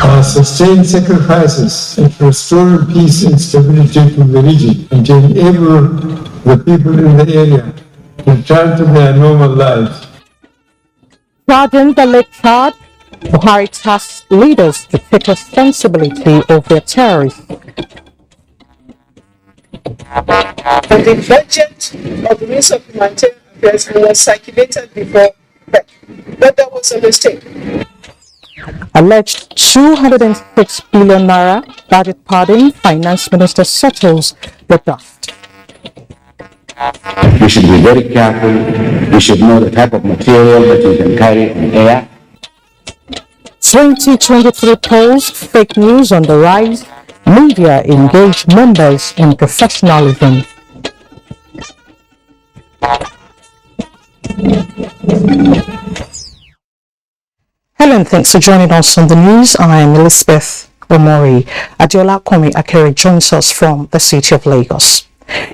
Our sustained sacrifices in restoring peace and stability to the region and to enable the people in the area to return to their normal lives. Charging the late Chad, Buhari tasked leaders to take responsibility of their terrorists. And the budget of the Ministry of Humanitarian Affairs was circulated before, but that was a mistake. Alleged 206 billion naira budget pardon, Finance Minister settles the dust. We should be very careful. We should know the type of material that you can carry in air. 2023 polls, fake news on the rise. Media engage members in professionalism. Hello and thanks for joining us on the news. I am Elizabeth Omori. Adiola Kwame Akere joins us from the city of Lagos.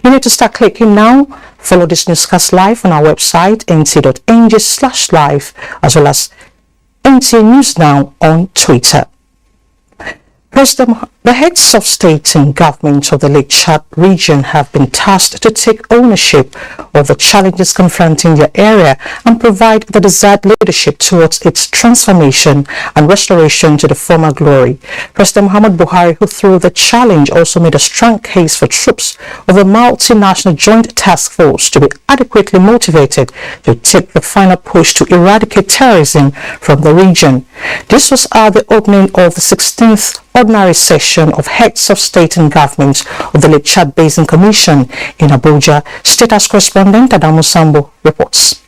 You need to start clicking now. Follow this newscast live on our website nt.ng/live as well as NTA News Now on Twitter. The heads of state and government of the Lake Chad region have been tasked to take ownership of the challenges confronting their area and provide the desired leadership towards its transformation and restoration to the former glory. President Muhammadu Buhari, who through the challenge also made a strong case for troops of the multinational joint task force to be adequately motivated to take the final push to eradicate terrorism from the region. This was at the opening of the 16th ordinary session of heads of state and government of the Lake Chad Basin Commission in Abuja. State House correspondent Adamu Sambo reports.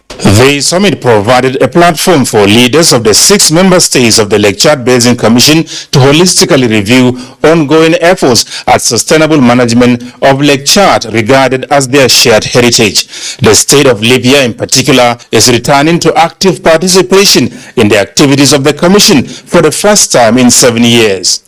The summit provided a platform for leaders of the 6 member states of the Lake Chad Basin Commission to holistically review ongoing efforts at sustainable management of Lake Chad regarded as their shared heritage. The state of Libya in particular is returning to active participation in the activities of the Commission for the first time in 7 years.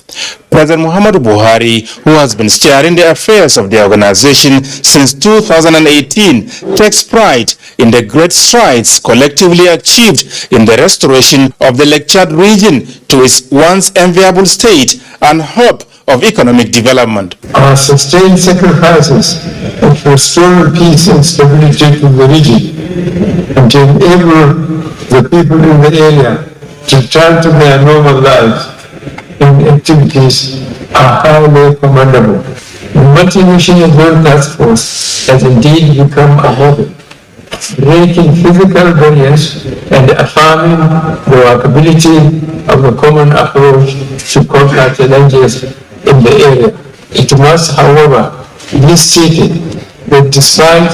President Muhammadu Buhari, who has been steering the affairs of the organization since 2018, takes pride in the great strides collectively achieved in the restoration of the Lake Chad region to its once enviable state and hope of economic development. Our sustained sacrifices in restoring peace and stability to the region and to enable the people in the area to return to their normal lives and activities are highly commendable. The multinational joint task force has indeed become a model, breaking physical barriers and affirming the workability of the common approach to conquer challenges in the area. It must, however, be stated that despite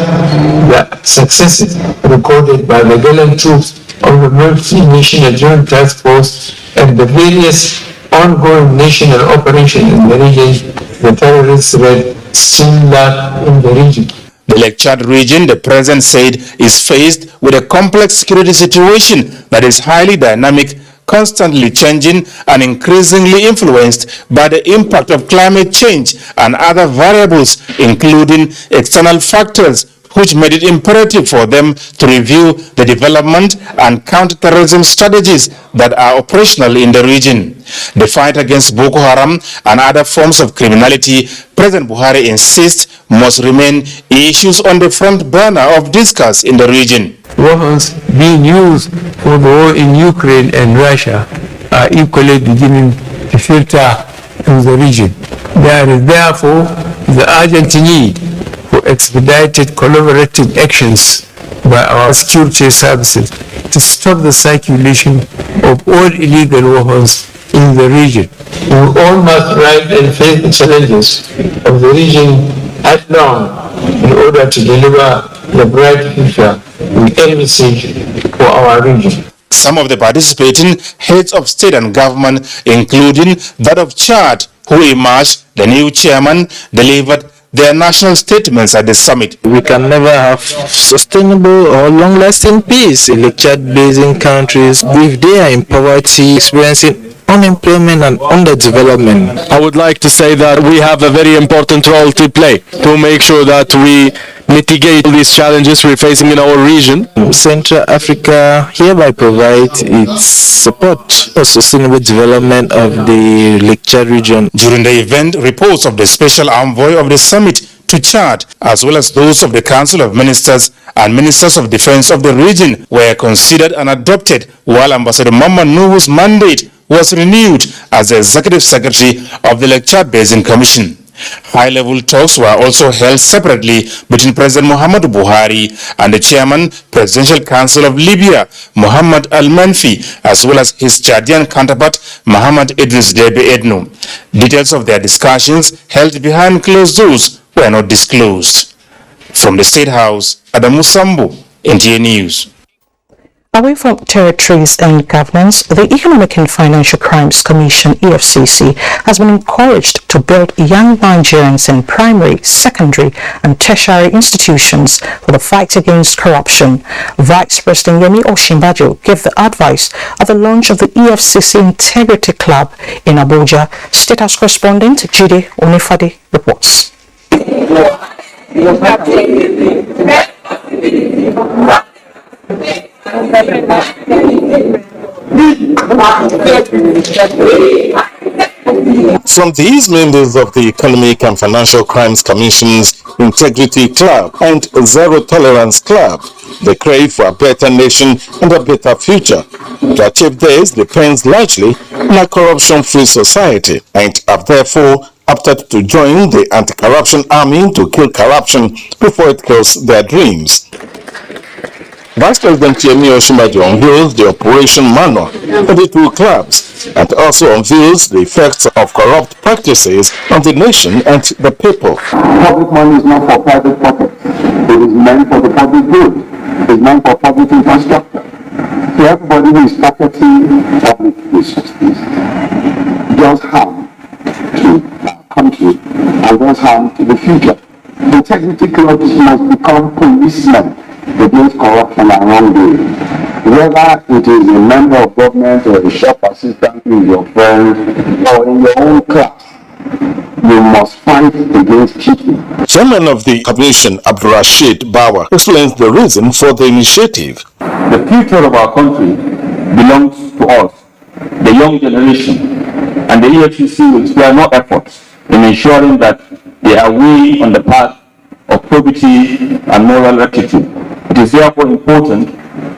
the successes recorded by the gallant troops of the multinational joint task force and the various ongoing national operations in the region, the terrorist threat still lurks in the region. The Lake Chad region, the president said, is faced with a complex security situation that is highly dynamic, constantly changing and increasingly influenced by the impact of climate change and other variables, including external factors, which made it imperative for them to review the development and counter-terrorism strategies that are operational in the region. The fight against Boko Haram and other forms of criminality, President Buhari insists, must remain issues on the front burner of discourse in the region. Weapons being used for the war in Ukraine and Russia are equally beginning to filter through the region. There is therefore the urgent need for expedited collaborative actions by our security services to stop the circulation of all illegal weapons in the region. We all must rise and face the challenges of the region head-on in order to deliver the bright future we envisage for our region. Some of the participating heads of state and government, including that of Chad, who emerged the new chairman, delivered their national statements at the summit. We can never have sustainable or long-lasting peace in the Chad Basin countries if they are in poverty, experiencing unemployment and underdevelopment. I would like to say that we have a very important role to play to make sure that we mitigate these challenges we're facing in our region. Central Africa hereby provides its support for sustainable development of the Lake Chad region. During the event, reports of the special envoy of the summit to Chad, as well as those of the Council of Ministers and Ministers of Defense of the region, were considered and adopted, while Ambassador Mama Nuhu's mandate was renewed as the Executive Secretary of the Lake Chad Basin Commission. High-level talks were also held separately between President Muhammadu Buhari and the Chairman, Presidential Council of Libya, Muhammad Al-Manfi, as well as his Chadian counterpart, Muhammad Idris Deby Itno. Details of their discussions held behind closed doors were not disclosed. From the State House, Adamu Sambu, NTA News. Away from territories and governance, the Economic and Financial Crimes Commission, EFCC, has been encouraged to build young Nigerians in primary, secondary and tertiary institutions for the fight against corruption. Vice President Yemi Osinbajo gave the advice at the launch of the EFCC Integrity Club in Abuja. State House correspondent Jide Onifade reports. From these members of the Economic and Financial Crimes Commission's Integrity Club and Zero Tolerance Club, they crave for a better nation and a better future. To achieve this depends largely on a corruption-free society, and have therefore opted to join the anti-corruption army to kill corruption before it kills their dreams. Vice President Yemi Osinbajo unveils the operation manual for the two clubs and also unveils the effects of corrupt practices on the nation and the people. Public money is not for private pockets. It is meant for the public good. It is meant for public infrastructure. So everybody who is pocketing public resources does harm to our country and does harm to the future. The integrity clubs must become policemen against corruption and wrongdoing. Whether it is a member of government or a shop assistant who is your friend or in your own class, you must fight against cheating. Chairman of the commission, Abdurrashid Bawa, explains the reason for the initiative. The future of our country belongs to us, the young generation, and the EFCC will spare no efforts in ensuring that they are way on the path of probity and moral rectitude. It is therefore important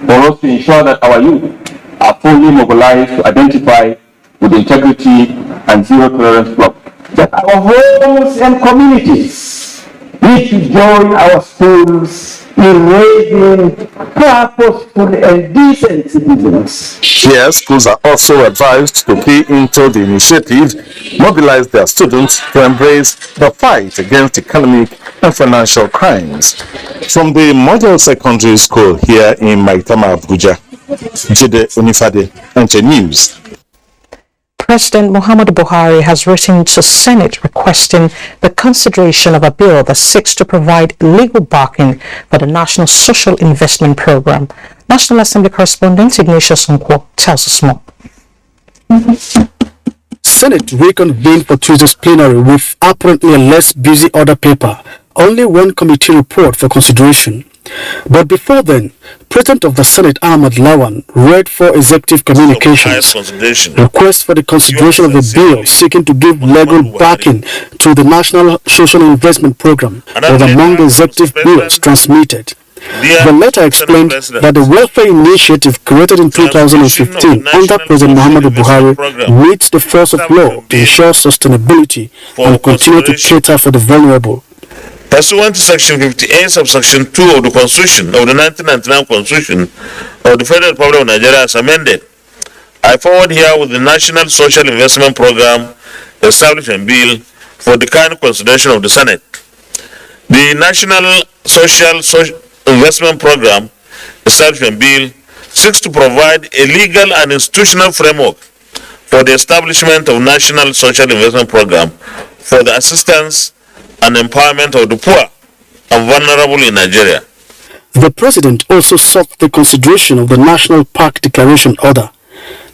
for us to ensure that our youth are fully mobilized to identify with integrity and zero tolerance club. That our homes and communities need to join our schools in raising purposeful and decent citizens. Here, schools are also advised to key into the initiative, mobilize their students to embrace the fight against economic and financial crimes. From the Model Secondary School here in Maitama, Abuja, Jide Onifade, NTA News. President Muhammadu Buhari has written to Senate requesting the consideration of a bill that seeks to provide legal backing for the National Social Investment Program. National Assembly correspondent Ignatius Nkwo tells us more. Senate reconvened for Tuesday's plenary with apparently a less busy order paper, only one committee report for consideration. But before then, President of the Senate Ahmad Lawan read for Executive Communications request for the consideration of a bill seeking to give legal backing to the National Social Investment Program was among the executive bills transmitted. The letter explained that the welfare initiative created in 2015 under President Muhammadu Buhari meets the force of law to ensure sustainability and continue to cater for the vulnerable. Pursuant to Section 58, subsection 2 of the Constitution, of the 1999 Constitution of the Federal Republic of Nigeria as amended, I forward here with the National Social Investment Program Establishment Bill for the kind consideration of the Senate. The National Social Investment Program Establishment Bill seeks to provide a legal and institutional framework for the establishment of National Social Investment Program for the assistance and empowerment of the poor and vulnerable in Nigeria. The President also sought the consideration of the National Park Declaration Order.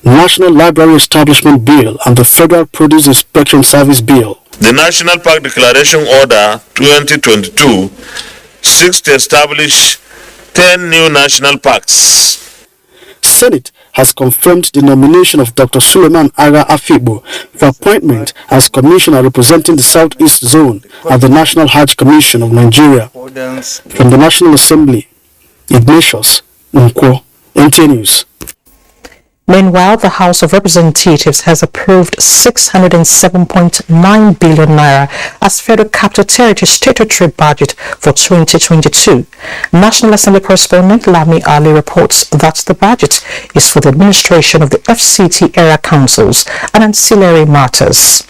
National Library Establishment Bill and the Federal Produce Inspection Service Bill. The National Park Declaration Order 2022 seeks to establish 10 new national parks. Senate has confirmed the nomination of Dr. Suleiman Aga Afibo for appointment as Commissioner representing the Southeast Zone at the National Hajj Commission of Nigeria. From the National Assembly, Ignatius Nkwo, NTA News. Meanwhile, the House of Representatives has approved 607.9 billion naira as Federal Capital Territory statutory budget for 2022. National Assembly correspondent Lami Ali reports that the budget is for the administration of the FCT area councils and ancillary matters.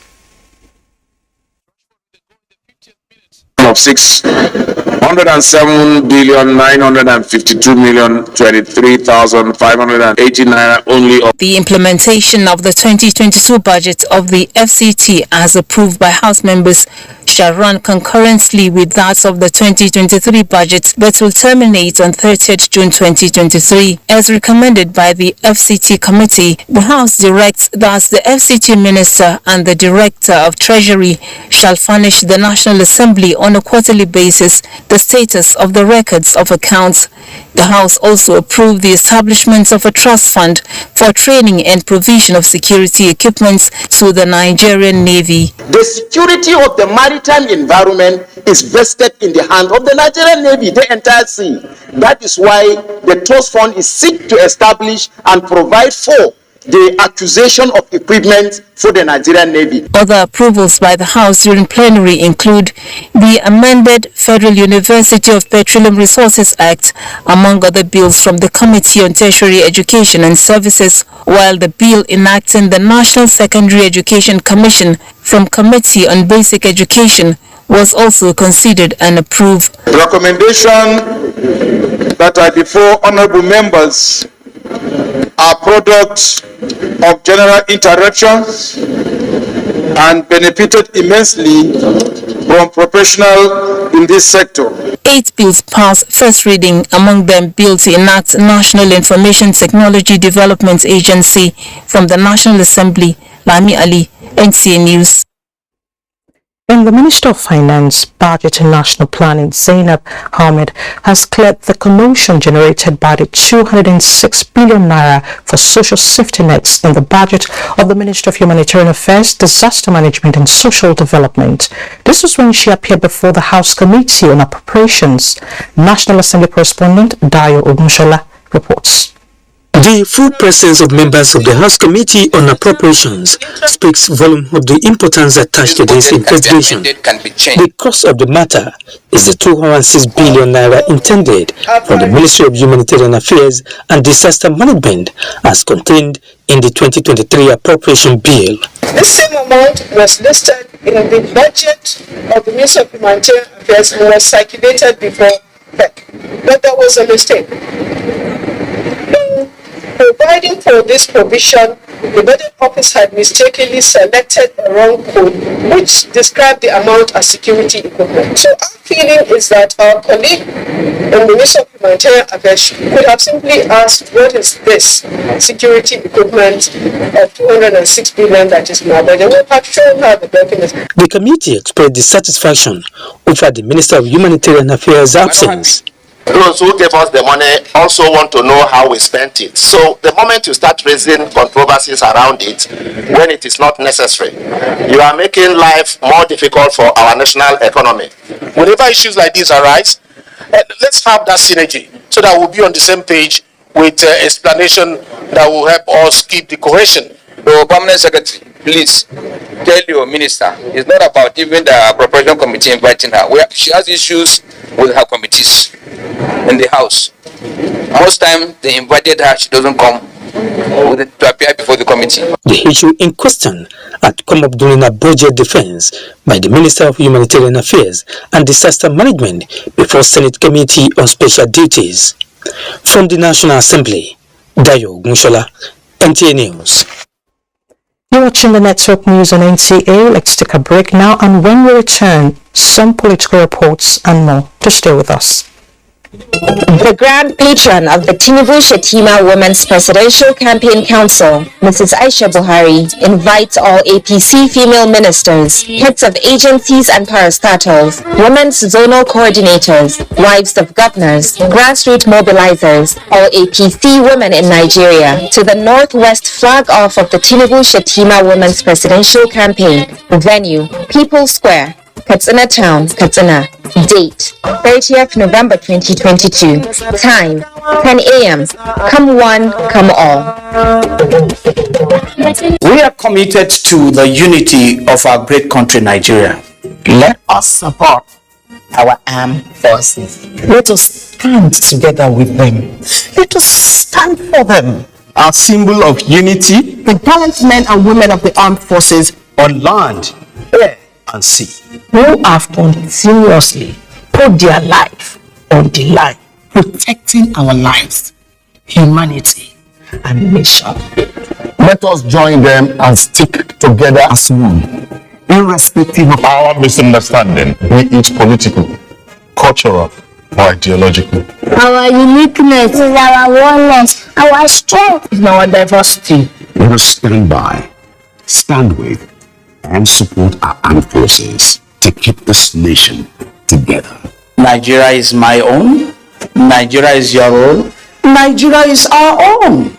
Of 607,952,023,580 naira only. The implementation of the 2022 budget of the FCT as approved by House members shall run concurrently with that of the 2023 budget but will terminate on 30th June 2023. As recommended by the FCT committee, the House directs that the FCT minister and the Director of Treasury shall furnish the National Assembly on a quarterly basis the status of the records of accounts. The House also approved the establishment of a trust fund for training and provision of security equipment to the Nigerian Navy. The security of the maritime environment is vested in the hand of the Nigerian Navy, the entire sea. That is why the trust fund is seek to establish and provide for the acquisition of equipment for the Nigerian Navy. Other approvals by the House during plenary include the amended Federal University of Petroleum Resources Act, among other bills from the Committee on Tertiary Education and Services, while the bill enacting the National Secondary Education Commission from Committee on Basic Education was also considered and approved. The recommendation that are before honorable members are products of general interactions and benefited immensely from professionals in this sector. 8 bills passed first reading, among them bill to enact National Information Technology Development Agency. From the National Assembly, Lami Ali, NTA News. And the Minister of Finance, Budget and National Planning, Zainab Ahmed, has cleared the commotion generated by the 206 billion naira for social safety nets in the budget of the Ministry of Humanitarian Affairs, Disaster Management and Social Development. This was when she appeared before the House Committee on Appropriations. National Assembly correspondent Dayo Ogunshola reports. The full presence of members of the House Committee on Appropriations speaks volume of the importance attached to this investigation. The cause of the matter is the 206 billion naira intended for the Ministry of Humanitarian Affairs and Disaster Management as contained in the 2023 Appropriation Bill. This same amount was listed in the budget of the Ministry of Humanitarian Affairs and was circulated before PEC. But there was a mistake. Providing for this provision, the budget office had mistakenly selected a wrong code which described the amount as security equipment. So our feeling is that our colleague in the Ministry of Humanitarian Affairs could have simply asked, what is this security equipment of 206 billion that is in our budget? We have shown her the document. The committee expressed dissatisfaction over the Minister of Humanitarian Affairs' absence. Those who gave us the money also want to know how we spent it. So the moment you start raising controversies around it, when it is not necessary, you are making life more difficult for our national economy. Whenever issues like this arise, let's have that synergy so that we'll be on the same page with explanation that will help us keep the cohesion. So, Permanent Secretary, please tell your minister, it's not about even the appropriation committee inviting her. She has issues with her committees in the House. Most times they invited her, she doesn't come to appear before the committee. The issue in question had come up during a budget defense by the Minister of Humanitarian Affairs and Disaster Management before Senate Committee on Special Duties. From the National Assembly, Dayo Ogunshola, NTA News. You're watching the network news on NTA. Let's take a break now, and when we return, some political reports and more. To stay with us. The Grand Patron of the Tinubu Shetima Women's Presidential Campaign Council, Mrs. Aisha Buhari, invites all APC female ministers, heads of agencies and parastatals, women's zonal coordinators, wives of governors, grassroots mobilizers, all APC women in Nigeria to the Northwest flag-off of the Tinubu Shetima Women's Presidential Campaign. Venue, People's Square, Katsina Town, Katsina. Date, 30th November 2022. Time, 10 a.m. Come one, come all. We are committed to the unity of our great country, Nigeria. Let us support our armed forces. Let us stand together with them. Let us stand for them. Our symbol of unity, the gallant men and women of the armed forces on land, air, and sea, who have continuously put their life on the line, protecting our lives, humanity, and nation. Let us join them and stick together as one, irrespective of our misunderstanding, be it political, cultural, or ideological. Our uniqueness is our oneness, our strength is our diversity. Let us stand by, stand with, and support our armed forces to keep this nation together. Nigeria is my own. Nigeria is your own. Nigeria is our own.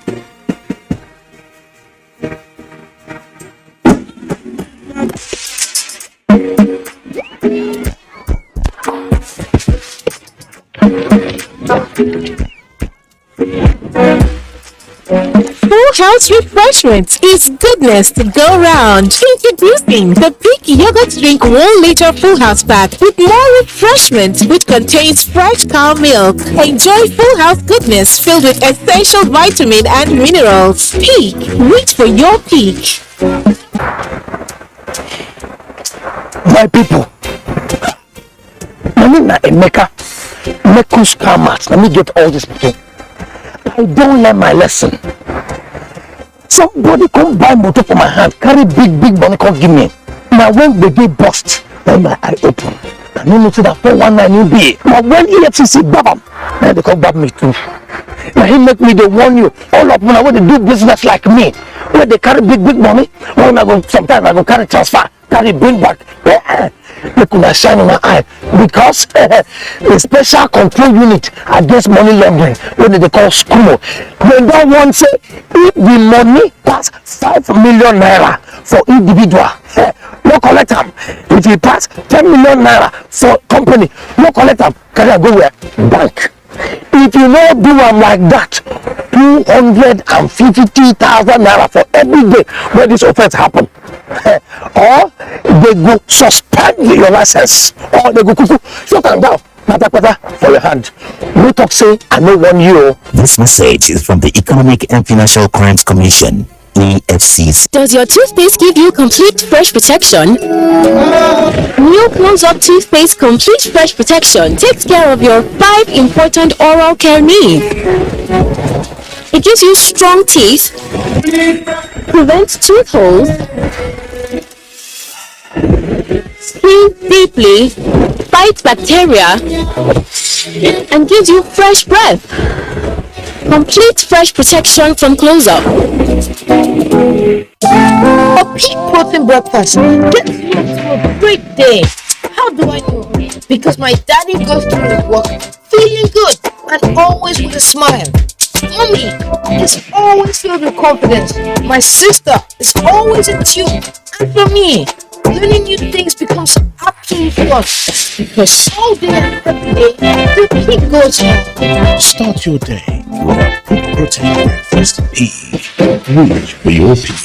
Full House Refreshment is goodness to go round. Introducing the Peak Yogurt Drink 1 liter Full House pack with more refreshment, which contains fresh cow milk. Enjoy Full House goodness filled with essential vitamin and minerals. Peak, reach for your peak. My people, I na Emeka, Meku's Kamat. Let me get all this people. I don't learn my lesson. Somebody come buy motor for my hand, carry big money, come give me. Now when the day bust, then my eye open. I don't know to that 419 you be. But when EFCC bam, then they come bab me too. Now he make me they warn you. All of them when they do business like me, when they carry big money, when I go sometimes I go carry transfer, carry bring back. Look when I shine in my eye because the special control unit against money laundering, when they call SCRUMO, when that one say if the money pass 5 million naira for individual, no collect them. If it pass 10 million naira for company, no collect them. Can I go where? Bank. If you don't do them like that, 250,000 naira for every day where this offense happen. Or they go suspend your license, or they go cuckoo, shut them down, pata for your hand. No talk say, I know one you. This message is from the Economic and Financial Crimes Commission, EFCC. Does your toothpaste give you complete fresh protection? New Close Up Toothpaste Complete Fresh Protection takes care of your 5 important oral care needs. It gives you strong teeth, prevents tooth holes, cleans deeply, fights bacteria, and gives you fresh breath. Complete fresh protection from Close Up. A peak protein breakfast gets you into a great day. How do I know? Because my daddy goes through his work feeling good and always with a smile. Mommy is always filled with confidence. My sister is always in tune. And for me, learning new things becomes absolutely fun. Because all day and every day, the peak goes on. Start your day with a peak protein breakfast. Peak. Reach for your peak.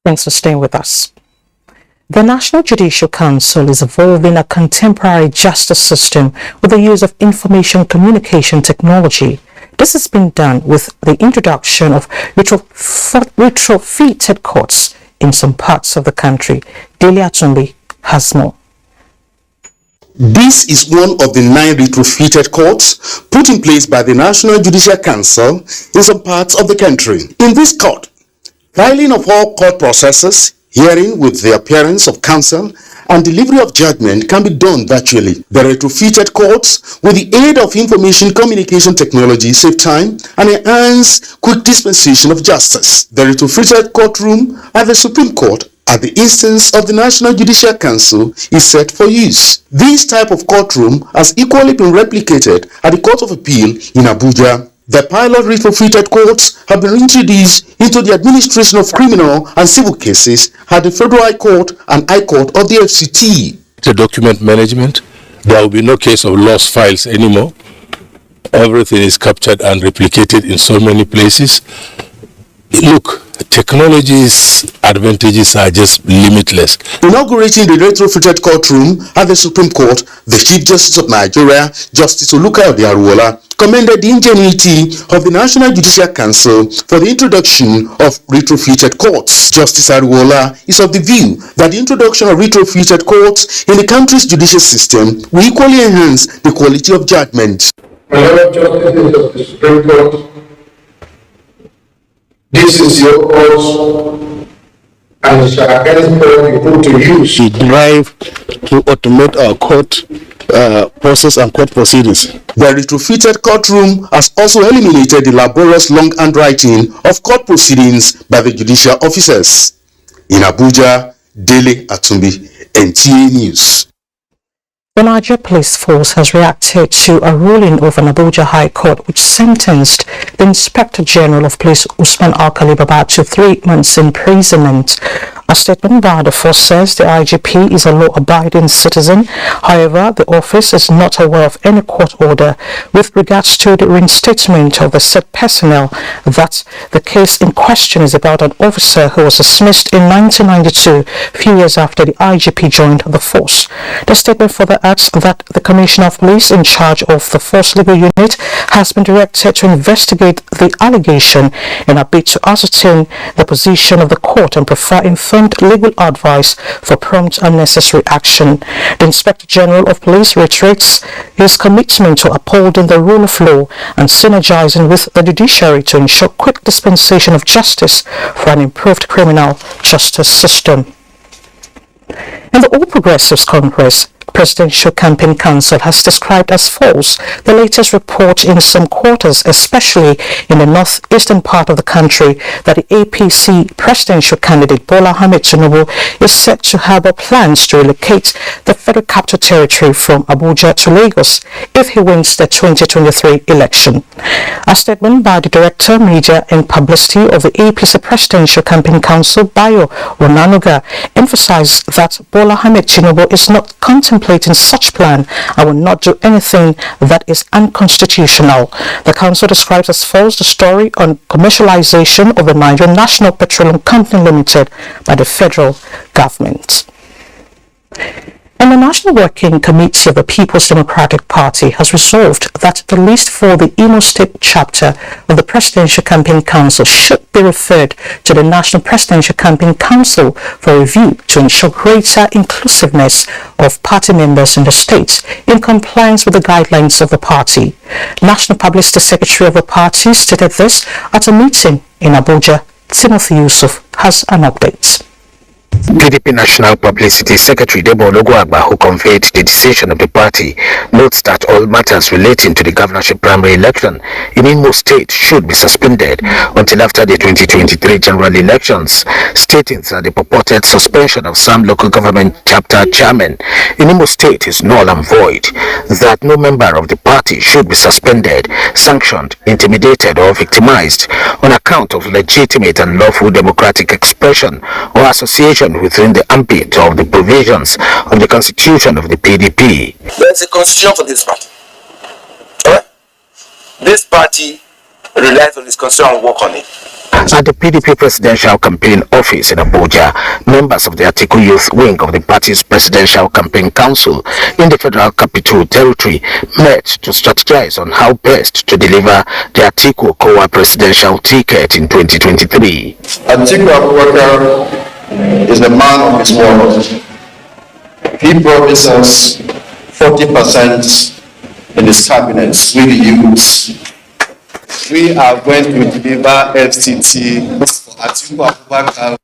Thanks for staying with us. The National Judicial Council is evolving a contemporary justice system with the use of information communication technology. This has been done with the introduction of retrofitted courts in some parts of the country. Delia Tumbi has more. This is one of the 9 retrofitted courts put in place by the National Judicial Council in some parts of the country. In this court, filing of all court processes, Hearing with the appearance of counsel and delivery of judgment can be done virtually. The retrofitted courts, with the aid of information communication technology, save time and enhance quick dispensation of justice. The retrofitted courtroom at the Supreme Court, at the instance of the National Judicial Council, is set for use. This type of courtroom has equally been replicated at the Court of Appeal in Abuja. The pilot retrofitted courts have been introduced into the administration of criminal and civil cases at the Federal High Court and High Court of the FCT. The document management, there will be no case of lost files anymore. Everything is captured and replicated in so many places. Look, technology's advantages are just limitless. Inaugurating the retrofitted courtroom at the Supreme Court, the Chief Justice of Nigeria, Justice Olukayode Aruola, commended the ingenuity of the National Judicial Council for the introduction of retrofitted courts. Justice Aruola is of the view that the introduction of retrofitted courts in the country's judicial system will equally enhance the quality of judgment. Justices of the Supreme Court, this is your course, and it shall henceforth be put to use. We drive to automate our court process and court proceedings. The retrofitted courtroom has also eliminated the laborious long handwriting of court proceedings by the judicial officers. In Abuja, Dele Atumbi, NTA News. The Niger Police Force has reacted to a ruling of an Abuja High Court which sentenced the Inspector General of Police Usman Alkali Baba to 3 months imprisonment. A statement by the force says the IGP is a law-abiding citizen. However, the office is not aware of any court order with regards to the reinstatement of the said personnel. That the case in question is about an officer who was dismissed in 1992, few years after the IGP joined the force. The statement further adds that the Commissioner of Police in charge of the force legal unit has been directed to investigate the allegation in a bid to ascertain the position of the court and provide informed legal advice for prompt and necessary action. The Inspector General of Police reiterates his commitment to upholding the rule of law and synergizing with the judiciary to ensure quick dispensation of justice for an improved criminal justice system. In the All Progressives Congress, Presidential Campaign Council has described as false the latest report in some quarters, especially in the northeastern part of the country, that the APC presidential candidate Bola Ahmed Tinubu is said to have plans to relocate the Federal Capital Territory from Abuja to Lagos if he wins the 2023 election. A statement by the Director, Media and Publicity of the APC Presidential Campaign Council, Bayo Onanuga, emphasized that Bola Ahmed Tinubu is not contemplating such plan and will not do anything that is unconstitutional. The council describes as false the story on commercialization of the Nigerian National Petroleum Company Limited by the federal government. And the National Working Committee of the People's Democratic Party has resolved that the list for the Imo State chapter of the Presidential Campaign Council should be referred to the National Presidential Campaign Council for review to ensure greater inclusiveness of party members in the state in compliance with the guidelines of the party. National Publicity Secretary of the party stated this at a meeting in Abuja. Timothy Yusuf has an update. PDP National Publicity Secretary Debo Ologunagba, who conveyed the decision of the party, notes that all matters relating to the governorship primary election in Imo State should be suspended until after the 2023 general elections, stating that the purported suspension of some local government chapter chairman in Imo State is null and void, that no member of the party should be suspended, sanctioned, intimidated or victimized on account of legitimate and lawful democratic expression or association within the ambit of the provisions of the constitution of the PDP. There's a constitution for this party. Alright? This party relies on this constitution and work on it. At the PDP Presidential Campaign Office in Abuja, members of the Atiku Youth Wing of the party's Presidential Campaign Council in the Federal Capital Territory met to strategize on how best to deliver the Atiku Okowa presidential ticket in 2023. Atiku Abubakar is the man of his word. He promised us 40% in his cabinet with the youths. We are going to deliver FCT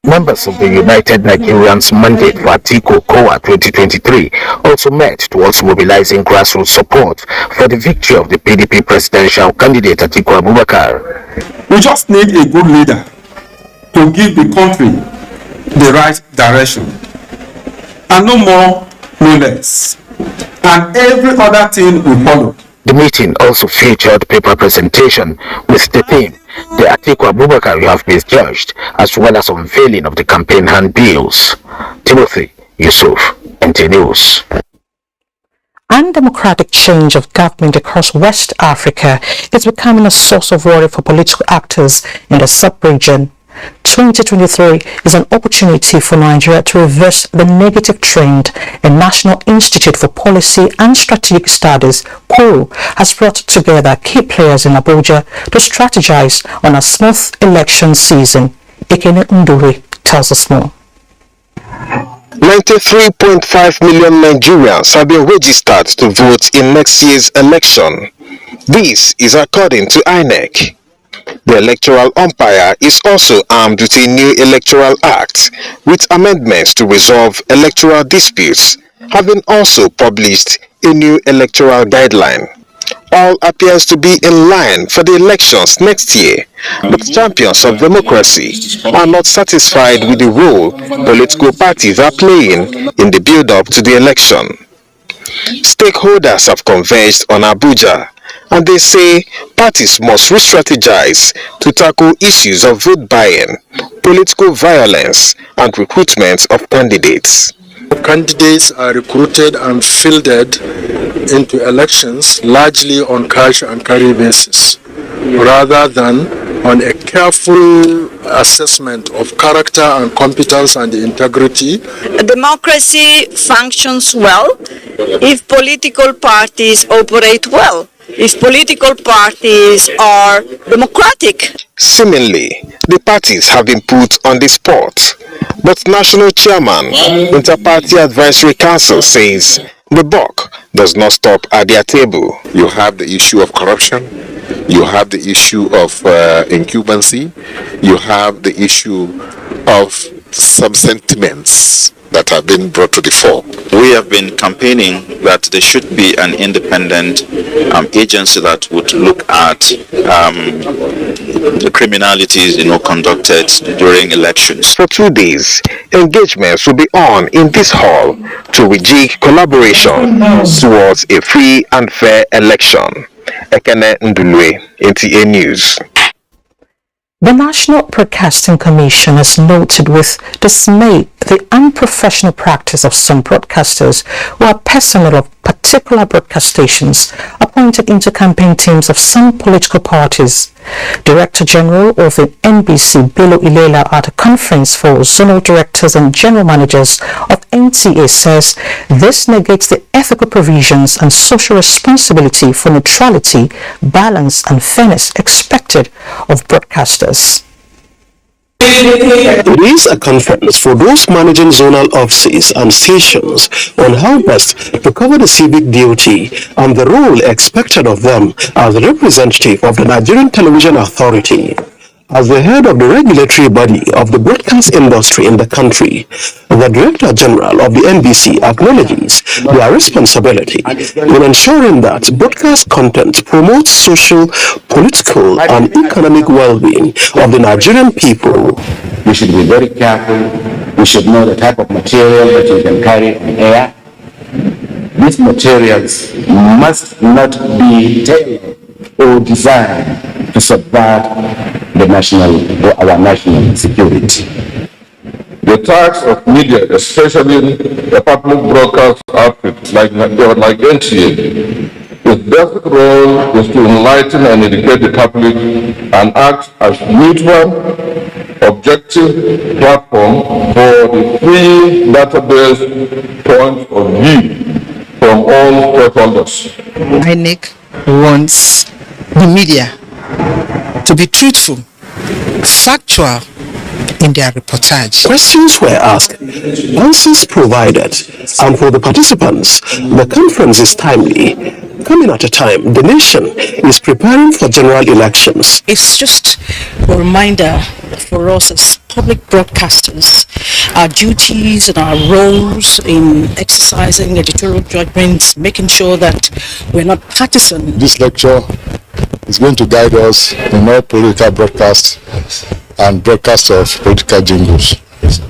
Members of the United Nigerians Mandate for Atiku COA 2023 also met towards mobilizing grassroots support for the victory of the PDP presidential candidate Atiku Abubakar. We just need a good leader to give the country the right direction, and no more, no less, and every other thing will follow. The meeting also featured paper presentation with the theme, "The Atiku Abubakar you have misjudged," as well as unveiling of the campaign handbills. Timothy Yusuf, NTA News. Undemocratic change of government across West Africa is becoming a source of worry for political actors in the sub-region. 2023 is an opportunity for Nigeria to reverse the negative trend. A National Institute for Policy and Strategic Studies, POL, has brought together key players in Abuja to strategize on a smooth election season. Ekene Nduri tells us more. 93.5 million Nigerians have been registered to vote in next year's election. This is according to INEC. The electoral umpire is also armed with a new electoral act with amendments to resolve electoral disputes, having also published a new electoral guideline. All appears to be in line for the elections next year, but champions of democracy are not satisfied with the role political parties are playing in the build-up to the election. Stakeholders have converged on Abuja, and they say parties must re-strategize to tackle issues of vote buying, political violence, and recruitment of candidates. Candidates are recruited and fielded into elections largely on cash and carry basis, rather than on a careful assessment of character and competence and integrity. Democracy functions well if political parties operate well, if political parties are democratic. Seemingly, the parties have been put on the spot, but National Chairman, Inter-Party Advisory Council says the buck does not stop at their table. You have the issue of corruption, you have the issue of incumbency, you have the issue of some sentiments that have been brought to the fore. We have been campaigning that there should be an independent agency that would look at the criminalities conducted during elections. For 2 days, engagements will be on in this hall to rejig collaboration towards a free and fair election. Ekene Ndulwe, NTA News. The National Broadcasting Commission has noted with dismay the unprofessional practice of some broadcasters who are personnel of particular broadcast stations appointed into campaign teams of some political parties. Director General of the NBC, Bello Ilela, at a conference for zonal directors and general managers of NTA, says this negates the ethical provisions and social responsibility for neutrality, balance and fairness expected of broadcasters. It is a conference for those managing zonal offices and stations on how best to cover the civic duty and the role expected of them as the representative of the Nigerian Television Authority. As the head of the regulatory body of the broadcast industry in the country, the Director General of the NBC acknowledges their responsibility in ensuring that broadcast content promotes social, political, and economic well-being of the Nigerian people. We should be very careful. We should know the type of material that you can carry on air. These materials must not be tailored or designed to subvert the national or our national security. The task of media, especially a public broadcast outfit like NTA, its basic role is to enlighten and educate the public and act as neutral, objective platform for the free database points of view from all stakeholders. INEC wants the media to be truthful, factual in their reportage. Questions were asked, answers provided, and for the participants, the conference is timely, coming at a time the nation is preparing for general elections. It's just a reminder for for us as public broadcasters, our duties and our roles in exercising editorial judgments, making sure that we're not partisan. This lecture is going to guide us in all political broadcasts and broadcast of political jingles.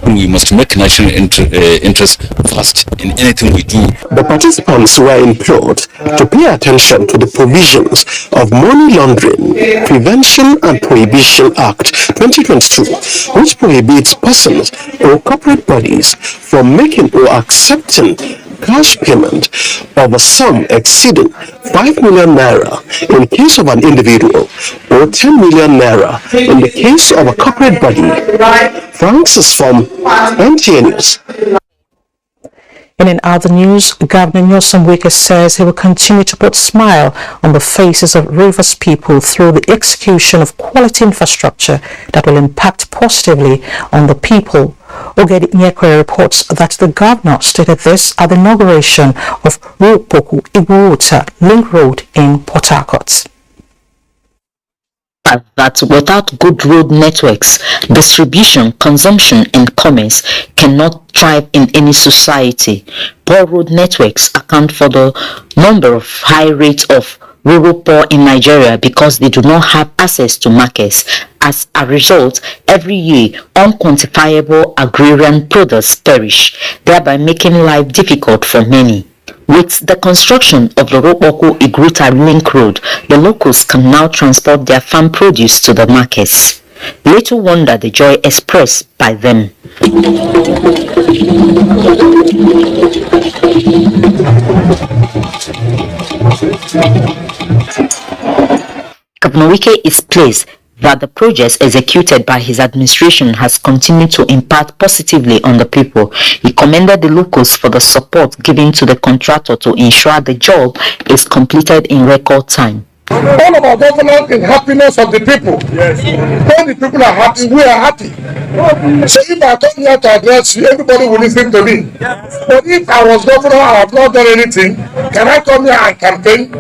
We must make national interest first in anything we do. The participants were implored to pay attention to the provisions of Money Laundering Prevention and Prohibition Act 2022, which prohibits persons or corporate bodies from making or accepting cash payment of a sum exceeding 5 million naira in case of an individual or 10 million naira in the case of a corporate body. Francis from NTA News. In other news, Governor Nyesom Wike says he will continue to put a smile on the faces of Rivers people through the execution of quality infrastructure that will impact positively on the people. Ogedi Nyekwe reports that the governor stated this at the inauguration of Rupoku Iguota Link Road in Port Harcourt. That without good road networks, distribution, consumption, and commerce cannot thrive in any society. Poor road networks account for the number of high rates of rural poor in Nigeria because they do not have access to markets. As a result, every year, unquantifiable agrarian products perish, thereby making life difficult for many. With the construction of the Rupoku Iguota Link Road, the locals can now transport their farm produce to the markets. Little wonder the joy expressed by them. Governor Wike is pleased that the projects executed by his administration has continued to impact positively on the people. He commended the locals for the support given to the contractor to ensure the job is completed in record time. All of our governance is happiness of the people. Yes. When the people are happy, we are happy. So if I come here to address you, everybody will listen to me. Yes. But if I was governor, I have not done anything, can I come here and campaign?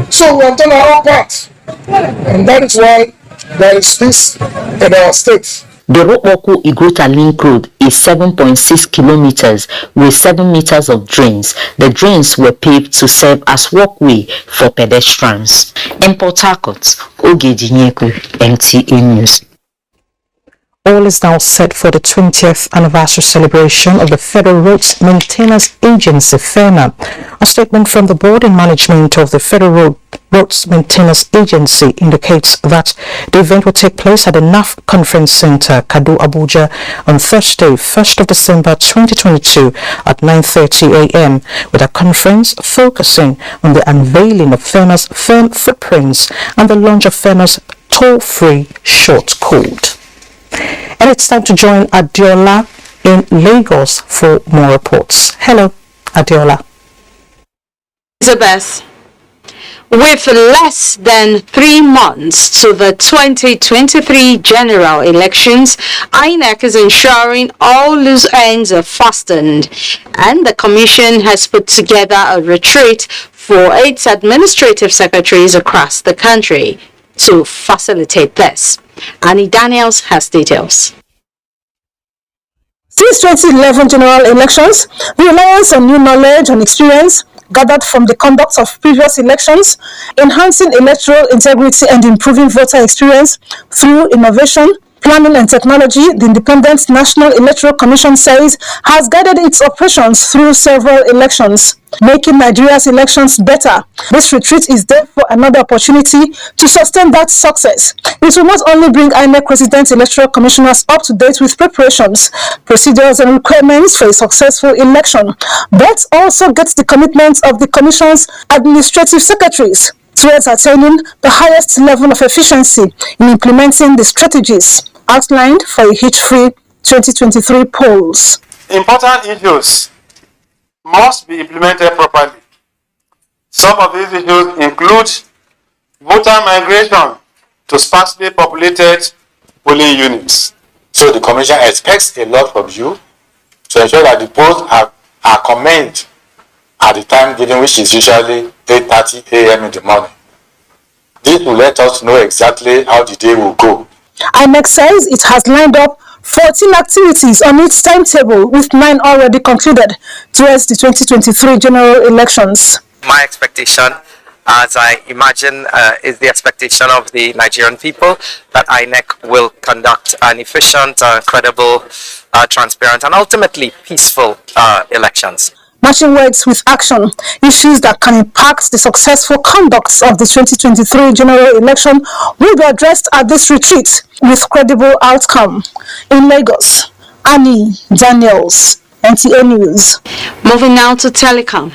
So we have done our own part. And that is why there is peace in our state. The Rupoku Iguota Link Road is 7.6 kilometers with 7 meters of drains. The drains were paved to serve as walkway for pedestrians. In Port Harcourt, Ogedi Nyekwe, NTA News. All is now set for the 20th anniversary celebration of the Federal Roads Maintenance Agency, FEMA. A statement from the board and management of the Federal Roads Maintenance Agency indicates that the event will take place at the NAF Conference Center, Kado, Abuja, on Thursday, 1st of December 2022 at 9:30 a.m. with a conference focusing on the unveiling of FEMA's firm footprints and the launch of FEMA's toll-free short code. And it's time to join Adiola in Lagos for more reports. Hello, Adiola. Elizabeth, with less than 3 months to the 2023 general elections, INEC is ensuring all loose ends are fastened, and the Commission has put together a retreat for its administrative secretaries across the country to facilitate this. Annie Daniels has details. Since 2011 general elections, the reliance on new knowledge and experience gathered from the conduct of previous elections, enhancing electoral integrity and improving voter experience through innovation, planning and technology, the Independent National Electoral Commission says, has guided its operations through several elections, making Nigeria's elections better. This retreat is therefore another opportunity to sustain that success. It will not only bring INEC resident electoral commissioners up to date with preparations, procedures and requirements for a successful election, but also get the commitment of the Commission's administrative secretaries towards attaining the highest level of efficiency in implementing the strategies outlined for a hitch-free 2023 polls. Important issues must be implemented properly. Some of these issues include voter migration to sparsely populated polling units. So the Commission expects a lot from you to ensure that the polls are commenced at the time given, which is usually 8:30 a.m. in the morning. This will let us know exactly how the day will go. INEC says it has lined up 14 activities on its timetable, with 9 already concluded towards the 2023 general elections. My expectation, as I imagine, is the expectation of the Nigerian people that INEC will conduct an efficient, credible, transparent, and ultimately peaceful elections. Matching words with action, issues that can impact the successful conduct of the 2023 general election will be addressed at this retreat with credible outcome. In Lagos, Annie Daniels, NTA News. Moving now to telecom.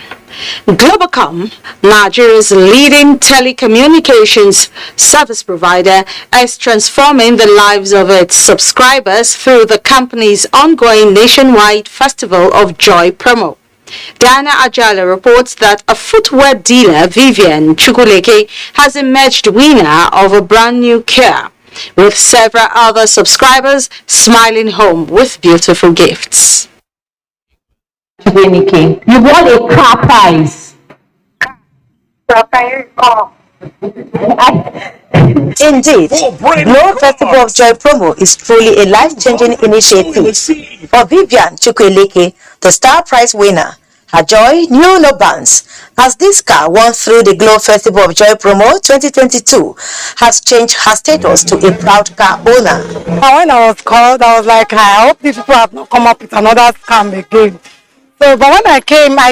Globacom, Nigeria's leading telecommunications service provider, is transforming the lives of its subscribers through the company's ongoing nationwide Festival of Joy promo. Diana Ajala reports that a footwear dealer, Vivian Chukwuleke, has emerged winner of a brand new car, with several other subscribers smiling home with beautiful gifts. You won a car prize. Indeed, Glow Festival of Joy promo is truly a life-changing initiative. For Vivian Chukwuleke, the star prize winner, her joy knew no bounds, as this car won through the Glow Festival of Joy promo 2022 has changed her status to a proud car owner. When I was called, I was like, I hope these people have not come up with another scam again. So, but when I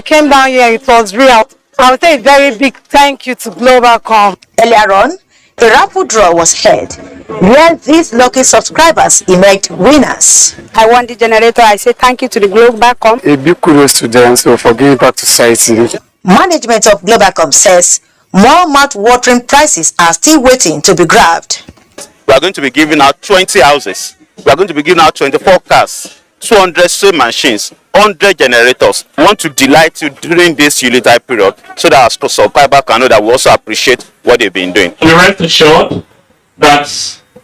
came down here, it was real. I would say a very big thank you to Globacom. Earlier on, a raffle draw was held, where these lucky subscribers emerged winners. I won the generator. I say thank you to the Globacom. A big kudos to them for giving back to society. Management of Globacom says more mouth-watering prizes are still waiting to be grabbed. We are going to be giving out 20 houses. We are going to be giving out 24 cars, 200 sewing machines, 100 generators. We want to delight you during this Unity period so that our subscriber can know that we also appreciate what they've been doing. We rest assured that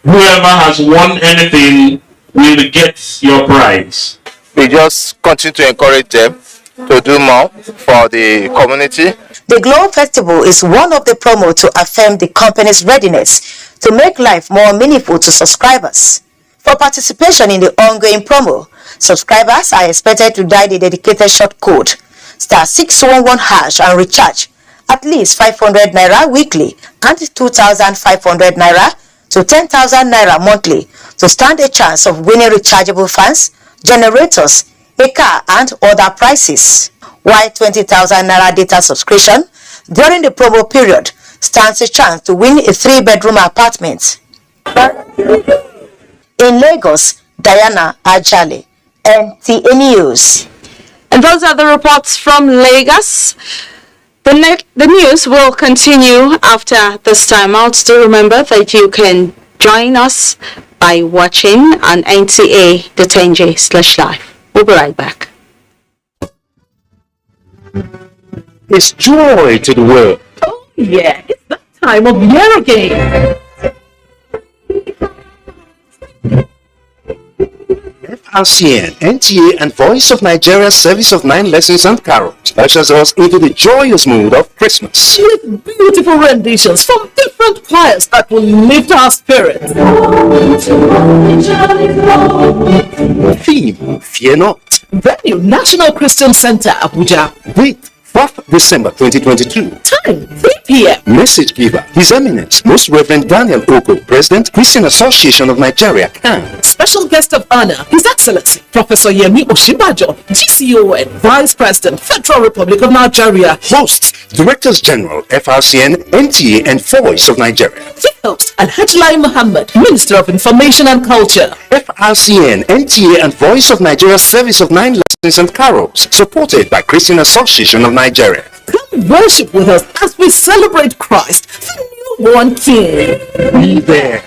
whoever has won anything will get your prize. We just continue to encourage them to do more for the community. The Glow Festival is one of the promo to affirm the company's readiness to make life more meaningful to subscribers. For participation in the ongoing promo, subscribers are expected to dial the dedicated short code *611# and recharge at least 500 naira weekly and 2,500 naira to 10,000 naira monthly to stand a chance of winning rechargeable fans, generators, a car and other prizes. While 20,000 naira data subscription during the promo period stands a chance to win a 3-bedroom apartment. In Lagos, Diana Ajale, NTA News. And those are the reports from Lagos. The news will continue after this time out. Do remember that you can join us by watching on NTA.ng/live. We'll be right back. It's joy to the world. Oh yeah, it's that time of year again. FRCN, NTA, and Voice of Nigeria Service of 9 Lessons and Carols ushers us into the joyous mood of Christmas. With beautiful renditions from different choirs that will lift our spirits. Theme, Fear Not. Venue, National Christian Center, Abuja. Date, 4th December 2022. Time, 3 p.m. Message giver, His Eminence, Most Reverend Daniel Oko, President, Christian Association of Nigeria, CAN. Special guest of honor, His Excellency, Professor Yemi Oshibajo, GCON, Vice President, Federal Republic of Nigeria. Hosts, Directors General, FRCN, NTA, and Voice of Nigeria. Chief host, Alhaji Lai Muhammad, Minister of Information and Culture. FRCN, NTA, and Voice of Nigeria Service of 9 Lessons and Carols, supported by Christian Association of Nigeria. Come worship with us as we celebrate Christ, the newborn King. Be there.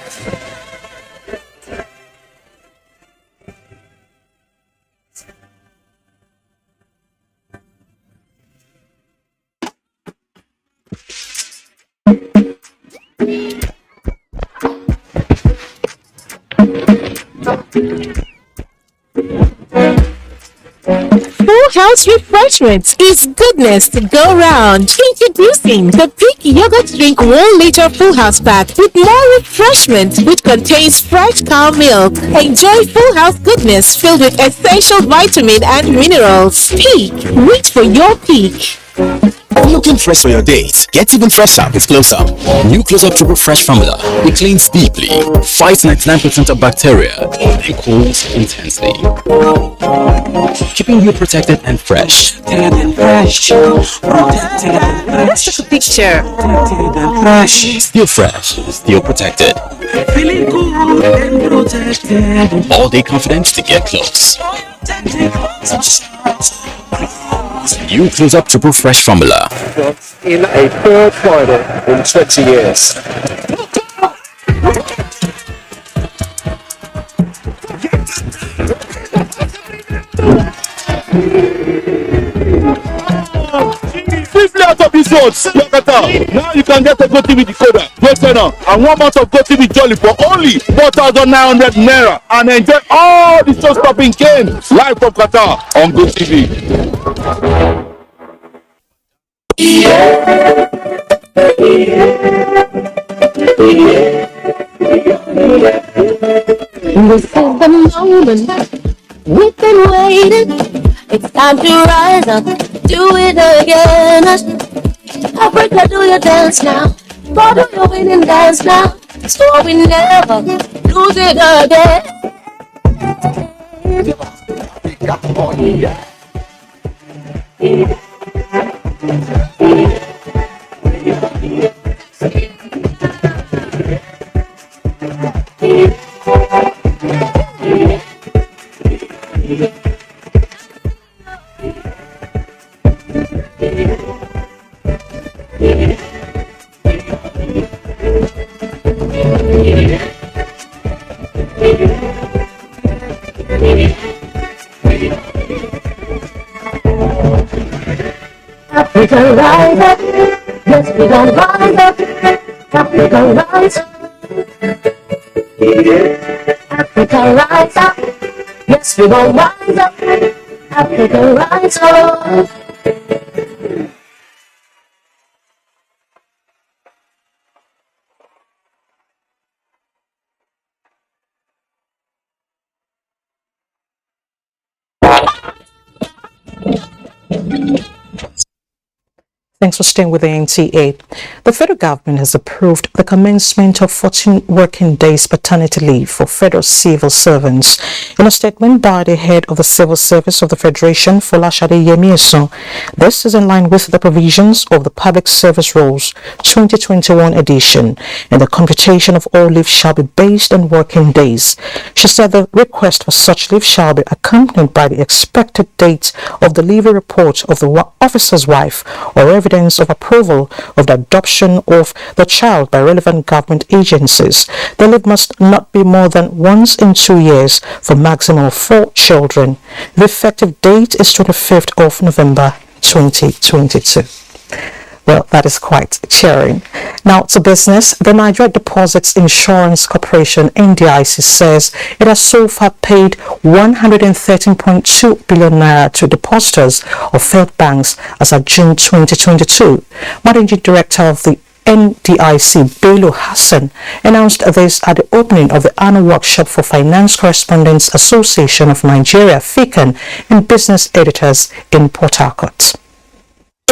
house refreshment is goodness to go round. Introducing the Peak Yogurt Drink 1 liter full house pack with more refreshment, which contains fresh cow milk. Enjoy full house goodness filled with essential vitamin and minerals. Peak, reach for your peak. Looking fresh for your date? Get even fresher with Close Up. New Close Up Triple Fresh formula. It cleans deeply, fights 99% of bacteria, and cools intensely, keeping you protected and fresh. Let's take a picture. Still fresh, still protected. Feeling cool and protected. All day confidence to get close. New Close Up Triple Fresh formula. In a third final in 20 years. Swiftly out of this road, now you can get a GoTV decoder, GoTV, and 1 month of GoTV Jolly for only 4,900 naira and enjoy all the show-stopping games live from Qatar on GoTV. This is the moment we've been waiting. It's time to rise up, do it again. Africa, do your dance now. God, do your winning dance now. So we never lose it again. Africa rise up, yes we gonna rise up. Africa rise up, Africa rise up, yes we gonna rise up. Africa rise up. Thanks for staying with the NTA. The federal government has approved the commencement of 14 working days paternity leave for federal civil servants. In a statement by the head of the Civil Service of the Federation, Folashade Yemieson, this is in line with the provisions of the Public Service Rules 2021 edition, and the computation of all leave shall be based on working days. She said the request for such leave shall be accompanied by the expected date of delivery report of the officer's wife or evidence of approval of the adoption of the child by relevant government agencies. The leave must not be more than once in 2 years for maximum of 4 children. The effective date is 25th of November 2022. Well, that is quite cheering. Now to business. The Nigerian Deposits Insurance Corporation, NDIC, says it has so far paid 113.2 billion naira to depositors of failed banks as of June 2022. Managing Director of the NDIC, Bello Hassan, announced this at the opening of the annual workshop for Finance Correspondents Association of Nigeria, FICAN, and business editors in Port Harcourt.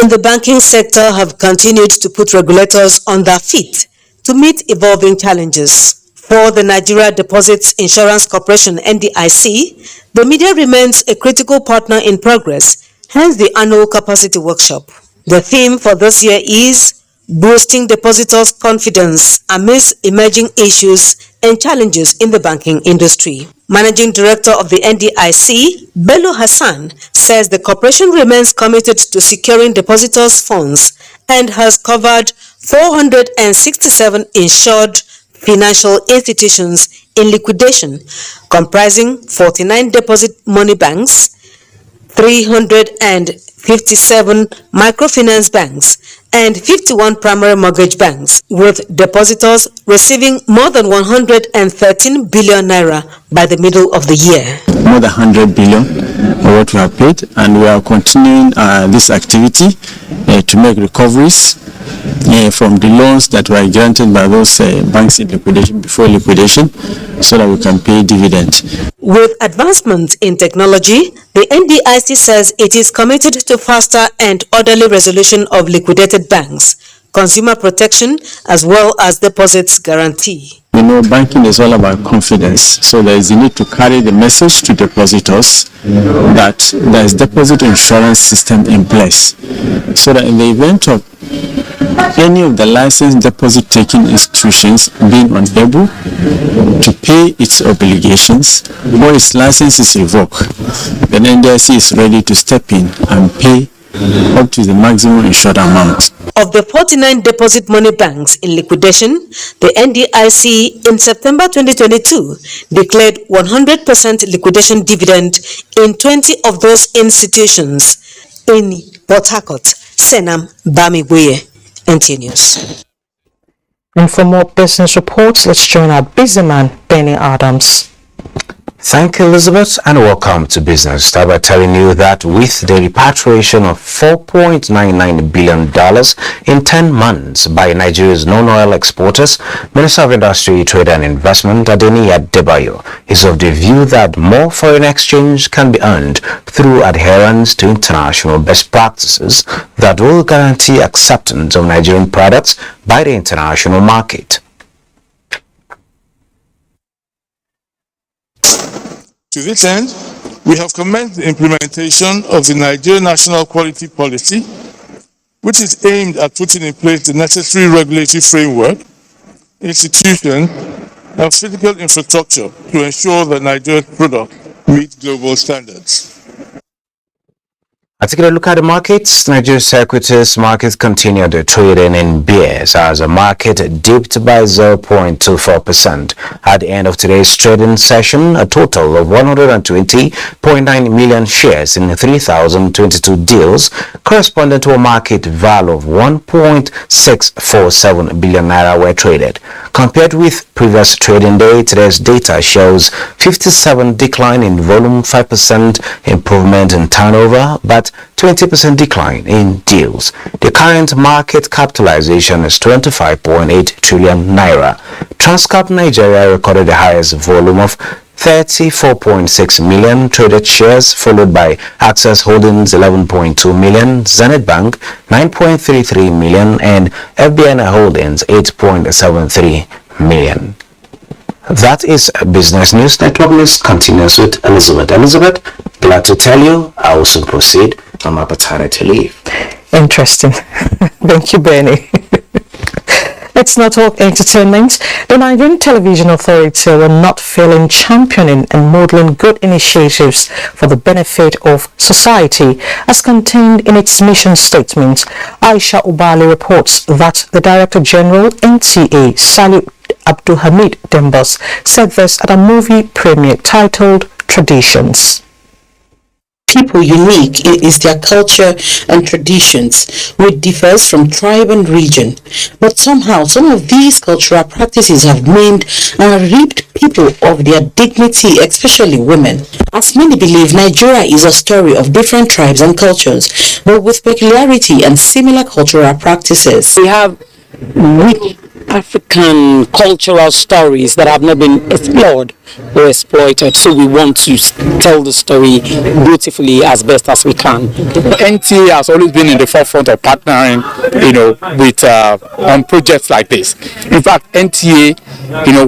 In the banking sector have continued to put regulators on their feet to meet evolving challenges. For the Nigeria Deposits Insurance Corporation, NDIC, the media remains a critical partner in progress, hence the annual capacity workshop. The theme for this year is boosting depositors' confidence amidst emerging issues and challenges in the banking industry. Managing Director of the NDIC, Bello Hassan, says the corporation remains committed to securing depositors' funds and has covered 467 insured financial institutions in liquidation, comprising 49 deposit money banks, 357 microfinance banks, and 51 primary mortgage banks, with depositors receiving more than 113 billion naira by the middle of the year. More than 100 billion what we have paid, and we are continuing this activity to make recoveries from the loans that were granted by those banks in liquidation, before liquidation, so that we can pay dividend. With advancements in technology, the NDIC says it is committed to faster and orderly resolution of liquidated banks, consumer protection, as well as deposits guarantee. You know, banking is all about confidence, so there is a need to carry the message to depositors that there is deposit insurance system in place, so that in the event of any of the licensed deposit taking institutions being unable to pay its obligations or its license is revoked, then NDIC is ready to step in and pay up to the maximum insured amount. Of the 49 deposit money banks in liquidation, the NDIC in September 2022 declared 100% liquidation dividend in 20 of those institutions. In Port Harcourt, Senam Bamigweye, NTA News. And for more business reports, let's join our busy man, Benny Adams. Thank you, Elizabeth, and welcome to Business. Start by telling you that with the repatriation of $4.99 billion in 10 months by Nigeria's non-oil exporters, Minister of Industry, Trade and Investment, Adeni Adebayo, is of the view that more foreign exchange can be earned through adherence to international best practices that will guarantee acceptance of Nigerian products by the international market. To this end, we have commenced the implementation of the Nigerian National Quality Policy, which is aimed at putting in place the necessary regulatory framework, institution, and physical infrastructure to ensure that Nigeria's products meet global standards. A particular look at the markets. Nigeria's equities market continued trading in bears as the market dipped by 0.24%. At the end of today's trading session, a total of 120.9 million shares in 3,022 deals, corresponding to a market value of 1.647 billion naira, were traded. Compared with previous trading day, today's data shows 57% decline in volume, 5% improvement in turnover, but 20% decline in deals. The current market capitalization is 25.8 trillion naira. Transcorp Nigeria recorded the highest volume of 34.6 million traded shares, followed by Access Holdings 11.2 million, Zenith Bank 9.33 million, and FBN Holdings 8.73 million. That is Business News. Network News continues with Elizabeth. Elizabeth, glad to tell you I will soon proceed on my paternity leave. Interesting. Thank you, Benny. Let's not talk entertainment. The Nigerian Television Authority will not fail in championing and modeling good initiatives for the benefit of society, as contained in its mission statement. Aisha Ubali reports that the Director General, NTA, Salud Abdulhamid Dembos, said this at a movie premiere titled Traditions. People unique is their culture and traditions, which differs from tribe and region. But somehow, some of these cultural practices have maimed and ripped people of their dignity, especially women. As many believe, Nigeria is a story of different tribes and cultures, but with peculiarity and similar cultural practices. We have rich African cultural stories that have not been explored or exploited, so we want to tell the story beautifully as best as we can. NTA has always been in the forefront of partnering, with on projects like this. In fact, NTA,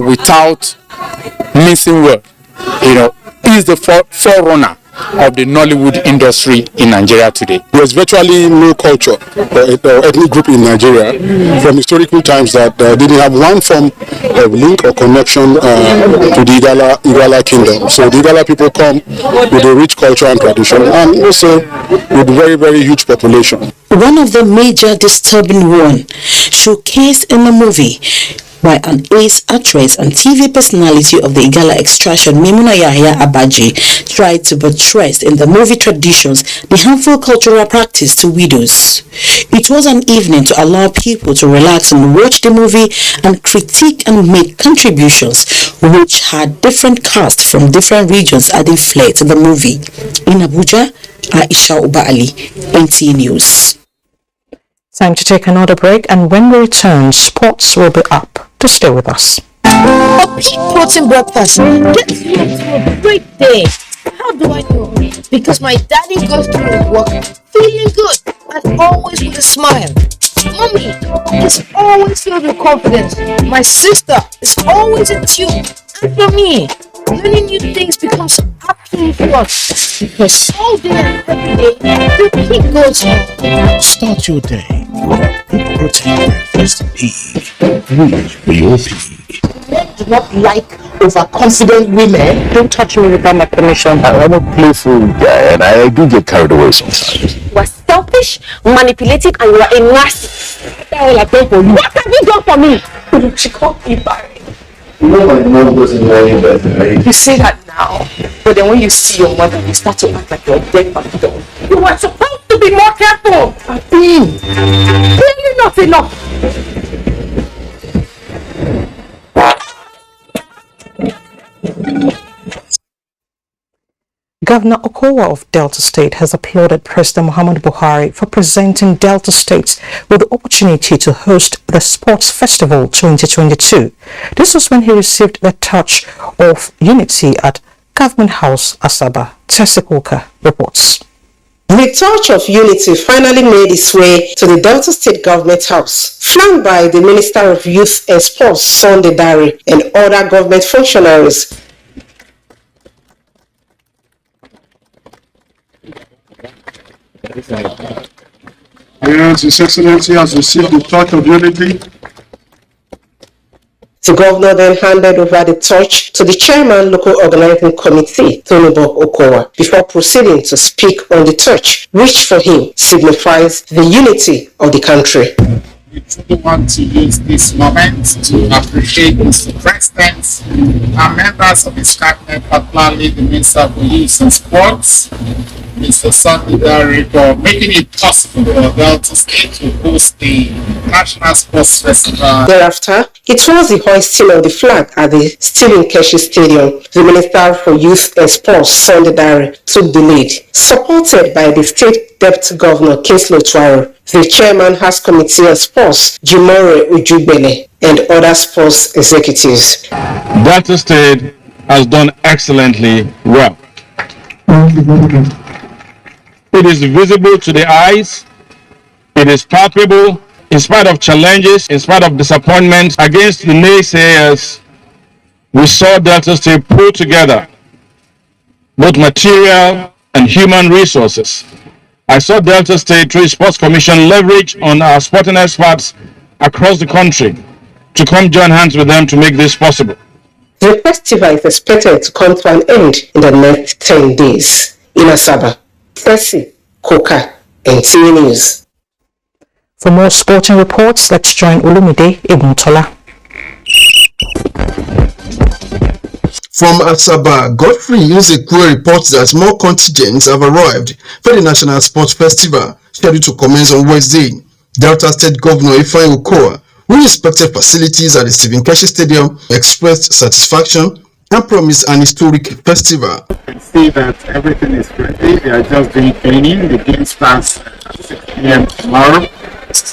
without missing word, is the forerunner of the Nollywood industry in Nigeria today. There's virtually no culture or ethnic group in Nigeria from historical times that didn't have one form of link or connection to the Igala kingdom. So the Igala people come with a rich culture and tradition, and also with very, very huge population. One of the major disturbing one showcased in the movie while an ace actress and TV personality of the Igala extraction, Memuna Yahya Abaji, tried to buttress in the movie traditions the harmful cultural practice to widows. It was an evening to allow people to relax and watch the movie and critique and make contributions, which had different casts from different regions adding flair to the movie. In Abuja, Aisha Uba Ali, NTA News. Time to take another break, and when we return, sports will be up. To stay with us. A peak protein breakfast gets you to a great day. How do I know? Because my daddy goes through his work feeling good and always with a smile. Mommy is always filled with confidence. My sister is always in tune. And for me, learning new things becomes absolutely fun. Because all day and every day, the peak goes on. Start your day with a peak protein breakfast. Peak. Reach for your peak. Men do not like overconfident women. Don't touch me without my permission. I'm a playful guy and I do get carried away sometimes. You are selfish, manipulative, and you are a nasty. What the hell have I done for you? What have you done for me? She called me Barry. You know my mom doesn't know any better, right? You say that now, but then when you see your mother, you start to act like you're a dead man dog. You are supposed to be more careful. I've been. Clearly not enough. Governor Okowa of Delta State has applauded President Muhammadu Buhari for presenting Delta States with the opportunity to host the Sports Festival 2022. This was when he received the touch of unity at Government House, Asaba. Tesikuka reports. The torch of unity finally made its way to the Delta State Government House, flanked by the Minister of Youth and Sports, Sunday Dari, and other government functionaries. Yes, His Excellency has received the torch of unity. The governor then handed over the torch to the chairman, local organizing committee, Tony Bob Okowa, before proceeding to speak on the torch, which for him signifies the unity of the country. We truly want to use this moment to appreciate Mr. President and members of his cabinet, particularly the Minister of Youth and Sports, Mr. Sunday Dari, for making it possible for Delta State to host the National Sports Festival. Thereafter, it was the hoisting of the flag at the Stephen Keshi Stadium. The Minister for Youth and Sports, Sunday Dari, took the lead, supported by the State Deputy Governor, Kinslow Tuaro, the Chairman House Committee on Sports, Jimore Ujubele, and other sports executives. Delta State has done excellently well. It is visible to the eyes. It is palpable. In spite of challenges, in spite of disappointments against the naysayers, we saw Delta State pull together both material and human resources. I saw Delta State through Sports Commission leverage on our sporting experts across the country to come join hands with them to make this possible. The festival is expected to come to an end in the next 10 days. In Asaba, Tesi, Koka, NTA News. For more sporting reports, let's join Olumide Ibuntola. From Asaba, Godfrey Uzekwe reports that more contingents have arrived for the National Sports Festival, scheduled to commence on Wednesday. Delta State Governor Ifeanyi Okowa, who inspected facilities at the Stephen Keshi Stadium, expressed satisfaction and promised an historic festival. You can see that everything is ready. They are just doing cleaning. The game starts at 6 p.m. tomorrow.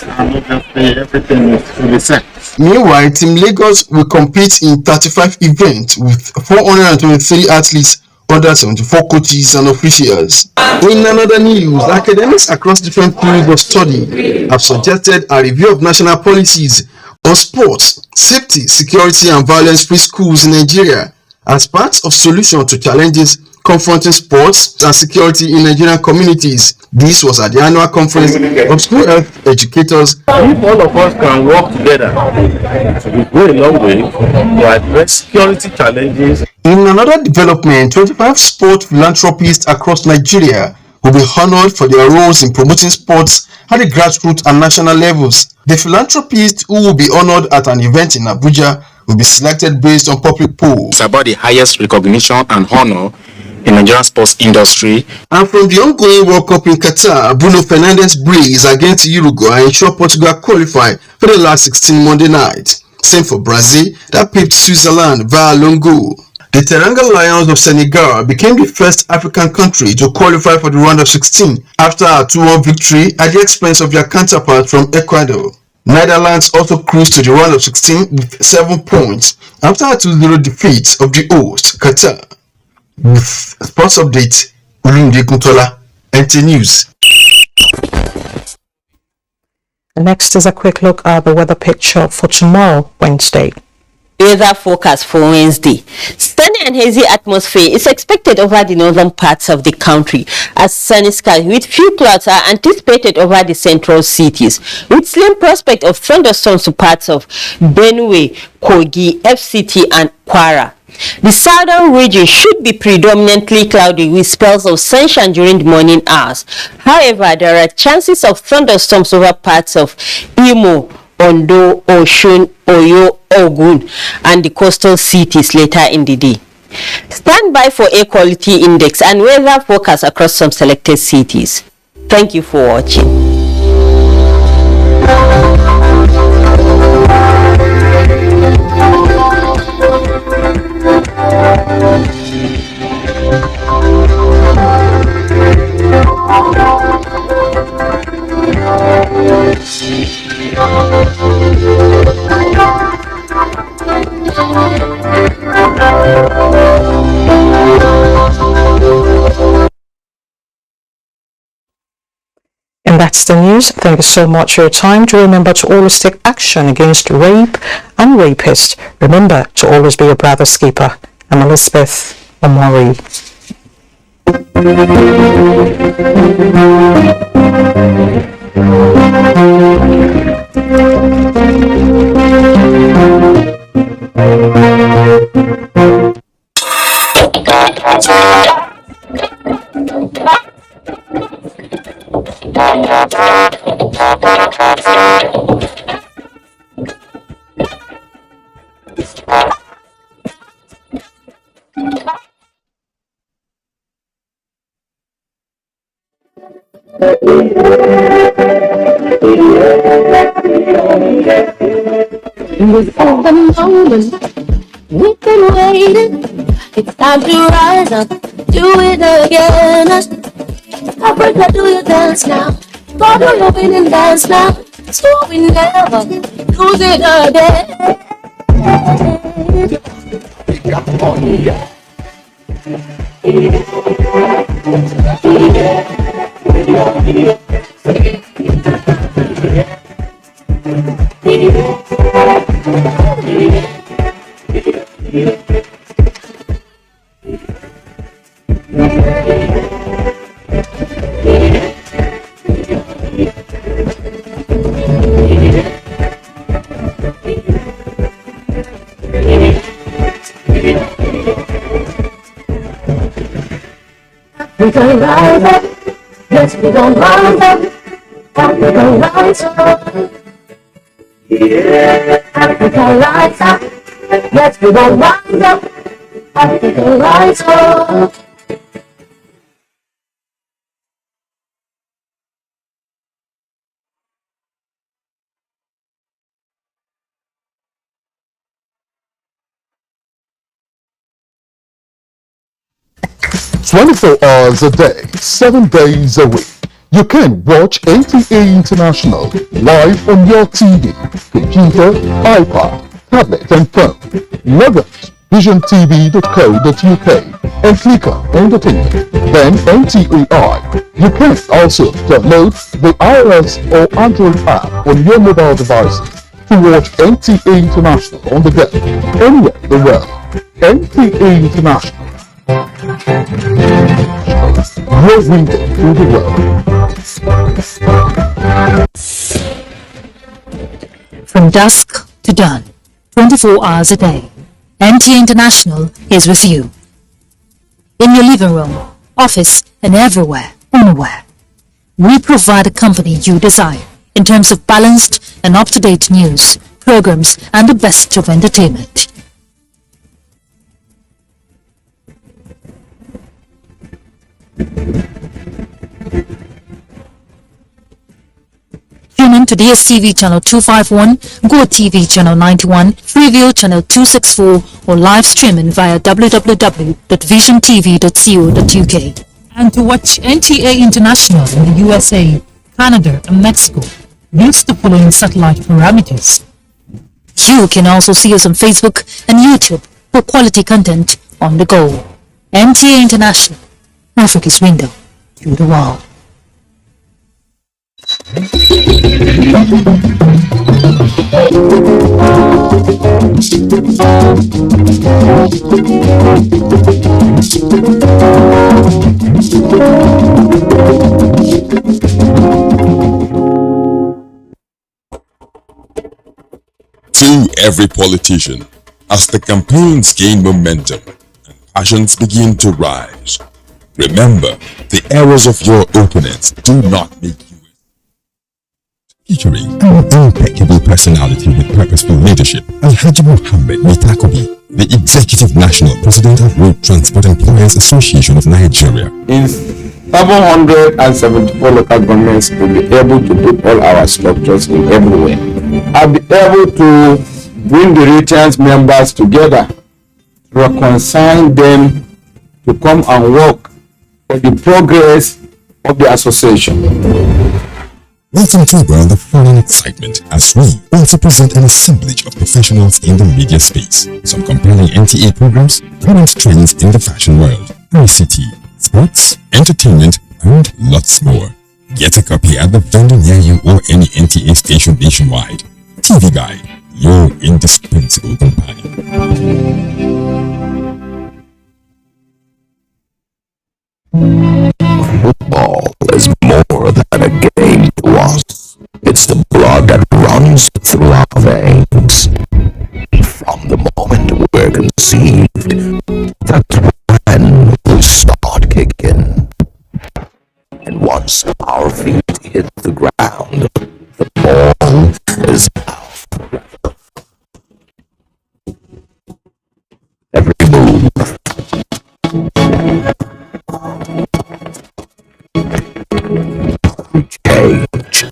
And obviously everything is fully set. Meanwhile, Team Lagos will compete in 35 events with 423 athletes, 174 coaches and officials. In another news, academics across different fields of study have suggested a review of national policies on sports, safety, security and violence-free schools in Nigeria as part of solution to challenges confronting sports and security in Nigerian communities. This was at the annual conference of school health educators. If all of us can work together, we go a long way to address security challenges. In another development, 25 sport philanthropists across Nigeria will be honored for their roles in promoting sports at the grassroots and national levels. The philanthropists who will be honored at an event in Abuja will be selected based on public polls. It's about the highest recognition and honor in Nigerian sports industry. And from the ongoing World Cup in Qatar, Bruno Fernandes' brace against Uruguay ensured Portugal qualified for the last 16 Monday night. Same for Brazil, that pipped Switzerland via lone goal. The Teranga Lions of Senegal became the first African country to qualify for the round of 16 after a 2-1 victory at the expense of their counterpart from Ecuador. Netherlands also cruised to the round of 16 with 7 points after a 2-0 defeat of the host, Qatar. With sports update, Olumide Kuntola, NTA News. Next is a quick look at the weather picture for tomorrow, Wednesday. Weather forecast for Wednesday. Sunny and hazy atmosphere is expected over the northern parts of the country, as sunny skies with few clouds are anticipated over the central cities, with slim prospect of thunderstorms to parts of Benue, Kogi, FCT and Kwara. The southern region should be predominantly cloudy with spells of sunshine during the morning hours. However, there are chances of thunderstorms over parts of Imo, Ondo, Osun, Oyo, Ogun, and the coastal cities later in the day. Stand by for air quality index and weather forecast across some selected cities. Thank you for watching. And that's the news. Thank you so much for your time. Do remember to always take action against rape and rapists. Remember to always be your brother's keeper. I'm Elizabeth Omori. This is the moment we've been waiting. It's time to rise up, do it again. Africa, do your dance now. God, do your winning dance now. So we never lose it again. We can rise up, yes, we can rise up, and we can rise up. Yeah, and we can rise up, yes, we can rise up, and we can rise up. Hours a day, 7 days a week. You can watch NTA International live on your TV, computer, iPad, tablet and phone. Log on to visiontv.co.uk and click on Entertainment, then NTAI. You can also download the iOS or Android app on your mobile devices to watch NTA International on the go, anywhere in the world. NTA International. Your window through the world. From dusk to dawn, 24 hours a day, NTA International is with you. In your living room, office, and everywhere. unaware. We provide the company you desire in terms of balanced and up-to-date news, programs, and the best of entertainment. Tune in to DSTV channel 251, Go TV channel 91, Freeview channel 264, or live streaming via www.visiontv.co.uk. And to watch NTA International in the USA, Canada, and Mexico, use the following satellite parameters. You can also see us on Facebook and YouTube for quality content on the go. NTA International, Africa's window to the world. To every politician, as the campaigns gain momentum and passions begin to rise, remember, the errors of your opponents do not make you. Featuring an impeccable personality with purposeful leadership, Alhaji Mohammed Mitakobi, the Executive National President of Road Transport Employers Association of Nigeria. In 774 local governments, will be able to put all our structures in everywhere. I'll be able to bring the retail members together, reconcile them to come and work for the progress of the association. Welcome to a world of fun and excitement as we also present an assemblage of professionals in the media space. Some compelling NTA programs, current trends in the fashion world, ICT, sports, entertainment, and lots more. Get a copy at the vendor near you or any NTA station nationwide. TV Guide, your indispensable companion. Football is more than a game to us. It's the blood that runs through our veins. From the moment we're conceived, that's when we start kicking. And once our feet hit the ground, the ball is out. Every move, change,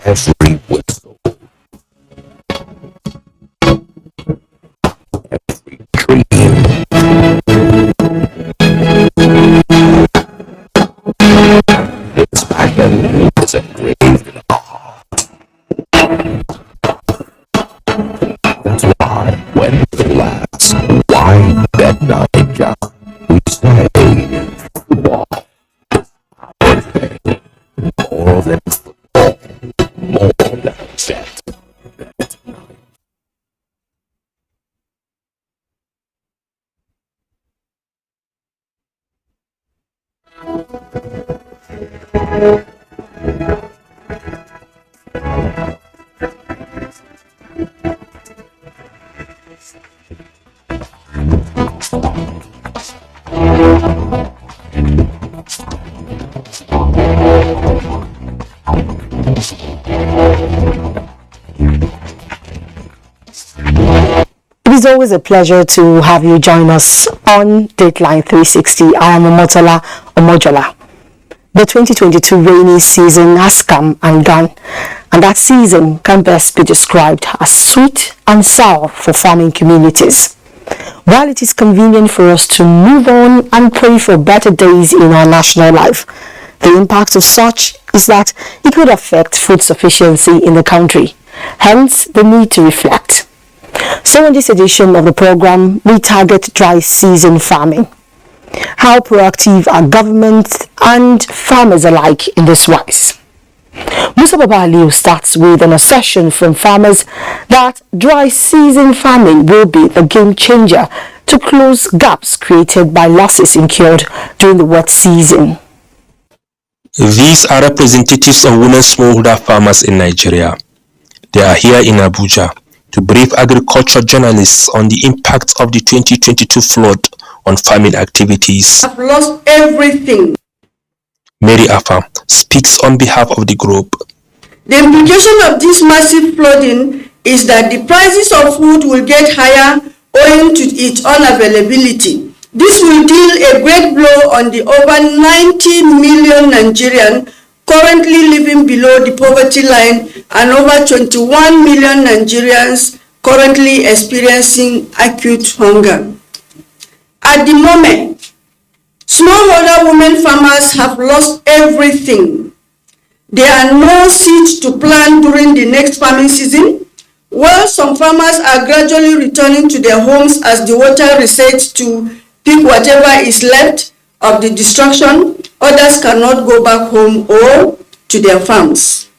every whistle, every dream, this passion is engraved in our heart. That's why when the last wide midnight jump, we say football. More than football, more than that. It is always a pleasure to have you join us on Dateline 360. I am Omotola Omojola. The 2022 rainy season has come and gone, and that season can best be described as sweet and sour for farming communities. While it is convenient for us to move on and pray for better days in our national life, the impact of such is that it could affect food sufficiency in the country, hence the need to reflect. So in this edition of the program, we target dry season farming. How proactive are government and farmers alike in this wise? Musa Babaliu starts with an assertion from farmers that dry season farming will be the game changer to close gaps created by losses incurred during the wet season. These are representatives of women smallholder farmers in Nigeria. They are here in Abuja to brief agriculture journalists on the impact of the 2022 flood on farming activities. I've lost everything. Mary Afam speaks on behalf of the group. The implication of this massive flooding is that the prices of food will get higher owing to its unavailability. This will deal a great blow on the over 90 million Nigerians currently living below the poverty line and over 21 million Nigerians currently experiencing acute hunger. At the moment, smallholder women farmers have lost everything. There are no seeds to plant during the next farming season, while some farmers are gradually returning to their homes as the water recedes to pick whatever is left of the destruction. Others cannot go back home or to their farms.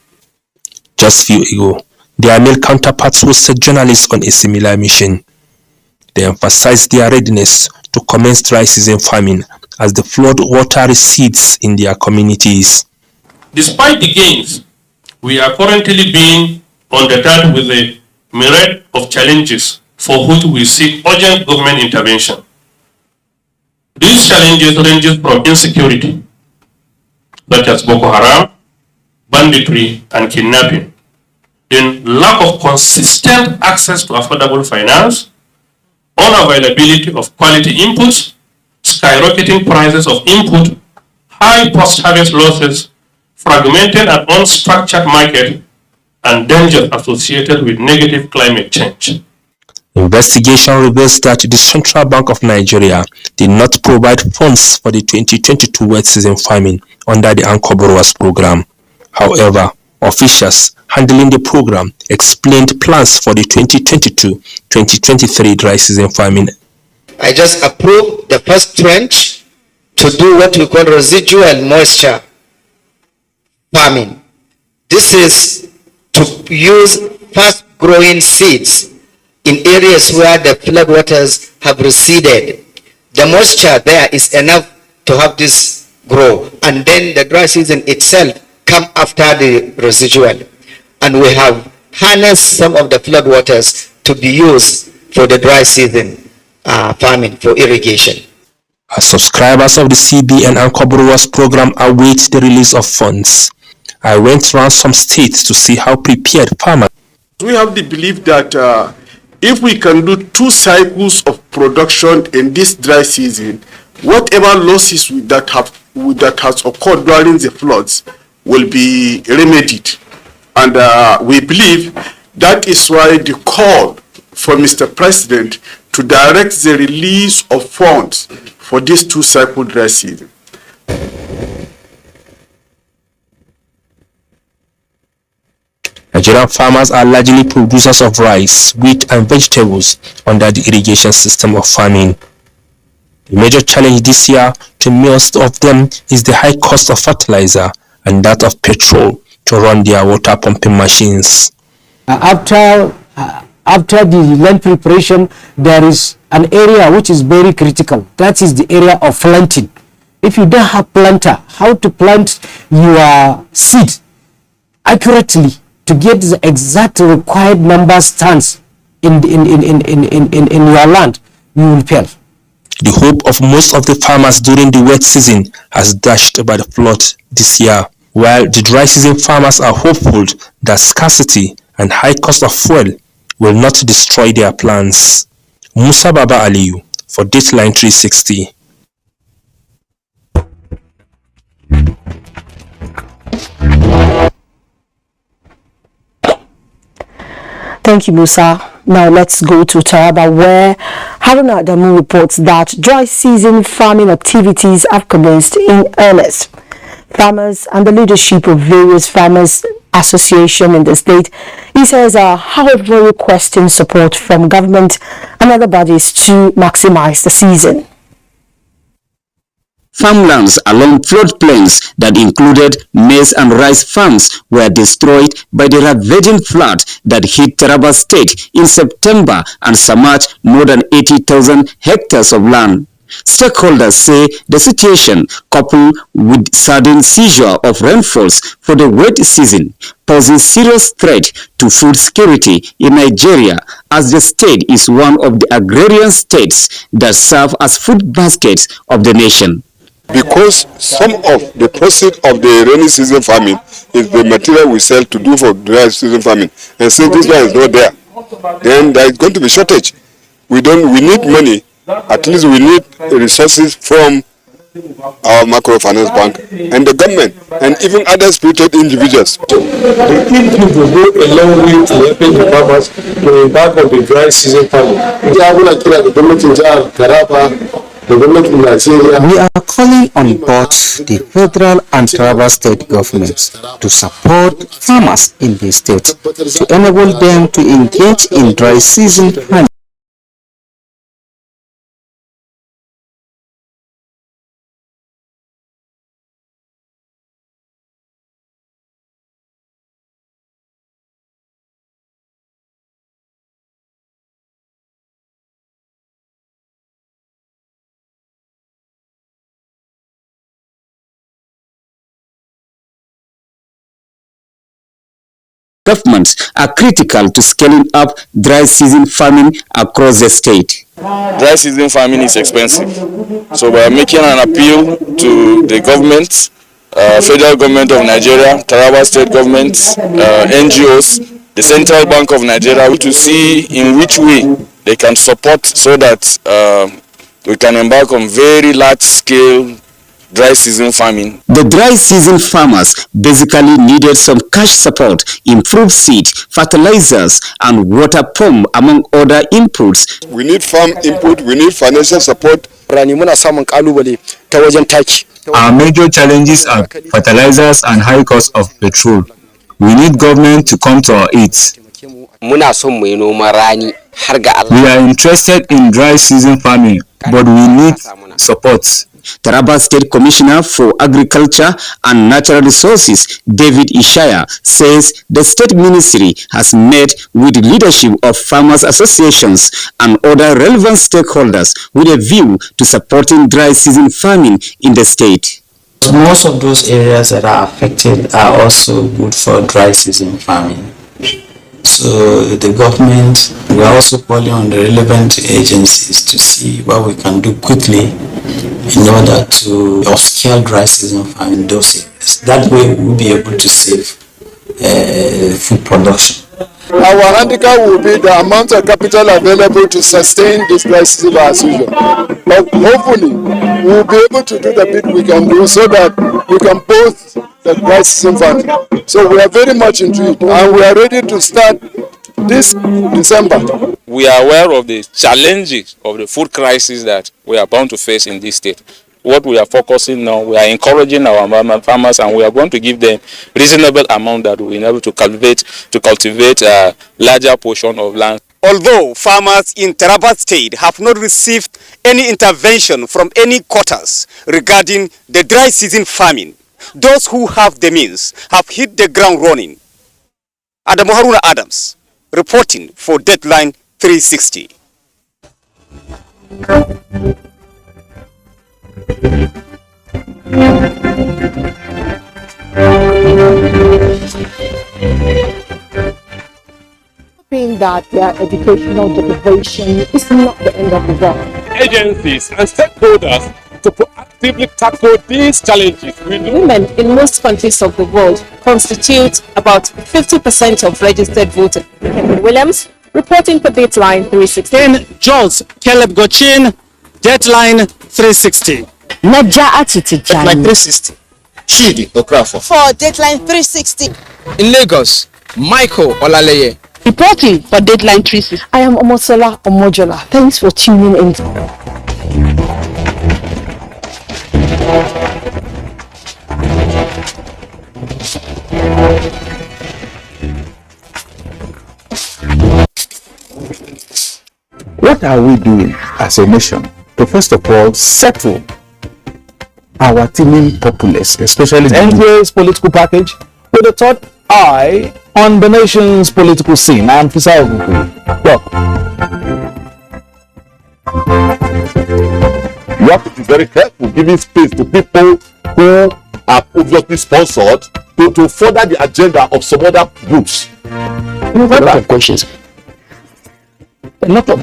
Just few ago, their male counterparts hosted journalists on a similar mission. They emphasized their readiness to commence dry season farming as the flood water recedes in their communities. Despite the gains, we are currently being undertaken with a myriad of challenges for which we seek urgent government intervention. These challenges range from insecurity, such as Boko Haram, banditry, and kidnapping, then lack of consistent access to affordable finance, unavailability of quality inputs, skyrocketing prices of input, high post-harvest losses, fragmented and unstructured market, and dangers associated with negative climate change. Investigation reveals that the Central Bank of Nigeria did not provide funds for the 2022 wet season farming under the Anchor Borrowers program. However, officials handling the program explained plans for the 2022-2023 dry season farming. I just approved the first tranche to do what we call residual moisture farming. This is to use fast-growing seeds in areas where the floodwaters have receded. The moisture there is enough to have this grow, and then the dry season itself come after the residual. And we have harnessed some of the floodwaters to be used for the dry season farming for irrigation. As subscribers of the CBN Anchor Borrowers program await the release of funds, I went around some states to see how prepared farmers. We have the belief that if we can do 2 cycles of production in this dry season, whatever losses that has occurred during the floods will be remedied. And we believe that is why the call for Mr. President to direct the release of funds for this 2-cycle dry season. Nigerian farmers are largely producers of rice, wheat and vegetables under the irrigation system of farming. The major challenge this year to most of them is the high cost of fertilizer and that of petrol to run their water pumping machines. After the land preparation, there is an area which is very critical. That is the area of planting. If you don't have planter, how to plant your seed accurately to get the exact required number stands in your land, you will fail. The hope of most of the farmers during the wet season has dashed by the flood this year, while the dry season farmers are hopeful that scarcity and high cost of fuel will not destroy their plans. Musa Baba Aliyu for Dateline 360. Thank you, Musa. Now let's go to Taraba, where Haruna Adamu reports that dry season farming activities have commenced in earnest. Farmers and the leadership of various farmers associations in the state, he says, are however requesting support from government and other bodies to maximize the season. Farmlands along floodplains that included maize and rice farms were destroyed by the ravaging flood that hit Taraba State in September and submerged more than 80,000 hectares of land. Stakeholders say the situation, coupled with sudden seizure of rainfalls for the wet season, poses serious threat to food security in Nigeria, as the state is one of the agrarian states that serve as food baskets of the nation. Because some of the proceeds of the rainy season farming is the material we sell to do for dry season farming, and since this one is not there, then there is going to be shortage. We need money. At least we need resources from our microfinance bank and the government and even other spirited individuals. The input will go a long way to helping the farmers to embark on the dry season farming. We are calling on both the federal and Taraba state governments to support farmers in the state to enable them to engage in dry season farming. Governments are critical to scaling up dry season farming across the state. Dry season farming is expensive, so we are making an appeal to the government, federal government of Nigeria, Taraba state government, NGOs, the Central Bank of Nigeria, to see in which way they can support so that we can embark on very large scale dry season farming. The dry season farmers basically needed some cash support, improved seed, fertilizers, and water pump, among other inputs. We need farm input, we need financial support. Our major challenges are fertilizers and high cost of petrol. We need government to come to our aid. We are interested in dry season farming, but we need support. Taraba State Commissioner for Agriculture and Natural Resources, David Ishaya, says the state ministry has met with the leadership of farmers associations and other relevant stakeholders with a view to supporting dry season farming in the state. Most of those areas that are affected are also good for dry season farming. So the government, we are also calling on the relevant agencies to see what we can do quickly in order to upscale dry season farming those areas. That way we will be able to save food production. Our handicap will be the amount of capital available to sustain this dry season as usual. But hopefully we will be able to do the bit we can do so that we can post the dry season farming. So we are very much into it and we are ready to start this December. We are aware of the challenges of the food crisis that we are bound to face in this state. What we are focusing on, we are encouraging our farmers, and we are going to give them reasonable amount that we will be able to cultivate a larger portion of land. Although farmers in Taraba State have not received any intervention from any quarters regarding the dry season farming, those who have the means have hit the ground running. Adamu Haruna Adams, reporting for Deadline 360. That their educational deprivation is not the end of the world. Agencies and stakeholders to proactively tackle these challenges. Women in most countries of the world constitute about 50% of registered voters. Henry Williams, reporting for Deadline 360. Then Jules Caleb Gochin, Deadline 360. Deadline 360. Chidi Okrafo. For Deadline 360. In Lagos, Michael Olaleye. Reporting for Deadline 360. I am Omosola Omojola. Thanks for tuning in. What are we doing as a nation to first of all settle our teeming populace, especially NTA's political package with a third eye on the nation's political scene? I'm Fisai Ogunku. Welcome. have to be very careful giving space to people who are obviously sponsored to further the agenda of some other groups. A lot of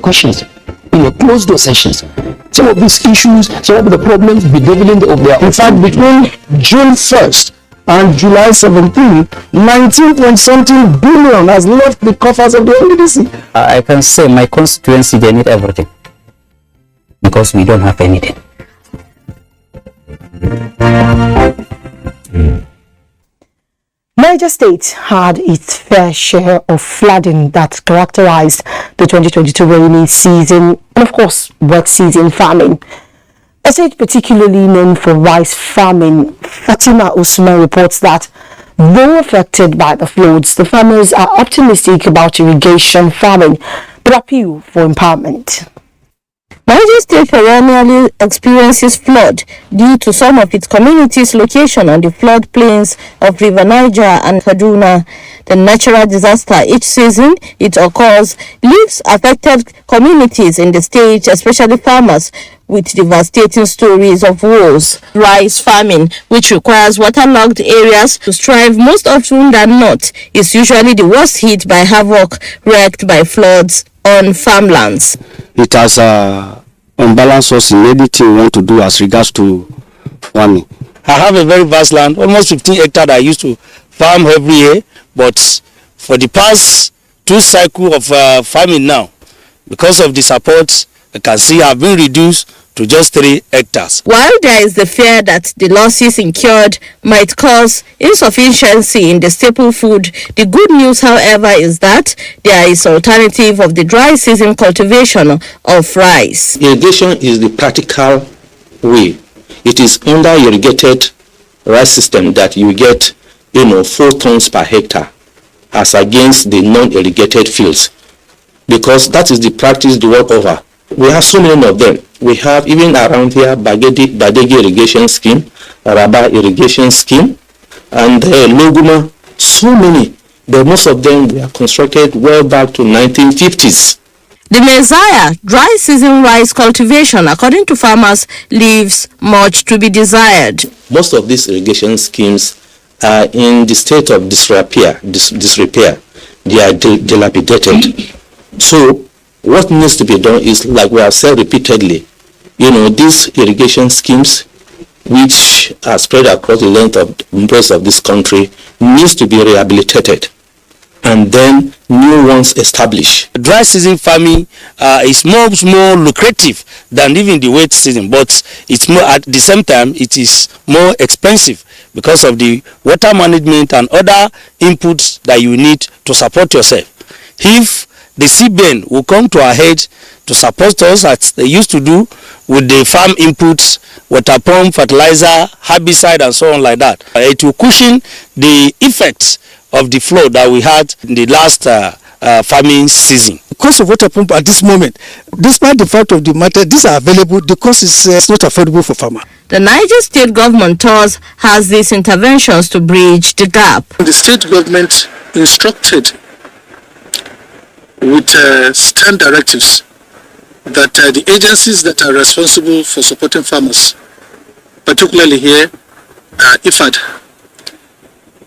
questions. In your closed door sessions, some of these issues, some of the problems bedeviling of their. In fact, between June 1st and July 17th, 19 billion has left the coffers of the NDDC. I can say my constituency, they need everything because we don't have anything. Niger State had its fair share of flooding that characterized the 2022 rainy season and, of course, wet season farming. A state particularly known for rice farming, Fatima Usman reports that, though affected by the floods, the farmers are optimistic about irrigation farming, but appeal for empowerment. Niger State perennially experiences flood due to some of its communities' location on the floodplains of River Niger and Kaduna. The natural disaster each season it occurs leaves affected communities in the state, especially farmers, with devastating stories of woes. Rice farming, which requires waterlogged areas to strive most often than not, is usually the worst hit by havoc wreaked by floods on farmlands. It has unbalanced us in anything we want to do as regards to farming. I have a very vast land, almost 15 hectares that I used to farm every year, but for the past 2 cycles of farming now, because of the support, I can see have been reduced to just 3 hectares. While there is the fear that the losses incurred might cause insufficiency in the staple food, the good news, however, is that there is alternative of the dry season cultivation of rice. Irrigation is the practical way. It is under irrigated rice system that you get 4 tons per hectare as against the non-irrigated fields, because that is the practice the world over. We have so many of them. We have even around here Badegi irrigation scheme, Raba irrigation scheme, and Loguma, so many. But most of them were constructed well back to 1950s. The Messiah dry season rice cultivation, according to farmers, leaves much to be desired. Most of these irrigation schemes are in the state of disrepair. They are dilapidated. So what needs to be done is, like we have said repeatedly, these irrigation schemes, which are spread across the length of this country, needs to be rehabilitated and then new ones established. Dry season farming is much more lucrative than even the wet season, but it's more, at the same time, it is more expensive because of the water management and other inputs that you need to support yourself. If the CBN will come to our head to support us as they used to do with the farm inputs, water pump, fertilizer, herbicide, and so on like that, it will cushion the effects of the flood that we had in the last farming season. The cost of water pump at this moment, despite the fact of the matter, these are available, the cost is not affordable for farmers. The Niger State government thus has these interventions to bridge the gap. The state government instructed with stern directives that the agencies that are responsible for supporting farmers, particularly here, IFAD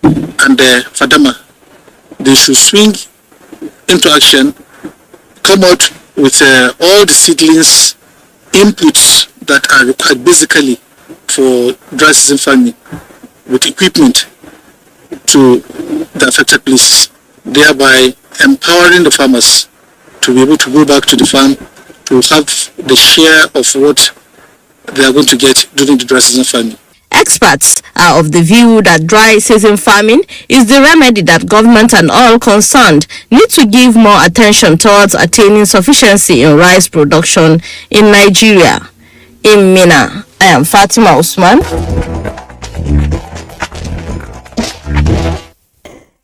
and FADAMA, they should swing into action, come out with all the seedlings, inputs that are required basically for dry season farming, with equipment to the affected places, thereby empowering the farmers to be able to go back to the farm to have the share of what they are going to get during the dry season farming. Experts are of the view that dry season farming is the remedy that government and all concerned need to give more attention towards attaining sufficiency in rice production in Nigeria. In Mina, I am Fatima Usman.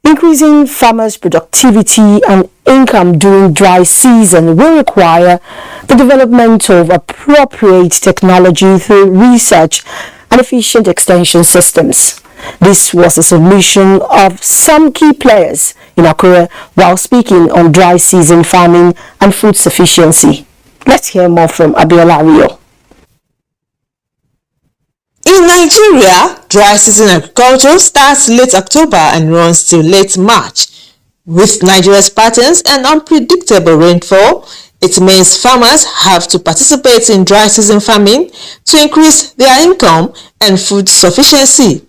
Increasing farmers' productivity and income during dry season will require the development of appropriate technology through research and efficient extension systems. This was a submission of some key players in Akure while speaking on dry season farming and food sufficiency. Let's hear more from Abiola Rio. In Nigeria, dry season agriculture starts late October and runs till late March. With Nigeria's patterns and unpredictable rainfall, it means farmers have to participate in dry season farming to increase their income and food sufficiency.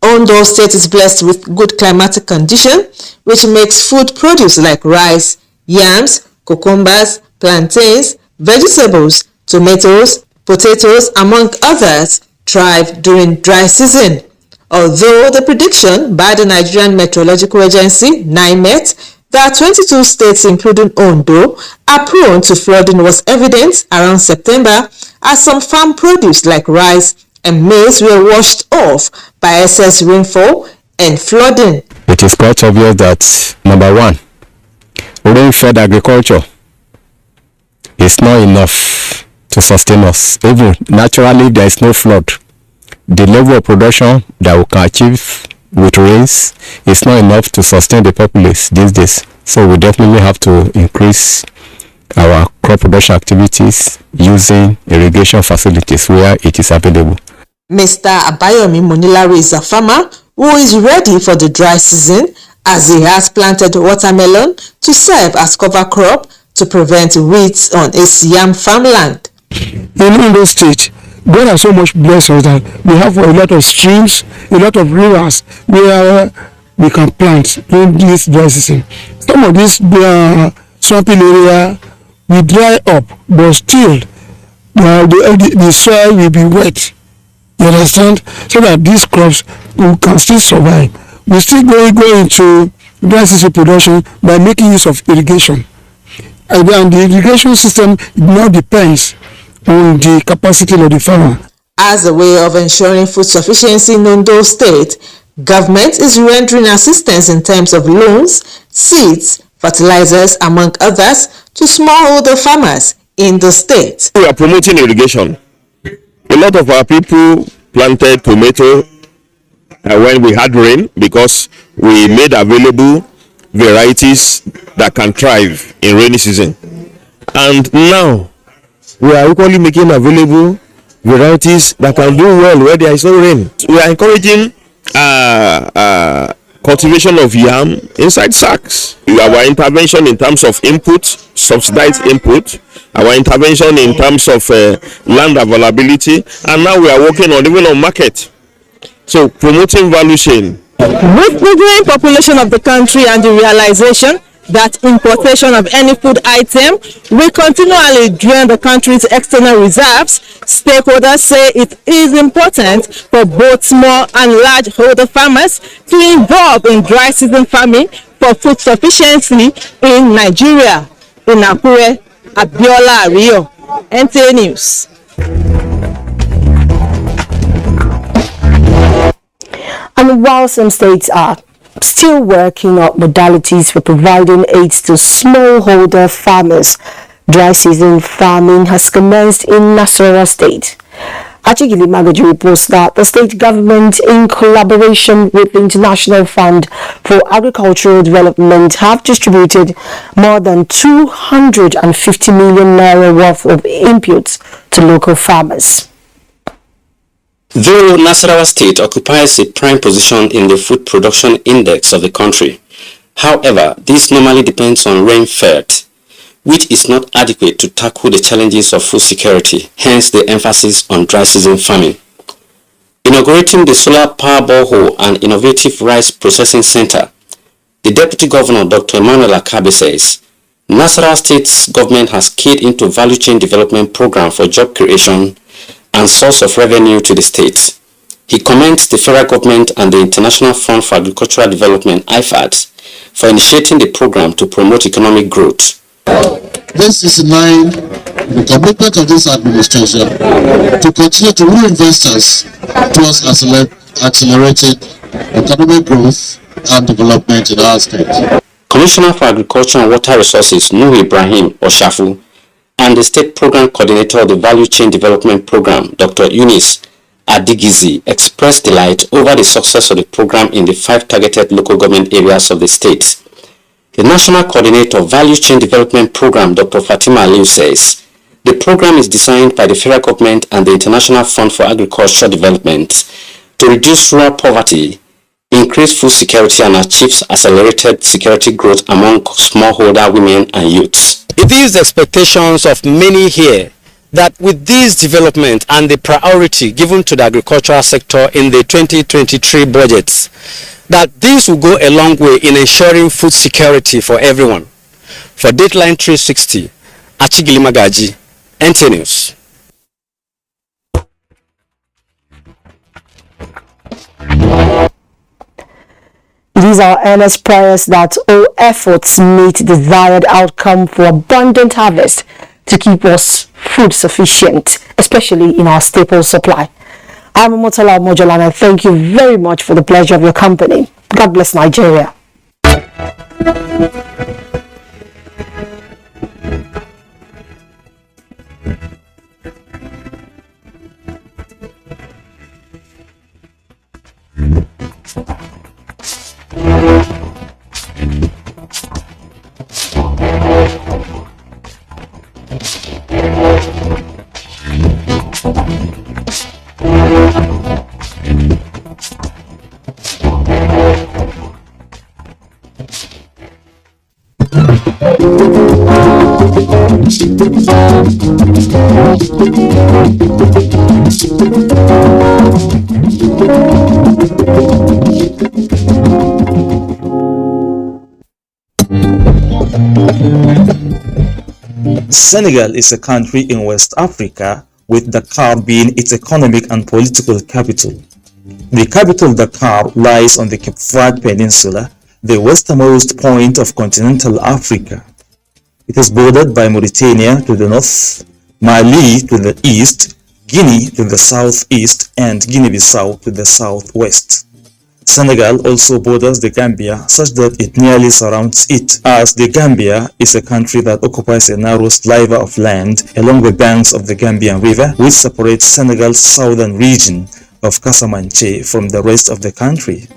Ondo State is blessed with good climatic condition, which makes food produce like rice, yams, cucumbers, plantains, vegetables, tomatoes, potatoes, among others, thrive during dry season. Although the prediction by the Nigerian Meteorological Agency, NIMET, that 22 states including Ondo are prone to flooding was evident around September as some farm produce like rice and maize were washed off by excess rainfall and flooding. It is quite obvious that, number one, rain-fed agriculture is not enough to sustain us. Even naturally, there is no flood. The level of production that we can achieve with rains is not enough to sustain the populace these days. So we definitely have to increase our crop production activities using irrigation facilities where it is available. Mr. Abayomi Monilari is a farmer who is ready for the dry season as he has planted watermelon to serve as cover crop to prevent weeds on his yam farmland. In Ondo State, God has so much blessed us that we have a lot of streams, a lot of rivers where we can plant during this dry season. Some of this swampy area will dry up, but still the soil will be wet. You understand? So that these crops can still survive. We still go into dry season production by making use of irrigation. And the irrigation system now depends on the capacity of the farmer. As a way of ensuring food sufficiency in Ondo State, government is rendering assistance in terms of loans, seeds, fertilizers, among others, to smallholder farmers in the state. We are promoting irrigation. A lot of our people planted tomato when we had rain because we made available varieties that can thrive in rainy season. And now we are equally making available varieties that can do well where there is no rain. We are encouraging cultivation of yam inside sacks. Our intervention in terms of input, subsidized input, our intervention in terms of land availability, and now we are working on even on market. So promoting value chain. With the growing population of the country and the realization that importation of any food item will continually drain the country's external reserves, stakeholders say it is important for both small and large holder farmers to involve in dry season farming for food sufficiency in Nigeria. In Akure, Abiola Rio, NTA News. And while some states are still working on modalities for providing aids to smallholder farmers, dry season farming has commenced in Nasarawa State. Achigili Magaji reports that the state government, in collaboration with the International Fund for Agricultural Development, have distributed more than 250 million naira worth of inputs to local farmers. Though Nasarawa State occupies a prime position in the food production index of the country, however, this normally depends on rain-fed, which is not adequate to tackle the challenges of food security, hence the emphasis on dry season farming. Inaugurating the solar power borehole and innovative rice processing center, the Deputy Governor Dr. Emmanuel Akabe says, Nasarawa State's government has keyed into value chain development program for job creation and source of revenue to the state. He commends the federal government and the International Fund for Agricultural Development, IFAD, for initiating the program to promote economic growth. This is in line with the commitment of this administration to continue to lure investors towards accelerated economic growth and development in our state. Commissioner for Agriculture and Water Resources, Nuhu Ibrahim Oshafu, and the State Program Coordinator of the Value Chain Development Program, Dr. Eunice Adigizi, expressed delight over the success of the program in the 5 targeted local government areas of the state. The National Coordinator of Value Chain Development Program, Dr. Fatima Aliu, says The program is designed by the federal government and the International Fund for Agricultural Development to reduce rural poverty, increase food security, and achieve accelerated security growth among smallholder women and youths. It is the expectations of many here that with this development and the priority given to the agricultural sector in the 2023 budgets, that this will go a long way in ensuring food security for everyone. For Dateline 360, Achigili Magaji, NTA News. It is our earnest prayers that all efforts meet desired outcome for abundant harvest to keep us food sufficient, especially in our staple supply. I'm Motala Mojola and I thank you very much for the pleasure of your company. God bless Nigeria. Senegal is a country in West Africa, with Dakar being its economic and political capital. The capital, Dakar, lies on the Cape Verde Peninsula, the westernmost point of continental Africa. It is bordered by Mauritania to the north, Mali to the east, Guinea to the southeast, and Guinea-Bissau to the southwest. Senegal also borders the Gambia, such that it nearly surrounds it, as the Gambia is a country that occupies a narrow sliver of land along the banks of the Gambian River, which separates Senegal's southern region of Casamance from the rest of the country.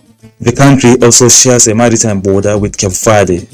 The country also shares a maritime border with Cape Verde.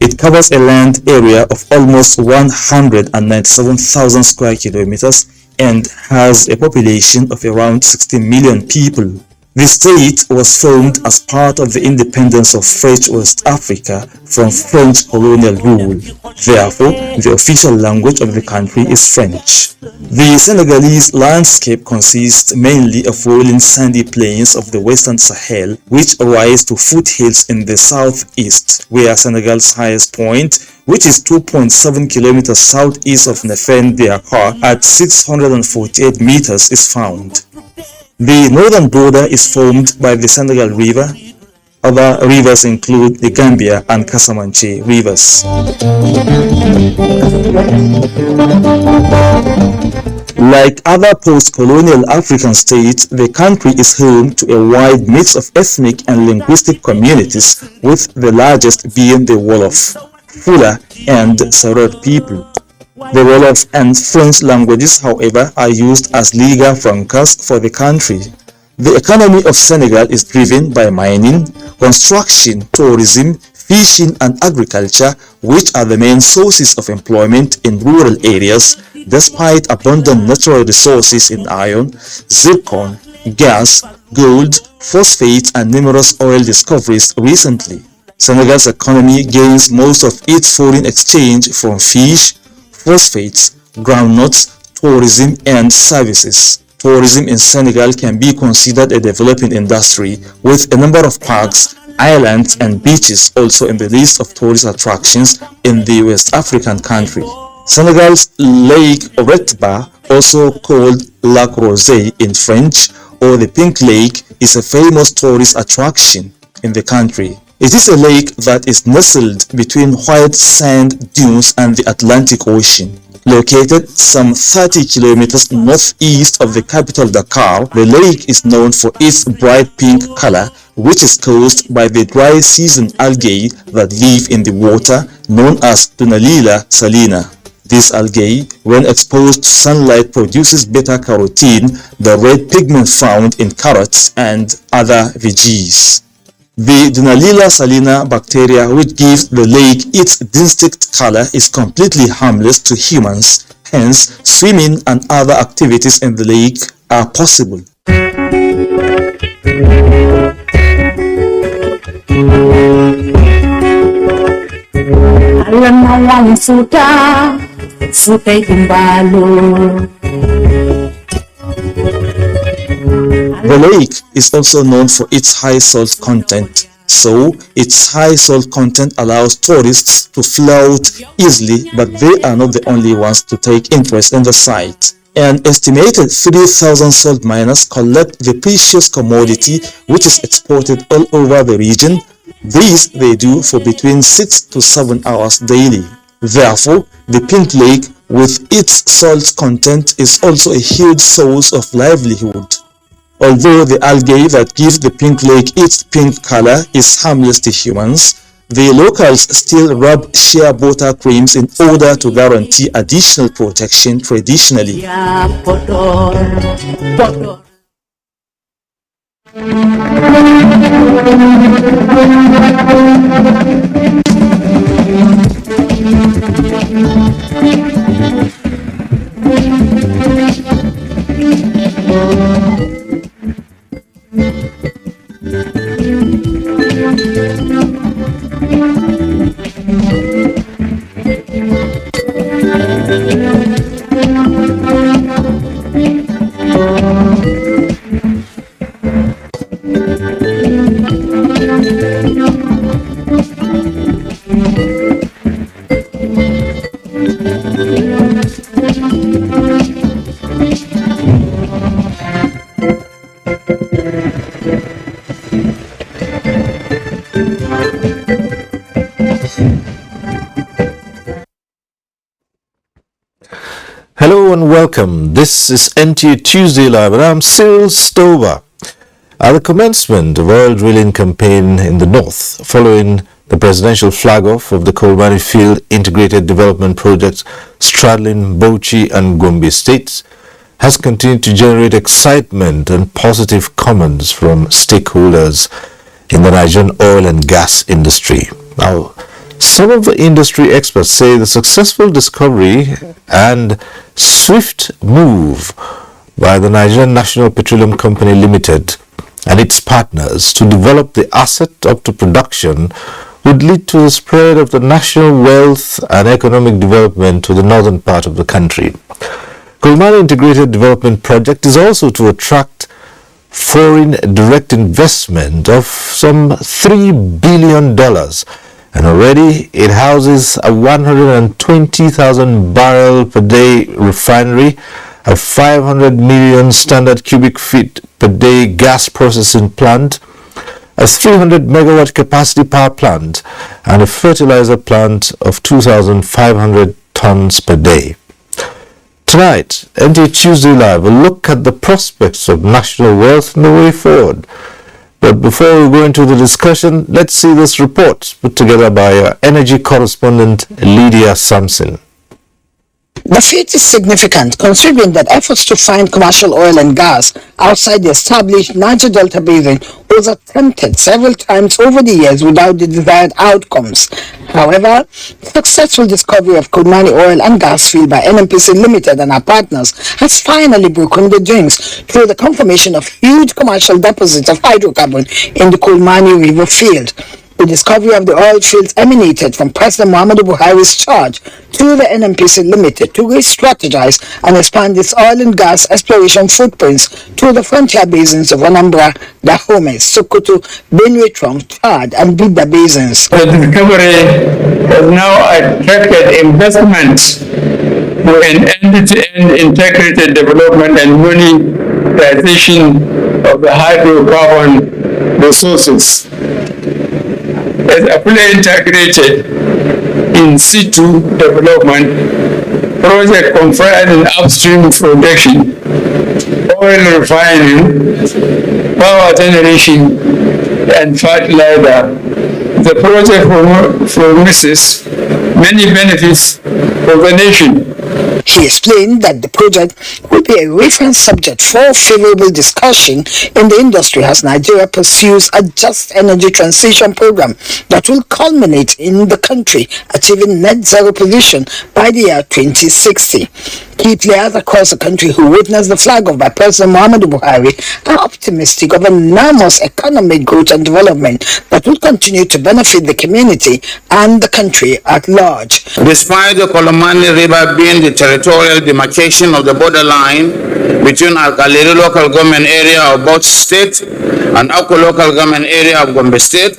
It covers a land area of almost 197,000 square kilometers and has a population of around 60 million people. The state was formed as part of the independence of French West Africa from French colonial rule. Therefore, the official language of the country is French. The Senegalese landscape consists mainly of rolling sandy plains of the western Sahel, which rise to foothills in the southeast, where Senegal's highest point, which is 2.7 kilometers southeast of Nefen-Dakar at 648 meters, is found. The northern border is formed by the Senegal River. Other rivers include the Gambia and Casamance rivers. Like other post-colonial African states, the country is home to a wide mix of ethnic and linguistic communities, with the largest being the Wolof, Fula, and Sarod people. The Wolof and French languages, however, are used as lingua francas for the country. The economy of Senegal is driven by mining, construction, tourism, fishing, and agriculture, which are the main sources of employment in rural areas, despite abundant natural resources in iron, zircon, gas, gold, phosphate, and numerous oil discoveries recently. Senegal's economy gains most of its foreign exchange from fish, phosphates, groundnuts, tourism, and services. Tourism in Senegal can be considered a developing industry, with a number of parks, islands, and beaches also in the list of tourist attractions in the West African country. Senegal's Lake Oretba, also called Lac Rosé in French, or the Pink Lake, is a famous tourist attraction in the country. It is a lake that is nestled between white sand dunes and the Atlantic Ocean. Located some 30 kilometers northeast of the capital Dakar, the lake is known for its bright pink color, which is caused by the dry season algae that live in the water, known as Dunaliella salina. This algae, when exposed to sunlight, produces beta-carotene, the red pigment found in carrots and other veggies. The Dunaliella salina bacteria, which gives the lake its distinct color, is completely harmless to humans. hence swimming and other activities in the lake are possible. The lake is also known for its high salt content, so its high salt content allows tourists to float easily, but they are not the only ones to take interest in the site. An estimated 3,000 salt miners collect the precious commodity which is exported all over the region. This they do for between 6 to 7 hours daily. Therefore, the Pink Lake with its salt content is also a huge source of livelihood. Although the algae that give the Pink Lake its pink color is harmless to humans, the locals still rub shea butter creams in order to guarantee additional protection traditionally. Hello and welcome. This is NTA Tuesday Live and I'm Cyril Stover. At the commencement of oil drilling campaign in the north, following the presidential flag-off of the Kolmani Field Integrated Development Project straddling Bauchi and Gombe states, has continued to generate excitement and positive comments from stakeholders in the Nigerian oil and gas industry. Now, some of the industry experts say the successful discovery and swift move by the Nigerian National Petroleum Company Limited and its partners to develop the asset up to production would lead to the spread of the national wealth and economic development to the northern part of the country. Kolmani Integrated Development Project is also to attract foreign direct investment of some $3 billion, and already it houses a 120,000 barrel per day refinery, a 500 million standard cubic feet per day gas processing plant, a 300 megawatt capacity power plant, and a fertilizer plant of 2,500 tons per day. Tonight, NTA Tuesday Live will look at the prospects of national wealth and the way forward. But before we go into the discussion, let's see this report put together by our energy correspondent Lydia Sampson. The feat is significant considering that efforts to find commercial oil and gas outside the established Niger Delta Basin was attempted several times over the years without the desired outcomes. However, the successful discovery of Kolmani oil and gas field by NNPC Limited and our partners has finally broken the jinx through the confirmation of huge commercial deposits of hydrocarbon in the Kolmani River field. The discovery of the oil fields emanated from President Muhammadu Buhari's charge to the NNPC Limited to re-strategize and expand its oil and gas exploration footprints to the frontier basins of Anambra, Dahomey, Sokoto, Benue Trunk, Chad, and Bida basins. The discovery has now attracted investment for an end-to-end integrated development and monetization of the hydrocarbon resources. As a fully integrated in situ development project comprising upstream production, oil refining, power generation, and fertilizer. The project promises many benefits for the nation. He explained that the project will be a reference subject for favorable discussion in the industry as Nigeria pursues a just energy transition program that will culminate in the country achieving net zero position by the year 2060. Key players across the country who witnessed the flag off by President Muhammadu Buhari are optimistic of enormous economic growth and development that will continue to benefit the community and the country at large. Despite the Kolomani River being the territorial demarcation of the borderline between Alkaliri local government area of Bauchi State and Akko local government area of Gombe State,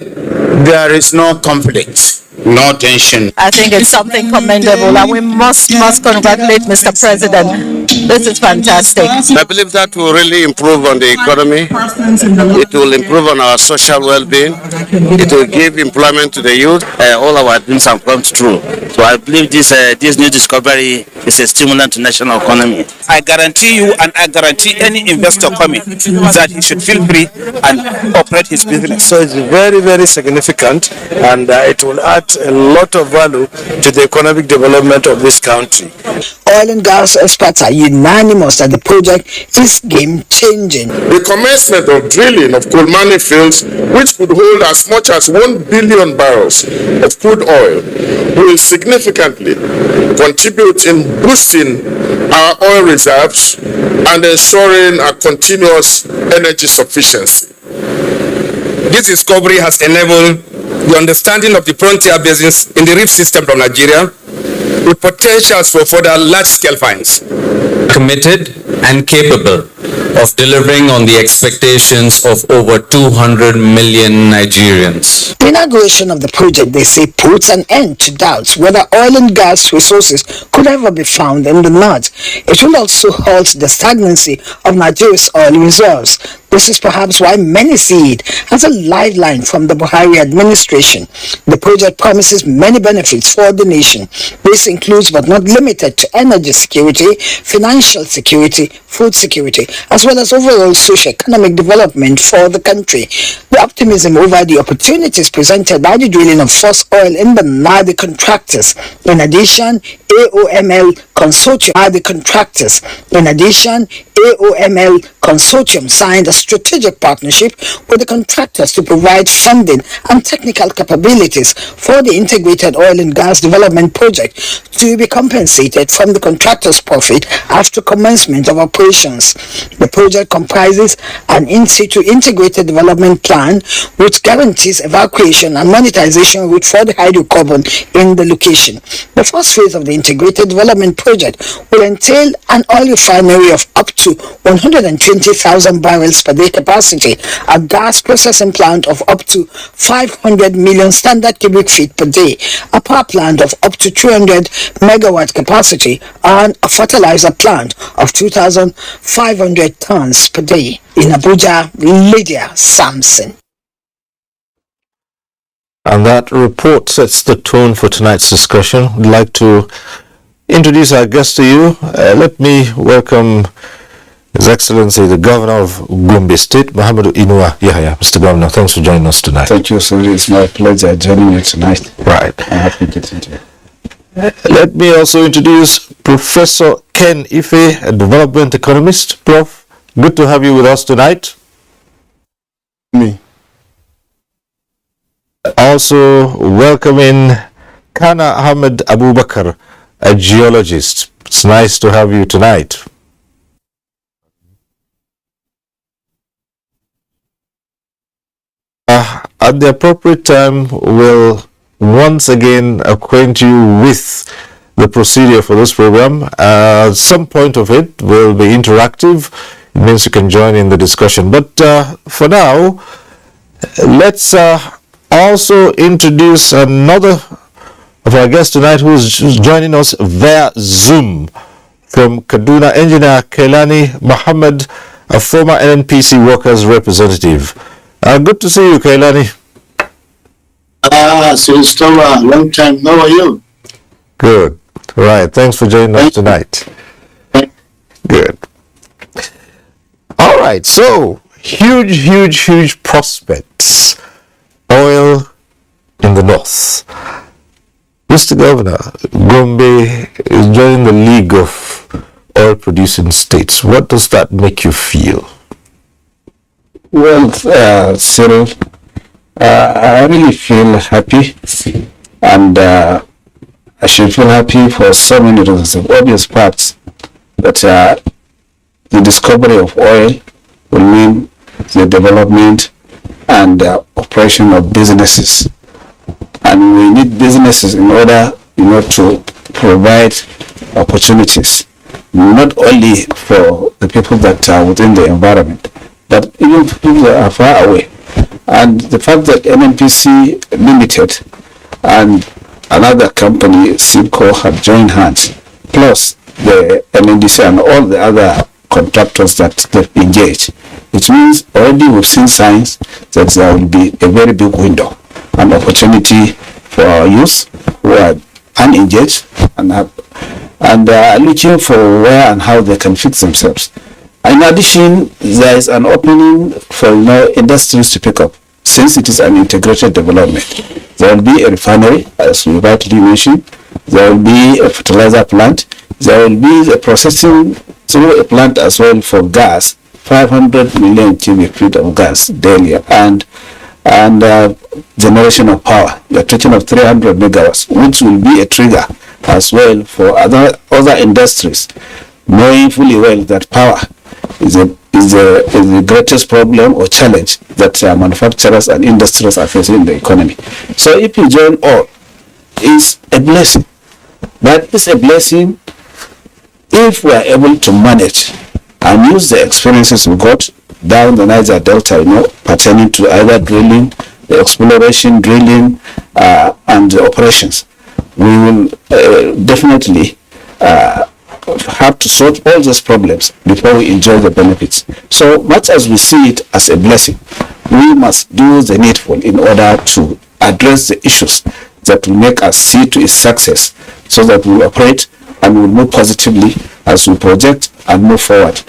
there is no conflict. No tension. I think it's something commendable and we must congratulate Mr. President. This is fantastic. I believe that will really improve on the economy. It will improve on our social well-being. It will give employment to the youth. All our dreams have come true. So I believe this new discovery is a stimulant to national economy. I guarantee you and I guarantee any investor coming that he should feel free and operate his business. So it's very, very significant and it will add a lot of value to the economic development of this country. Oil and gas experts are unanimous that the project is game-changing. The commencement of drilling of Kolmani fields, which could hold as much as 1 billion barrels of crude oil, will significantly contribute in boosting our oil reserves and ensuring a continuous energy sufficiency. This discovery has enabled the understanding of the frontier basins in the reef system from Nigeria, with potentials for further large-scale finds. Committed and capable of delivering on the expectations of over 200 million Nigerians. The inauguration of the project, they say, puts an end to doubts whether oil and gas resources could ever be found in the north. It will also halt the stagnancy of Nigeria's oil reserves. This is perhaps why many see it as a lifeline from the Buhari administration. The project promises many benefits for the nation. This includes but not limited to energy security, financial security, food security, as well as overall socio-economic development for the country. The optimism over the opportunities presented by the drilling of first oil in the Nadi contractors. In addition, AOML Consortium are the contractors. In addition, AOML Consortium signed a strategic partnership with the contractors to provide funding and technical capabilities for the integrated oil and gas development project to be compensated from the contractor's profit after commencement of operations. The project comprises an in-situ integrated development plan which guarantees evacuation and monetization route for the hydrocarbon in the location. The first phase of the integrated development project will entail an oil refinery of up to 120,000 barrels per day capacity, a gas processing plant of up to 500 million standard cubic feet per day, a power plant of up to 300 megawatt capacity, and a fertilizer plant of 2,500 tons per day. In Abuja, Lydia Sampson. And that report sets the tone for tonight's discussion. I'd like to introduce our guest to you. Let me welcome His Excellency, the Governor of Gombe State, Muhammadu Inuwa Yahya. Mr. Governor, thanks for joining us tonight. Thank you, sir. It's my pleasure joining you tonight. Right. I'm happy getting to it. Let me also introduce Professor Ken Ife, a development economist. Prof, good to have you with us tonight. Me. Also welcoming Kana Ahmed Abubakar, a geologist. It's nice to have you tonight. At the appropriate time, we'll once again acquaint you with the procedure for this program. Some point of it will be interactive. It means you can join in the discussion. But for now, let's also introduce another of our guests tonight who is joining us via Zoom from Kaduna, Engineer Kailani Muhammad, a former NNPC workers representative. Good to see you, Kailani. Since a long time. How are you? Good. Right. Thanks for joining us tonight. Good. All right. So, huge prospects. Oil in the north. Mr. Governor, Gombe is joining the League of Oil-Producing States. What does that make you feel? Well, Cyril, I really feel happy, and I should feel happy for so many reasons. The obvious parts that the discovery of oil will mean the development and operation of businesses, and we need businesses in order, to provide opportunities, not only for the people that are within the environment, but even people that are far away. And the fact that NNPC Limited and another company, SIPCO, have joined hands, plus the NNDC and all the other contractors that they've engaged, it means already we've seen signs that there will be a very big window and opportunity for our youth who are unengaged and are looking for where and how they can fix themselves. In addition, there is an opening for industries to pick up, since it is an integrated development. There will be a refinery, as you rightly mentioned. There will be a fertilizer plant. There will be the processing through a plant as well for gas, 500 million cubic feet of gas daily, and generation of power. We are talking of 300 megawatts, which will be a trigger as well for other industries, knowing fully well that power is the greatest problem or challenge that manufacturers and industries are facing in the economy. So if you join all, it's a blessing. That is a blessing if we are able to manage and use the experiences we got down the Niger Delta, pertaining to either drilling, the exploration, drilling, and the operations. We will definitely have to sort all those problems before we enjoy the benefits. So much as we see it as a blessing, we must do the needful in order to address the issues that will make us see to its success, so that we operate and will move positively as we project and move forward,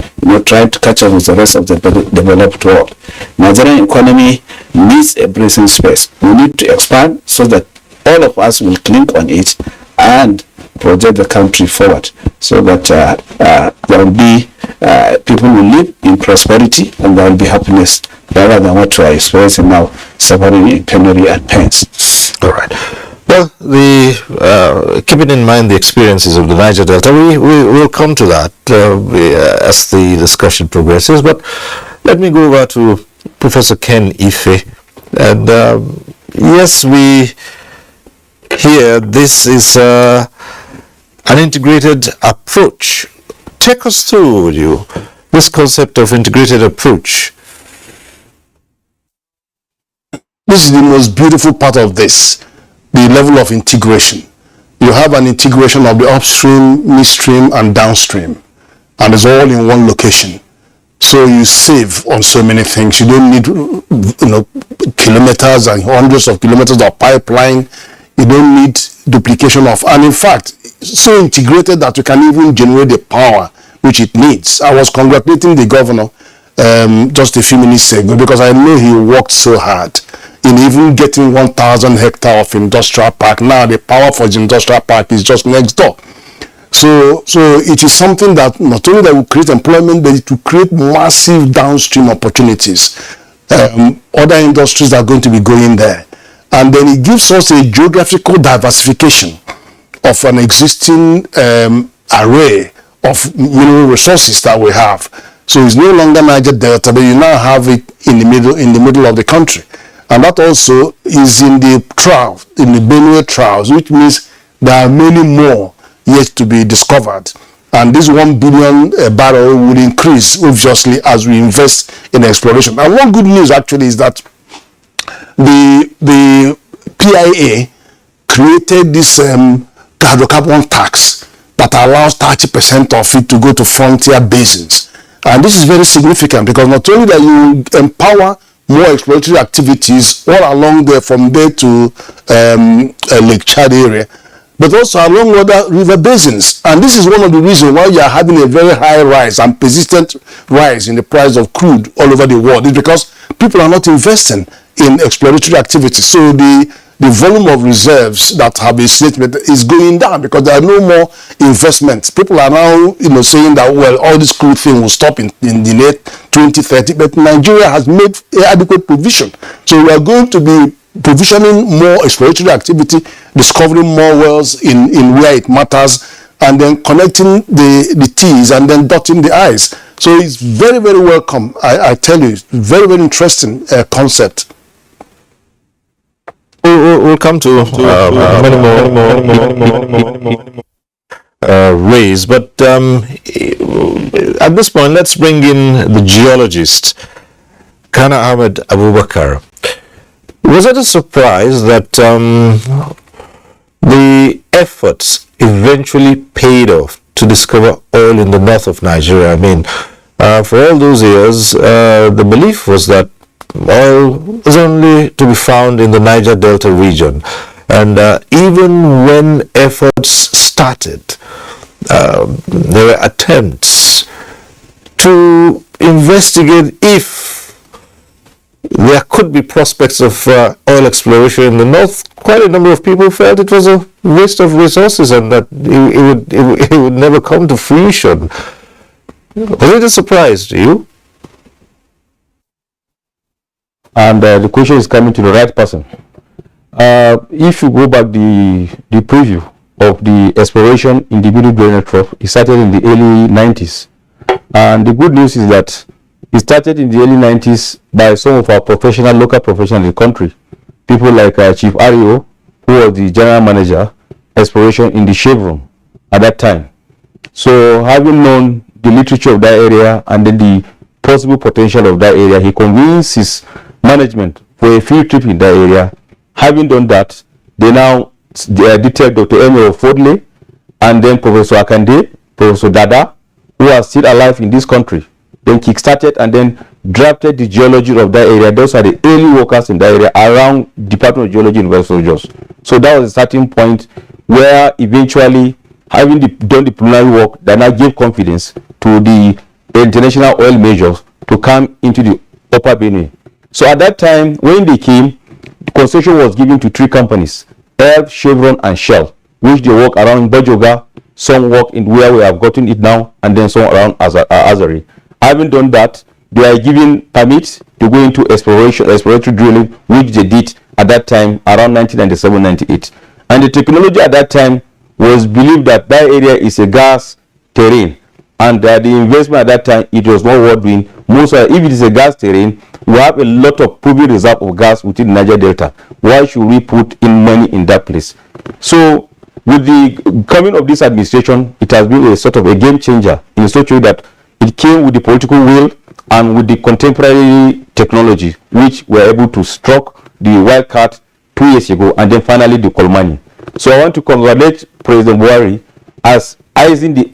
trying to catch up with the rest of the developed world. Nigerian economy needs a breathing space. We need to expand so that all of us will cling on it and project the country forward, so that there will be people will live in prosperity and there will be happiness, rather than what we are experiencing now, suffering in penury and pains. All right. Well, keeping in mind the experiences of the Niger Delta, we will come to that as the discussion progresses. But let me go over to Professor Ken Ife. And yes, we hear this is an integrated approach. Take us through, would you, this concept of integrated approach. This is the most beautiful part of this, the level of integration. You have an integration of the upstream, midstream, and downstream, and it's all in one location. So you save on so many things. You don't need, kilometers and hundreds of kilometers of pipeline. You don't need duplication of, and in fact, so integrated that you can even generate the power which it needs. I was congratulating the governor just a few minutes ago, because I know he worked so hard in even getting 1,000 hectares of industrial park. Now the power for the industrial park is just next door. So it is something that not only that will create employment, but it will create massive downstream opportunities. Other industries are going to be going there. And then it gives us a geographical diversification of an existing array of mineral resources that we have. So it's no longer Niger Delta, but you now have it in the middle of the country. And that also is in the trough, in the Benue troughs, which means there are many more yet to be discovered. And this 1 billion barrel will increase, obviously, as we invest in exploration. And one good news, actually, is that the PIA created this hydrocarbon tax that allows 30% of it to go to frontier basins. And this is very significant, because not only that you empower more exploratory activities all along there, from there to Lake Chad area, but also along other river basins. And this is one of the reasons why you are having a very high rise and persistent rise in the price of crude all over the world. It's because people are not investing in exploratory activities. So the the volume of reserves that have been stated is going down because there are no more investments. People are now, saying that, well, all this crude thing will stop in the late 2030, but Nigeria has made adequate provision. So we are going to be provisioning more exploratory activity, discovering more wells in where it matters, and then connecting the T's and then dotting the I's. So it's very, very welcome. I tell you, it's very, very interesting concept. We'll come to many more ways, but at this point, let's bring in the geologist, Kana Ahmed Abubakar. Was it a surprise that the efforts eventually paid off to discover oil in the north of Nigeria? I mean, for all those years, the belief was that oil is only to be found in the Niger Delta region. And even when efforts started, there were attempts to investigate if there could be prospects of oil exploration in the north. Quite a number of people felt it was a waste of resources and that it would never come to fruition. Was it a surprise to you? And the question is coming to the right person. If you go back the preview of the exploration in the Middle Drainage Trough, it started in the early 90s. And the good news is that it started in the early 90s by some of our local professionals in the country. People like Chief Ario, who was the general manager, exploration in the Chevron at that time. So having known the literature of that area and then the possible potential of that area, he convinced his management for a field trip in that area. Having done that, they detailed Dr. Emil Fordley and then Professor Akande, Professor Dada, who are still alive in this country. Then kick-started and then drafted the geology of that area. Those are the early workers in that area around Department of Geology University of Jos. So that was a starting point where eventually, having done the preliminary work, that now gave confidence to the international oil majors to come into the Upper Benue. So at that time, when they came, the concession was given to 3 companies, ERB, Chevron, and Shell, which they work around Bajoga, some work in where we have gotten it now, and then some around Azari. Having done that, they are given permits to go into exploratory drilling, which they did at that time around 1997-98. And the technology at that time was believed that that area is a gas terrain, and the investment at that time, it was not worth doing. If it is a gas terrain, we have a lot of proven reserve of gas within the Niger Delta. Why should we put in money in that place? So with the coming of this administration, it has been a sort of a game changer in such a way that it came with the political will and with the contemporary technology, which were able to struck the wild card 2 years ago, and then finally the Kolmani. So I want to congratulate President Buhari as icing the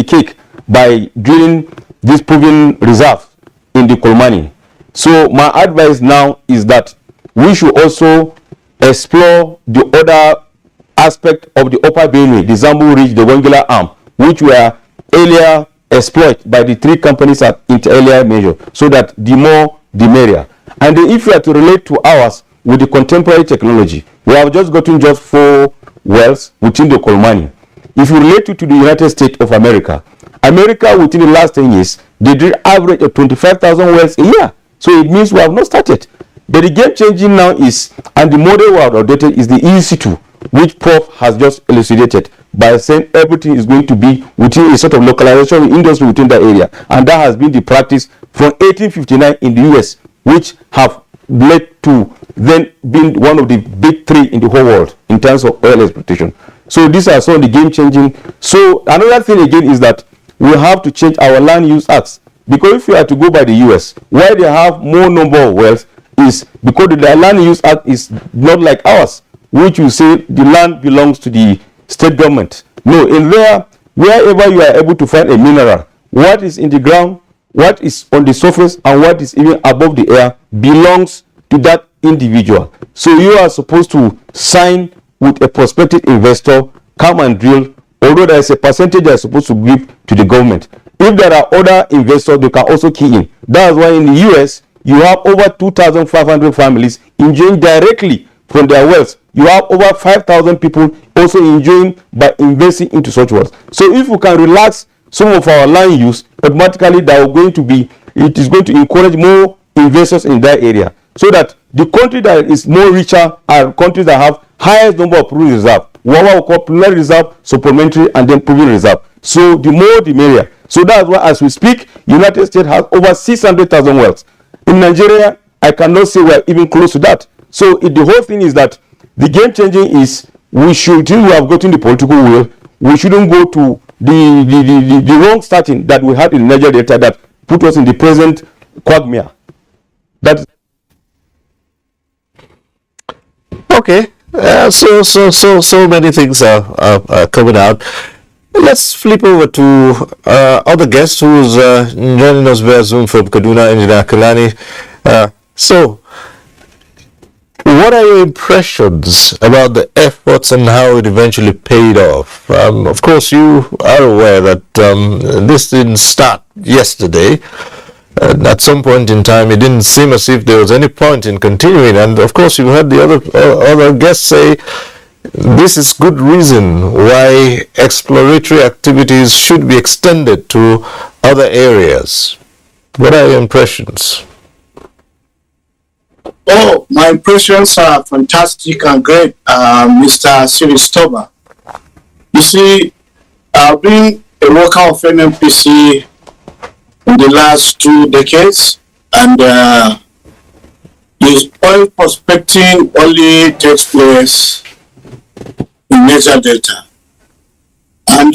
cake by drilling this proven reserve in the Kolmani. So my advice now is that we should also explore the other aspect of the Upper Benue, the Zambu Ridge, the Wangila Arm, which were earlier exploited by the 3 companies at earlier measure, so that the more the merrier. And then if we are to relate to ours with the contemporary technology, we have just gotten 4 wells within the Kolmani. If you relate it to the United States of America, within the last 10 years, they did average of 25,000 wells a year. So it means we have not started. But the game changing now is, and the model we have adopted is the EC2, which Prof has just elucidated by saying everything is going to be within a sort of localization industry within that area. And that has been the practice from 1859 in the US, which have led to then being one of the big 3 in the whole world in terms of oil exploitation. So these are some of the game changing. So another thing again is that we have to change our land use acts, because if we are to go by the US, why they have more number of wells is because the land use act is not like ours, which you say the land belongs to the state government. No, in there, wherever you are able to find a mineral, what is in the ground, what is on the surface, and what is even above the air belongs to that individual. So you are supposed to sign with a prospective investor, come and drill, although there is a percentage they are supposed to give to the government. If there are other investors, they can also key in. That's why in the US, you have over 2,500 families enjoying directly from their wealth. You have over 5,000 people also enjoying by investing into such wealth. So if we can relax some of our land use, automatically it is going to encourage more investors in that area, so that the country that is more richer are countries that have highest number of proving reserve, what we call preliminary reserve, supplementary, and then proving reserve. So the more the merrier. So that's why, as we speak, United States has over 600,000 wells. In Nigeria, I cannot say we're even close to that. So the whole thing is that the game changing is till we have gotten the political will, we shouldn't go to the wrong starting that we had in Niger Delta that put us in the present quagmire. That's okay. So many things are coming out. Let's flip over to other guests who's joining us via Zoom from Kaduna, Engineer Kalani. So, what are your impressions about the efforts and how it eventually paid off? Of course, you are aware that this didn't start yesterday. At some point in time, it didn't seem as if there was any point in continuing. And of course, you heard the other guests say this is good reason why exploratory activities should be extended to other areas. What are your impressions? Oh, my impressions are fantastic and great, Mr. Siristoba. You see, I've been a worker of NNPC in the last 2 decades, and the oil prospecting only takes place in Niger Delta. And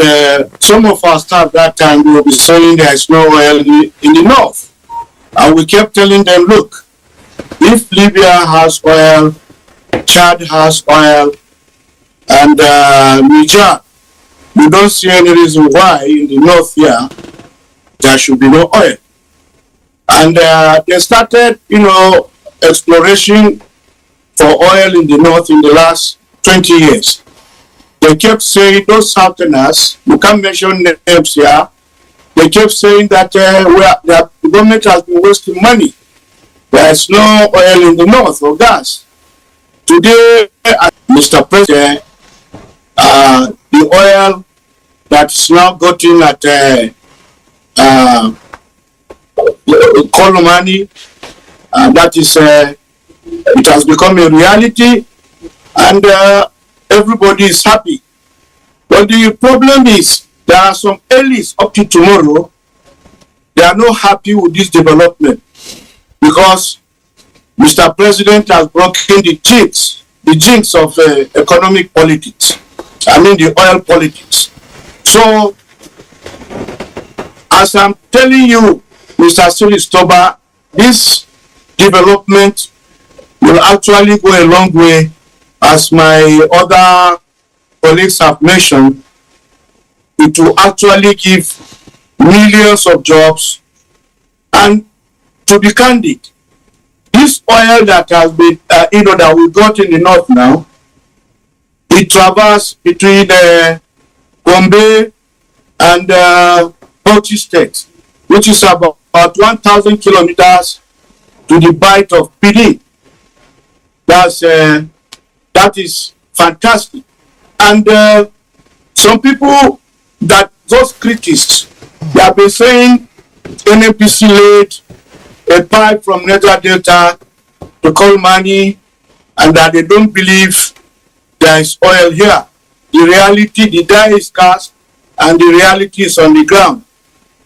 some of our staff that time will be saying there is no oil in the north. And we kept telling them, look, if Libya has oil, Chad has oil, and Niger, we don't see any reason why in the north here there should be no oil. And they started, exploration for oil in the north in the last 20 years. They kept saying, those southerners, we can't mention names here, they kept saying that the government has been wasting money. There is no oil in the north or gas. Today, Mr. President, the oil that's now gotten at Kolomani, that is, it has become a reality, and everybody is happy. But the problem is, there are some elites up to tomorrow, they are not happy with this development because Mr. President has broken the jinx of economic politics. I mean the oil politics. So, as I'm telling you, Mr. Siristoba, this development will actually go a long way, as my other colleagues have mentioned. It will actually give millions of jobs. And to be candid, this oil that has been, that we got in the north now, it travels between Gombe and Bauchi State, which is about 1,000 kilometers to the bight of PD. That is fantastic. And some people, those critics, they have been saying NNPC laid a pipe from Niger Delta to Kolmani, and that they don't believe there is oil here. The reality, the dye is cast, and the reality is on the ground.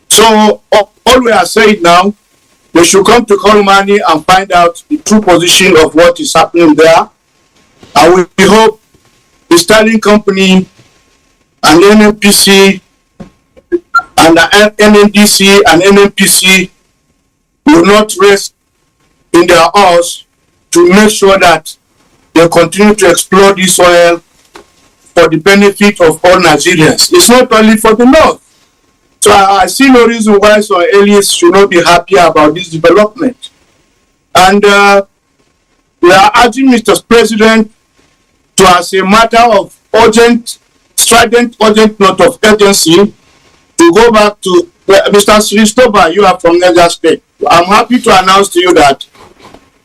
So all we are saying now, they should come to Kolmani and find out the true position of what is happening there. And we hope the Sterling Company and NNPC and the NNDC and NNPC will not rest in their house to make sure that they continue to explore this oil for the benefit of all Nigerians. It's not only for the north. So I see no reason why some elites should not be happy about this development. And we are urging Mr. President to, as a matter of urgent, strident urgent note of urgency, to to go back to Mr. Sristoba, you are from Niger State. I'm happy to announce to you that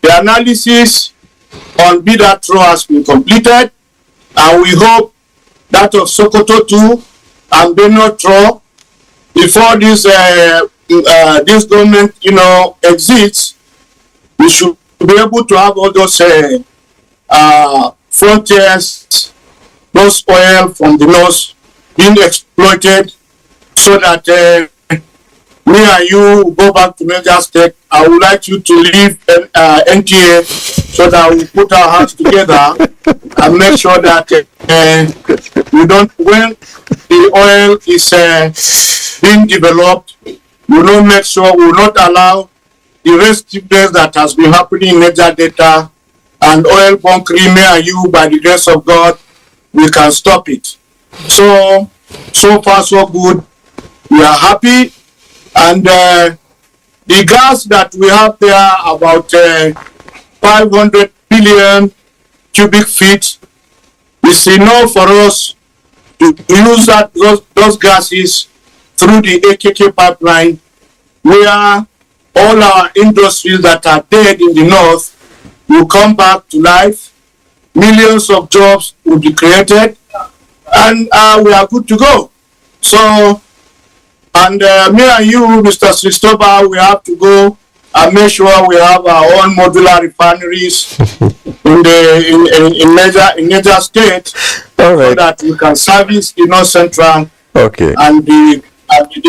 the analysis on Bidatro has been completed, and we hope that of Sokoto too and Benotro, before this government, exists, we should be able to have all those frontiers, those oil from the north being exploited, so that me and you go back to Niger State. I would like you to leave NTA so that we put our hands together and make sure that we don't, when the oil is being developed, we will make sure we will not allow the restiveness that has been happening in Niger Delta and oil bunkering. Me and you, by the grace of God, we can stop it. So far so good. We are happy, and the gas that we have there, about 500 billion cubic feet, is enough for us to use those gases through the AKK pipeline, where all our industries that are dead in the north will come back to life. Millions of jobs will be created, and we are good to go. So, and me and you, Mr. Sristoba, we have to go and make sure we have our own modular refineries in Niger State, All right. so that we can service the North Central Okay. and the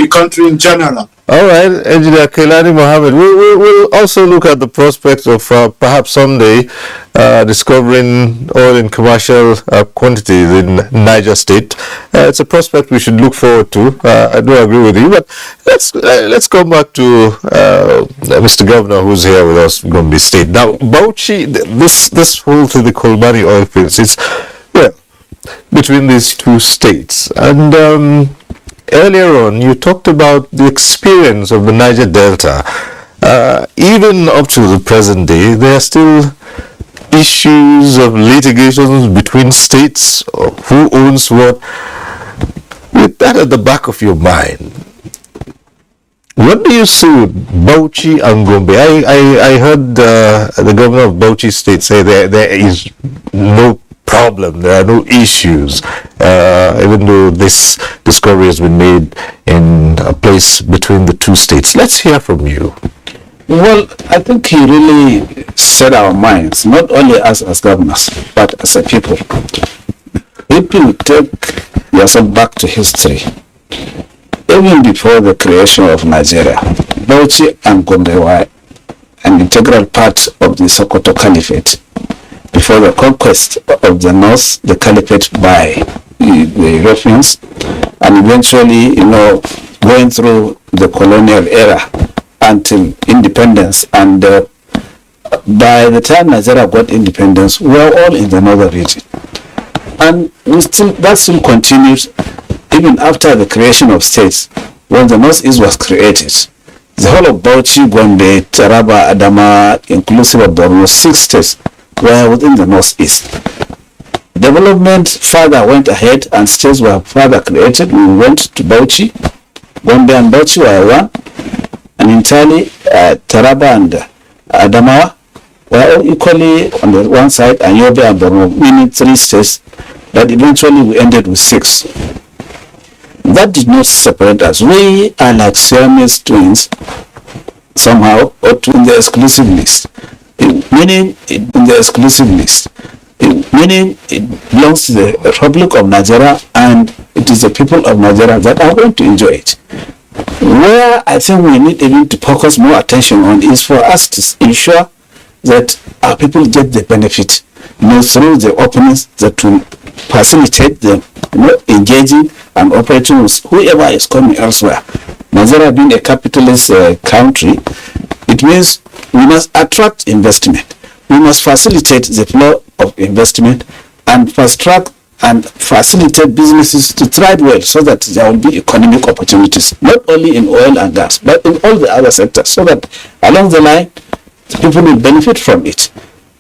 country in general. All right, Engineer Kailani Mohammed. We'll also look at the prospects of perhaps someday discovering oil in commercial quantities in Niger State. It's a prospect we should look forward to. I do agree with you, but let's come back to Mr. Governor, who's here with us from Gombe State. Now, Bauchi, this whole thing, the Kolmani oil fields, it's between these two states, and earlier on, you talked about the experience of the Niger Delta. Even up to the present day, there are still issues of litigations between states, of who owns what. With that at the back of your mind, what do you see with Bauchi and Gombe? I heard the governor of Bauchi State say there is no problem, there are no issues, even though this discovery has been made in a place between the two states. Let's hear from you. Well, I think he really set our minds, not only us as governors, but as a people. If you take yourself back to history, even before the creation of Nigeria, Bauchi and Gombe were an integral part of the Sokoto Caliphate. Before the conquest of the north, the caliphate by the Europeans, and eventually, going through the colonial era until independence. And by the time Nigeria got independence, we were all in the northern region. And that still continues even after the creation of states. When the Northeast was created, the whole of Bauchi, Gombe, Taraba, Adama, inclusive of Borno, 6 states were within the Northeast. Development further went ahead and states were further created. We went to Bauchi. Gombe and Bauchi were one. And entirely Taraba and Adamawa were all equally on the one side, and Yobe and Borno, meaning 3 states, that eventually we ended with 6. That did not separate us. We are like Siamese twins somehow, or in the exclusive list. Meaning it belongs to the Republic of Nigeria, and it is the people of Nigeria that are going to enjoy it. Where I think we need even to focus more attention on is for us to ensure that our people get the benefit, through the openness that will facilitate them engaging and operating with whoever is coming elsewhere. Nigeria being a capitalist country, it means we must attract investment. We must facilitate the flow of investment and fast track and facilitate businesses to thrive well, so that there will be economic opportunities, not only in oil and gas, but in all the other sectors, so that along the line, people will benefit from it.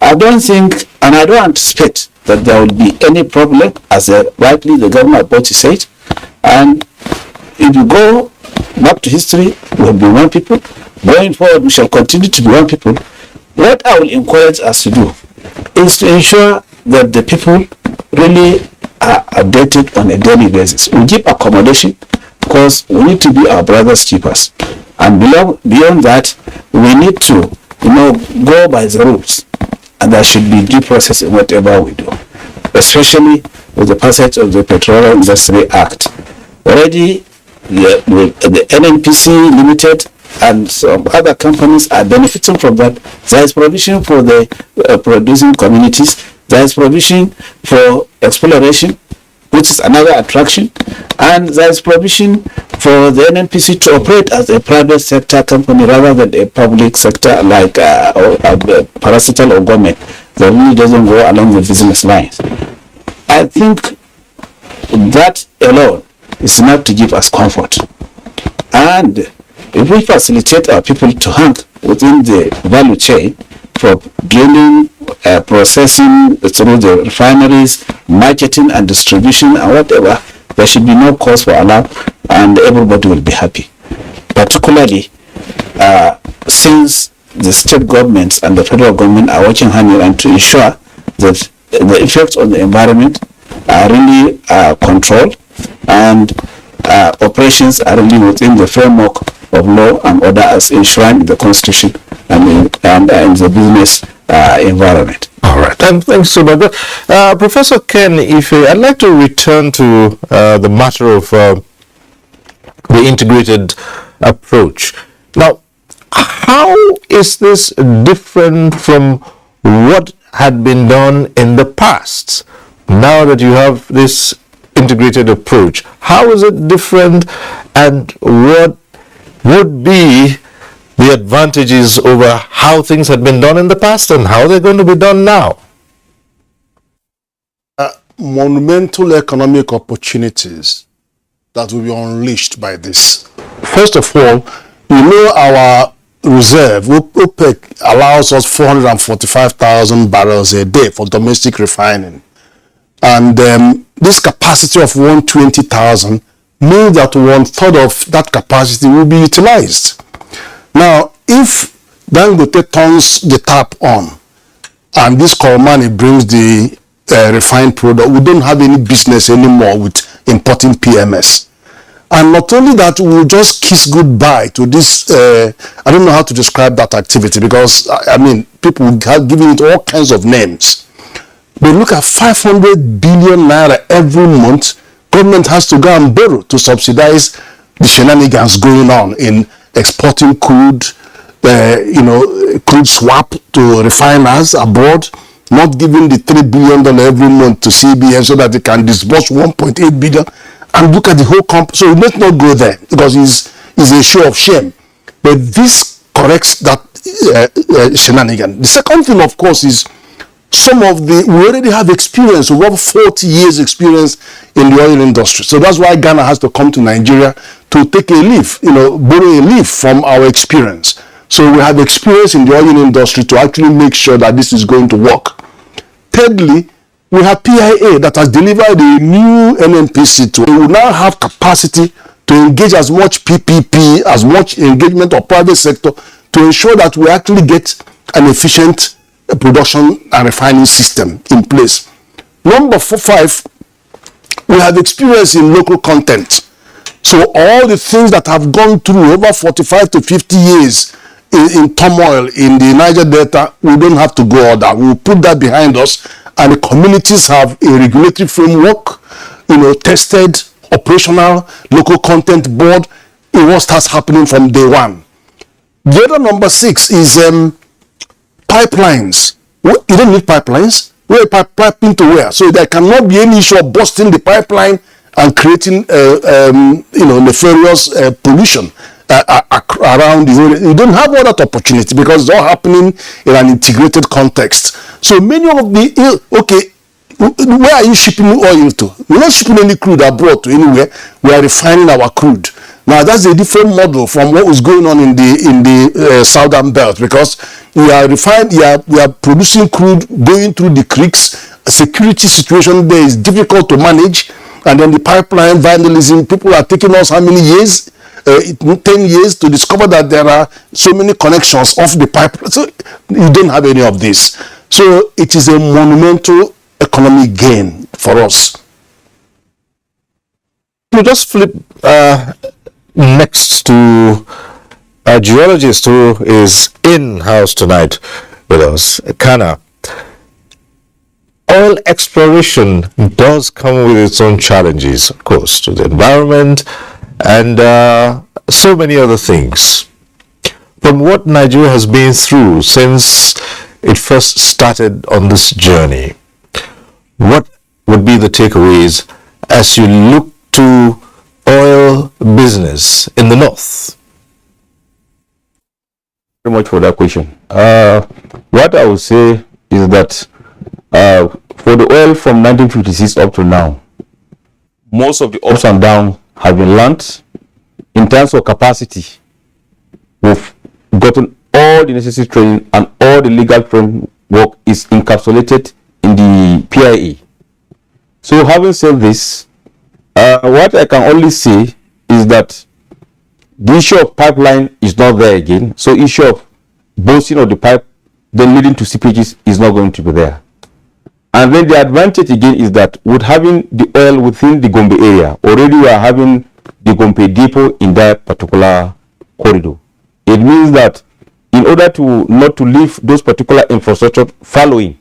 I don't think, and I don't anticipate, that there will be any problem, as rightly the governor of Bauchi said. And if you go back to history, we have been one people. Going forward, we shall continue to be one people. What I will encourage us to do is to ensure that the people really are updated on a daily basis. We give accommodation because we need to be our brothers' keepers. And beyond that, we need to, go by the rules. And there should be due process in whatever we do, especially with the passage of the Petroleum Industry Act. Already, the NNPC Limited and some other companies are benefiting from that. There is provision for the producing communities. There is provision for exploration, which is another attraction. And there is provision for the NNPC to operate as a private sector company rather than a public sector like parastatal or government that really doesn't go along the business lines. I think that alone is enough to give us comfort. And if we facilitate our people to hang within the value chain for drilling, processing through the refineries, marketing and distribution and whatever, there should be no cause for alarm and everybody will be happy. Particularly since the state governments and the federal government are working hand in hand to ensure that the effects on the environment are really controlled and operations are really within the framework of law and order as enshrined in the Constitution and in the business environment. All right, and thanks so much. Professor Ken, if I'd like to return to the matter of the integrated approach. Now, how is this different from what had been done in the past? Now that you have this integrated approach, how is it different, and what would be the advantages over how things had been done in the past and how they're going to be done now? Monumental economic opportunities that will be unleashed by this. First of all, our reserve, OPEC, allows us 445,000 barrels a day for domestic refining. And this capacity of 120,000 means that 1/3 of that capacity will be utilized. Now, if Dangote turns the tap on and this Koromani brings the refined product, we don't have any business anymore with importing PMS. And not only that, we'll just kiss goodbye to this, I don't know how to describe that activity because, people have given it all kinds of names. But look at 500 billion naira every month government has to go and borrow to subsidize the shenanigans going on in exporting crude, crude swap to refiners abroad, not giving the $3 billion every month to CBN so that they can disburse 1.8 billion. And look at the whole so let's not go there because it's a show of shame. But this corrects that shenanigan. The second thing, of course, is we already have experience, over 40 years experience in the oil industry. So that's why Ghana has to come to Nigeria to take a leaf, borrow a leaf from our experience. So we have experience in the oil industry to actually make sure that this is going to work. Thirdly, we have PIA that has delivered a new NNPC we will now have capacity to engage as much PPP, as much engagement of private sector to ensure that we actually get an efficient production and refining system in place. Number 5, we have experience in local content. So all the things that have gone through over 45 to 50 years in turmoil in the Niger Delta, we don't have to go all that. We'll put that behind us, and the communities have a regulatory framework, tested, operational, local content board. It all starts happening from day one. The other number 6 is pipelines. You don't need pipelines. Where piping to where? So there cannot be any issue of busting the pipeline and creating, nefarious pollution around the whole. You don't have all that opportunity because it's all happening in an integrated context. So many of where are you shipping oil to? We're not shipping any crude abroad to anywhere. We are refining our crude. Now that's a different model from what was going on in the southern belt, because we are producing crude going through the creeks. A security situation there is difficult to manage. And then the pipeline vandalism, people are taking us how many years? 10 years to discover that there are so many connections off the pipeline. So you don't have any of this. So it is a monumental economic gain for us. We just flip next to a geologist who is in-house tonight with us, Kana. Oil exploration does come with its own challenges, of course, to the environment and so many other things. From what Nigeria has been through since it first started on this journey, what would be the takeaways as you look to oil business in the north? Very much for that question. What I would say is that for the oil from 1956 up to now, most of the ups and downs have been learned. In terms of capacity, we've gotten all the necessary training and all the legal framework is encapsulated in the PIA. So having said this, what I can only say is that the issue of pipeline is not there again. So issue of boosting of the pipe then leading to seepages is not going to be there. And then the advantage again is that with having the oil within the Gombe area, already we are having the Gombe depot in that particular corridor. It means that in order to not to leave those particular infrastructure following,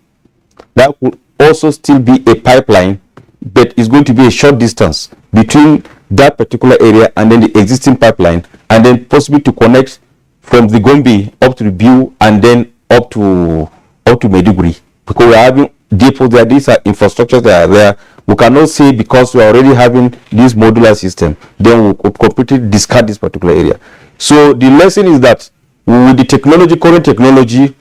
that could also still be a pipeline, but it's going to be a short distance between that particular area and then the existing pipeline, and then possibly to connect from the Gombe up to the Biu and then up to Maiduguri, because we are having depots there. These are infrastructures that are there. We cannot say because we are already having this modular system, then we could completely discard this particular area. So the lesson is that with the technology, current technology,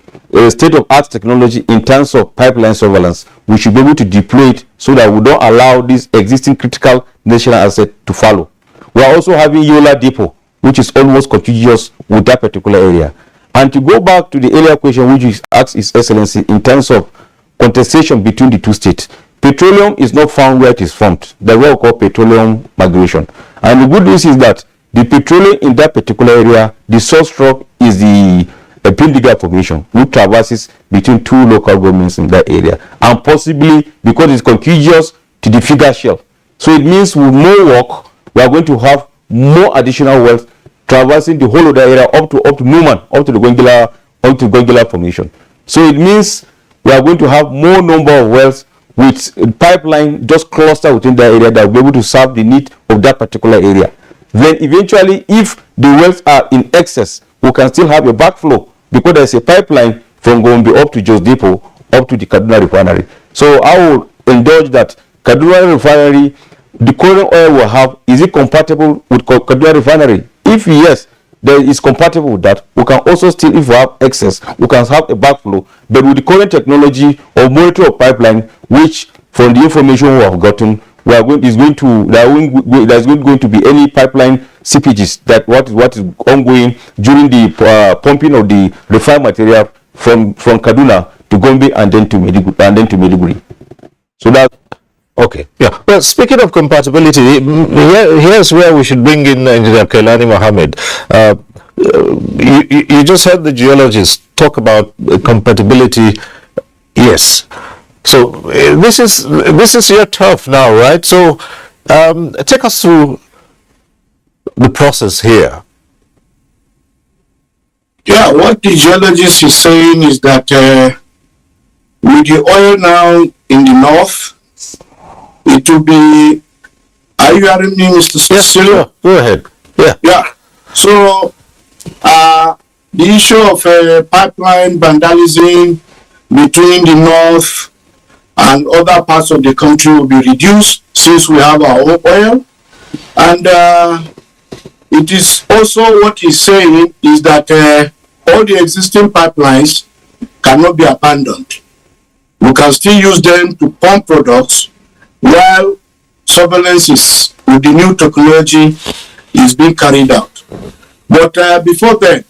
state-of-art technology in terms of pipeline surveillance, we should be able to deploy it so that we don't allow this existing critical national asset to follow. We are also having Yola Depot, which is almost contiguous with that particular area. And to go back to the earlier question which is asked His Excellency in terms of contestation between the two states, petroleum is not found where it is formed. That's what we call petroleum migration. And the good news is that the petroleum in that particular area, the source rock is the Pindiga formation, which traverses between two local governments in that area, and possibly because it's contiguous to the Figa Shelf. So it means with more work, we are going to have more additional wealth traversing the whole of the area up to Numan, up to the Gongola formation. So it means we are going to have more number of wells with pipeline just cluster within the area that will be able to serve the need of that particular area. Then eventually, if the wells are in excess, we can still have a backflow because there's a pipeline from Gombe up to Jos Depot up to the Kaduna refinery. So I will indulge that Kaduna refinery, the current oil will have, is it compatible with Kaduna refinery? If yes, then it's compatible with that. We can also still, if we have excess, we can have a backflow. But with the current technology of monitoring of pipeline, which from the information we have gotten, there's going to be any pipeline seepages that what is ongoing during the pumping of the refined material from Kaduna to Gombe and then to Maiduguri. So that. Okay. Yeah. Well, speaking of compatibility, here's where we should bring in Engineer Kailani Mohammed. You just heard the geologist talk about compatibility. Yes. So this is your turf now, right? So take us through the process here. Yeah, what the geologist is saying is that with the oil now in the north, it will be. Are you hearing me, Mr. Cecilio? Yes, go ahead. Yeah. So the issue of pipeline vandalism between the north and other parts of the country will be reduced since we have our own oil. And it is also what he's saying is that all the existing pipelines cannot be abandoned. We can still use them to pump products while surveillance is, with the new technology, is being carried out. But before then,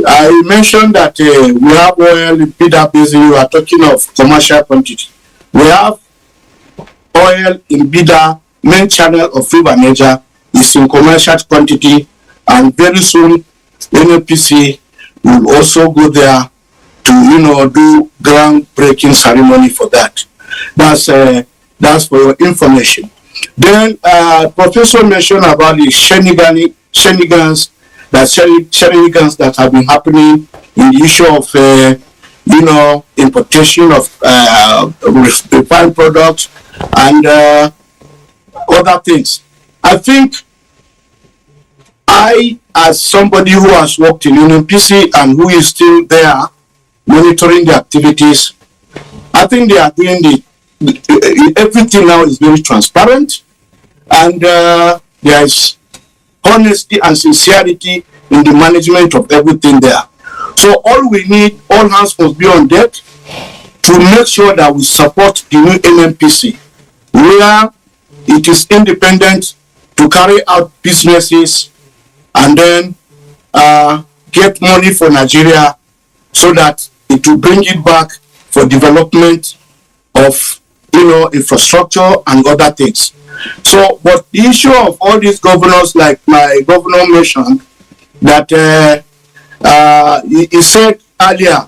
I mentioned that we have oil in Bida Basin. You are talking of commercial quantity. We have oil in Bida main channel of River Niger is in commercial quantity, and very soon NNPC will also go there to, do groundbreaking ceremony for that. That's for your information. Then Professor mentioned about the shenanigans that have been happening in the issue of importation of refined products and other things. I think as somebody who has worked in NNPC and who is still there monitoring the activities, I think they are doing everything now is very transparent, and there is honesty and sincerity in the management of everything there. So all we need, all hands must be on deck to make sure that we support the new NNPC, where it is independent to carry out businesses and then get money for Nigeria so that it will bring it back for development of infrastructure and other things. So, but the issue of all these governors, like my governor mentioned, that he said earlier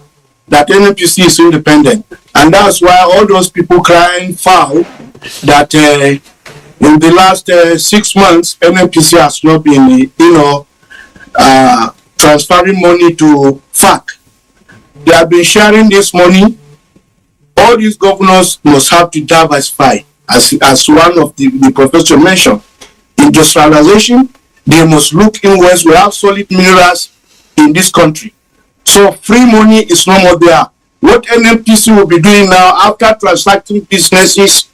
that NNPC is independent, and that's why all those people crying foul that in the last 6 months NNPC has not been transferring money to FAC. They have been sharing this money. All these governors must have to diversify, as one of the professor mentioned. Industrialization, they must look inwards. We have solid minerals in this country. So free money is no more there. What NNPC will be doing now, after transacting businesses,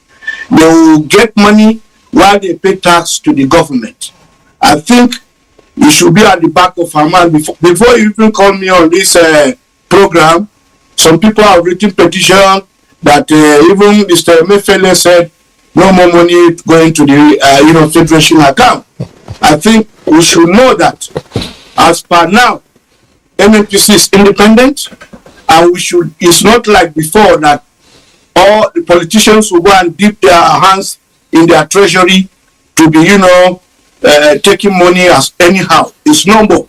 they will get money while they pay tax to the government. I think it should be at the back of our mind. Before you even call me on this program, some people have written petition that even Mr. Mefele said no more money going to the federation account. I think we should know that as per now, NNPC is independent, and it's not like before that all the politicians will go and dip their hands in their treasury to be, taking money as anyhow. It's no more.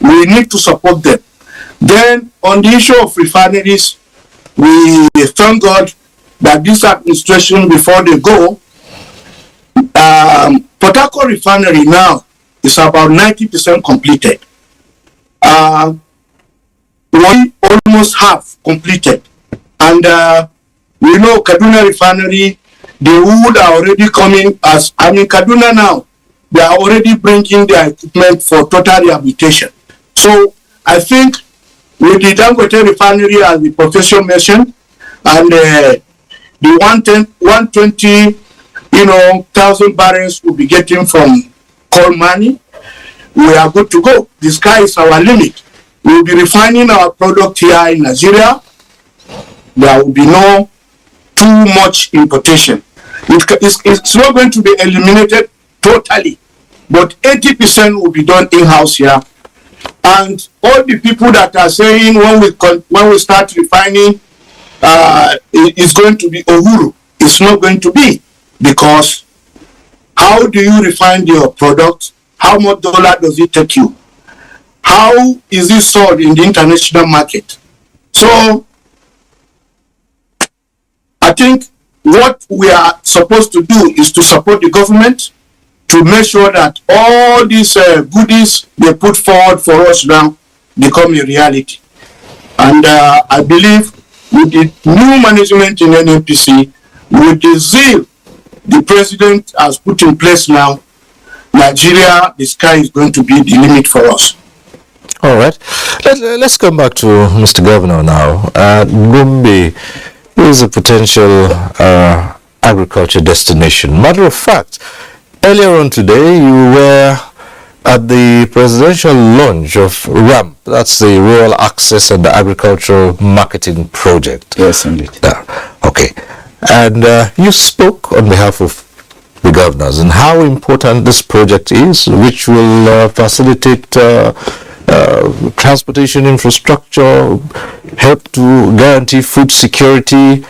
We need to support them. Then on the issue of refineries, we thank God that this administration, before they go, Port Harcourt refinery now is about 90% completed. We almost have completed. And we know Kaduna refinery, the wood are already coming Kaduna now, they are already bringing their equipment for total rehabilitation. So I think with the Dangote refinery, as the professor mentioned, and the 120, 1,000 barrels will be getting from coal money, we are good to go. The sky is our limit. We will be refining our product here in Nigeria. There will be no too much importation. It's not going to be eliminated totally, but 80% will be done in-house here. And all the people that are saying when we start refining, it's going to be Uhuru. It's not going to be, because how do you refine your product? How much dollar does it take you? How is it sold in the international market? So I think what we are supposed to do is to support the government to make sure that all these goodies they put forward for us now become a reality. And I believe with the new management in NNPC, with the zeal the president has put in place now, Nigeria, the sky is going to be the limit for us. All right. Let's come back to Mr. Governor now. Gombe is a potential agriculture destination. Matter of fact, earlier on today, you were at the presidential launch of RAMP. That's the Rural Access and Agricultural Marketing Project. Yes, indeed. Okay. And you spoke on behalf of the governors and how important this project is, which will facilitate transportation infrastructure, help to guarantee food security,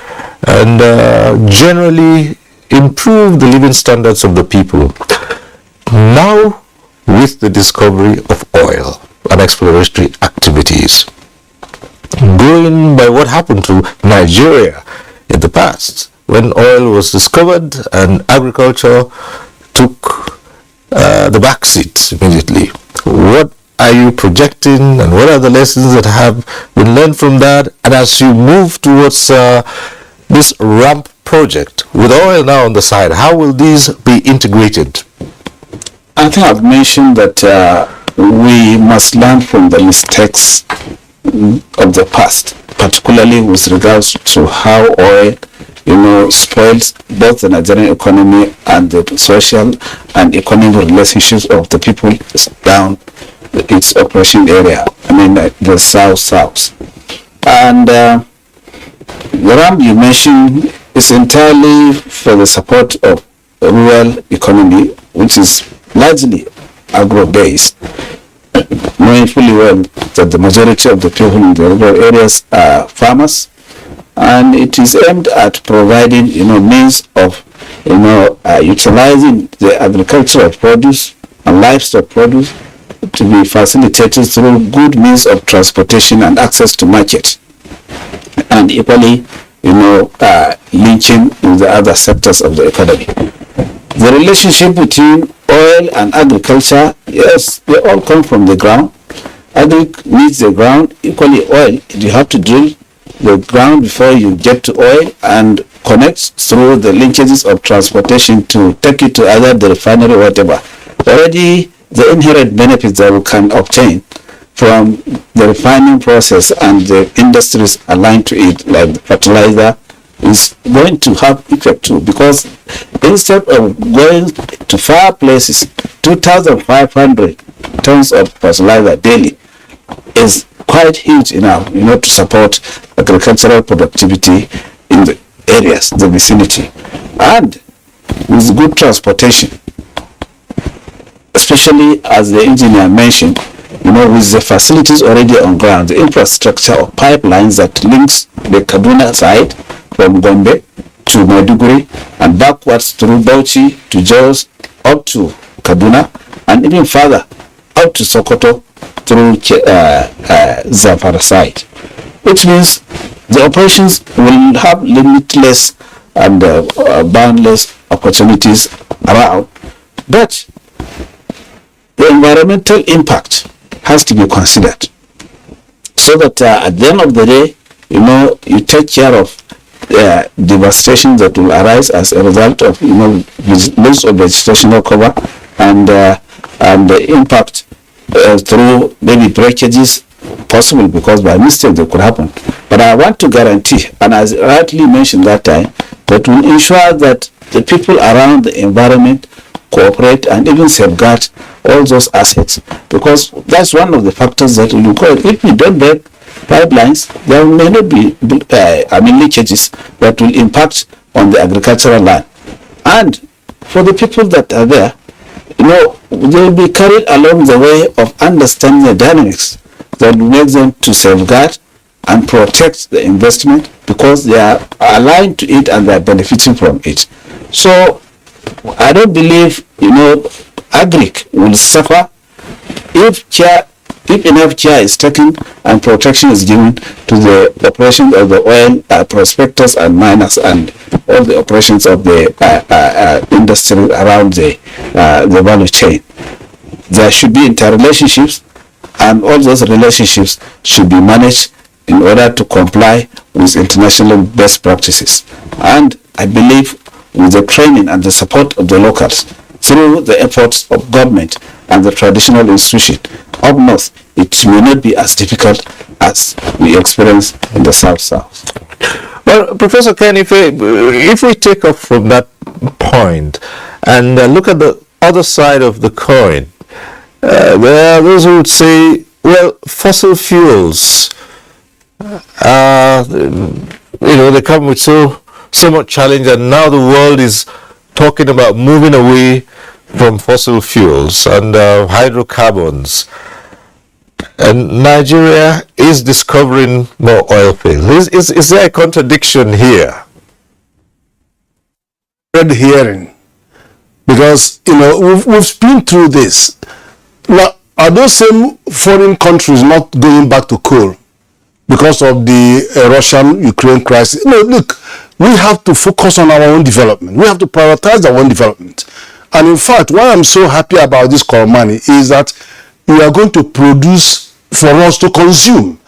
and generally improve the living standards of the people. Now, with the discovery of oil and exploratory activities, going by what happened to Nigeria in the past, when oil was discovered and agriculture took the back seat immediately, what are you projecting and what are the lessons that have been learned from that? And as you move towards this ramp project with oil now on the side, how will these be integrated? I think I've mentioned that we must learn from the mistakes of the past, particularly with regards to how oil, spoils both the Nigerian economy and the social and economic relationships of the people down its operation area. The south. And the ramp you mentioned is entirely for the support of rural economy, which is largely agro-based, knowing fully well that the majority of the people in the rural areas are farmers, and it is aimed at providing, means of, utilizing the agricultural produce and livestock produce to be facilitated through good means of transportation and access to market, and equally, linking with the other sectors of the economy. The relationship between oil and agriculture, yes, they all come from the ground. Agri needs the ground. Equally, oil, you have to drill the ground before you get to oil and connect through the linkages of transportation to take it to either the refinery or whatever. Already, the inherent benefits that we can obtain from the refining process and the industries aligned to it, like the fertilizer, is going to have effect too, because instead of going to far places, 2,500 tons of fertilizer daily is quite huge enough, to support agricultural productivity in the areas, the vicinity. And with good transportation, especially as the engineer mentioned, with the facilities already on ground, the infrastructure of pipelines that links the Kaduna side from Gombe to Maiduguri and backwards through Bauchi to Jos up to Kaduna and even further up to Sokoto through Zamfara side, which means the operations will have limitless and boundless opportunities around, but the environmental impact has to be considered, so that at the end of the day, you take care of devastation that will arise as a result of loss of vegetational cover and the impact through maybe breakages possible, because by mistake they could happen. But I want to guarantee, and as rightly mentioned that time, that will ensure that the people around the environment cooperate and even safeguard all those assets, because that's one of the factors that will occur. If we don't break pipelines, there may not be leakages that will impact on the agricultural land. And for the people that are there, they will be carried along the way of understanding the dynamics that will make them to safeguard and protect the investment, because they are aligned to it and they are benefiting from it. So I don't believe agric will suffer if enough care is taken and protection is given to the operations of the oil prospectors and miners and all the operations of the industry around the value chain. There should be interrelationships, and all those relationships should be managed in order to comply with international best practices. And I believe with the training and the support of the locals, through the efforts of government and the traditional institution up north, it may not be as difficult as we experience in the south. Well, Professor Ken, if we take off from that point and look at the other side of the coin, there are those who would say, well, fossil fuels, they come with so much challenge, and now the world is talking about moving away from fossil fuels and hydrocarbons. And Nigeria is discovering more oil fields. Is there a contradiction here? red herring, because we've been through this. Now, are those same foreign countries not going back to coal because of the Russian-Ukraine crisis? No, look, we have to focus on our own development. We have to prioritize our own development. And in fact, why I'm so happy about this coal money is that we are going to produce for us to consume.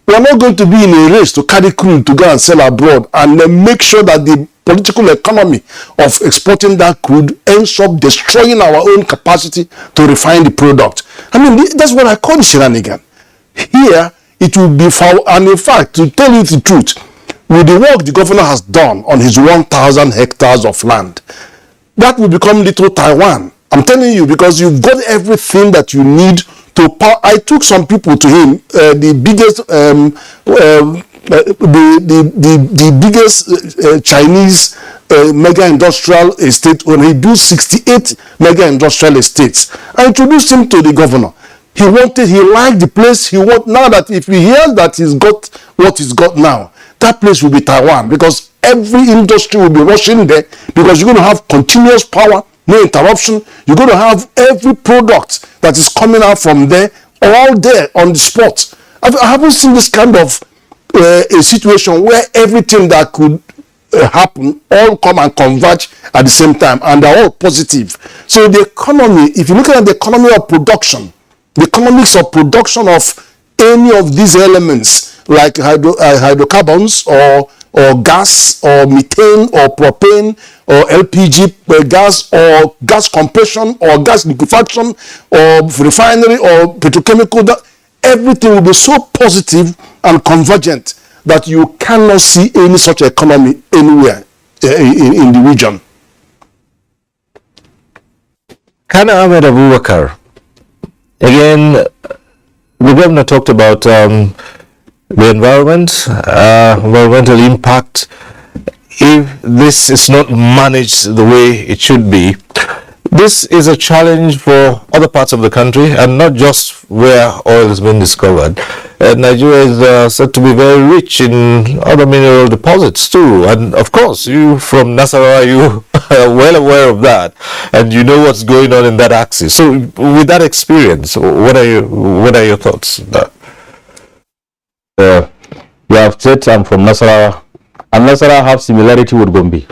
We are not going to be in a race to carry crude to go and sell abroad and then make sure that the political economy of exporting that crude ends up destroying our own capacity to refine the product. I mean, that's what I call the shenanigan. Here, it will be foul. And in fact, to tell you the truth, with the work the governor has done on his 1,000 hectares of land, that will become little Taiwan. I'm telling you, because you've got everything that you need to power. I took some people to him, the biggest Chinese mega industrial estate owner. He built 68 mega industrial estates. I introduced him to the governor. He liked the place. Now that if he hears that he's got what he's got now, that place will be Taiwan, because every industry will be rushing there, because you're going to have continuous power, no interruption. You're going to have every product that is coming out from there, all there on the spot. I haven't seen this kind of a situation where everything that could happen all come and converge at the same time, and they're all positive. So the economy, if you look at the economy of production, the economics of production of any of these elements like hydrocarbons or gas or methane or propane or LPG gas or gas compression or gas liquefaction or refinery or petrochemical, everything will be so positive and convergent that you cannot see any such economy anywhere in the region. Kana Ahmed Abubakar, again, the governor talked about the environment, environmental impact. If this is not managed the way it should be, this is a challenge for other parts of the country, and not just where oil has been discovered. Nigeria is said to be very rich in other mineral deposits too, and of course you from Nasarawa, you are well aware of that, and you know what's going on in that axis. So with that experience, what are your thoughts on that? You have said I'm from Nasarawa, and Nasarawa have similarity with Gombe,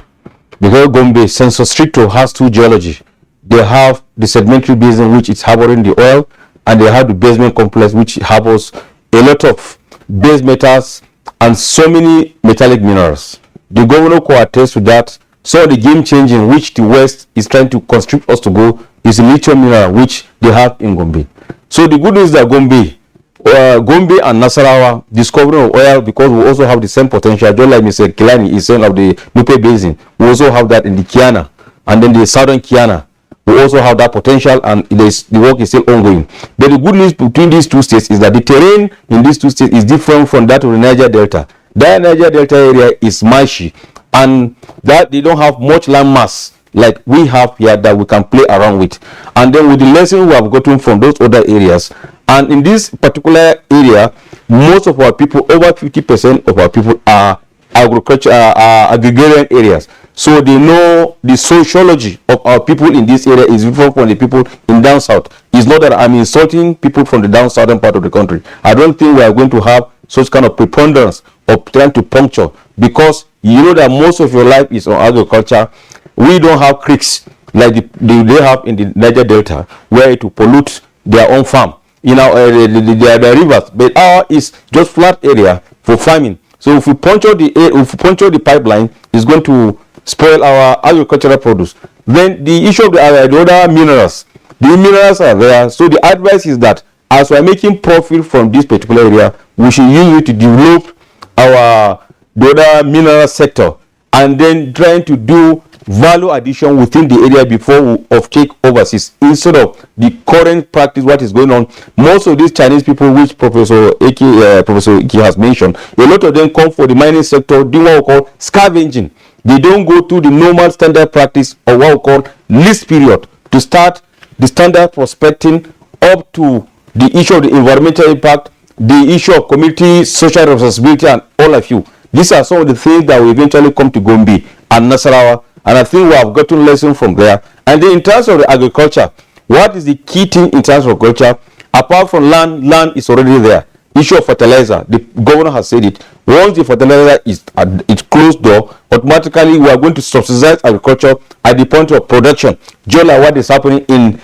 because Gombe, Census Stricto, has two geology. They have the sedimentary basin, which is harboring the oil, and they have the basement complex, which harbors a lot of base metals and so many metallic minerals. The governor co-attests to that. So the game changing which the West is trying to constrict us to go is a lithium mineral, which they have in Gombe. So the good news is that Gombe and Nasarawa discovering of oil, because we also have the same potential, just like Mr. Kilani is saying of the Nupe Basin. We also have that in the Kiana, and then the southern Kiana. We also have that potential, and the work is still ongoing. But the good news between these two states is that the terrain in these two states is different from that of the Niger Delta. That Niger Delta area is marshy, and that they don't have much land mass like we have here that we can play around with. And then with the lesson we have gotten from those other areas, and in this particular area, most of our people, over 50% of our people are agrarian areas. So they know the sociology of our people in this area is different from the people in down south. It's not that I'm insulting people from the down southern part of the country. I don't think we are going to have such kind of preponderance of trying to puncture, because you know that most of your life is on agriculture. We don't have creeks like they have in the Niger Delta, where it will pollute their own farm, the rivers. But ours is just flat area for farming. So if we puncture the pipeline, it's going to spoil our agricultural produce. Then the issue of the other minerals, the minerals are there. So the advice is that as we are making profit from this particular area, we should use it to develop the other mineral sector, and then trying to do value addition within the area before we take overseas, instead of the current practice. What is going on, most of these Chinese people, which Professor Iki has mentioned, a lot of them come for the mining sector, do what we call scavenging. They don't go through the normal standard practice of what we call lease period to start the standard prospecting up to the issue of the environmental impact, the issue of community social responsibility, and all of you. These are some of the things that will eventually come to Gombe and Nasarawa, And I think we have gotten lesson from there. And then in terms of the agriculture, what is the key thing in terms of agriculture? Apart from land is already there. Issue of fertilizer, the governor has said it. Once the fertilizer is at its closed door, automatically we are going to subsidize agriculture at the point of production. Just like what is happening in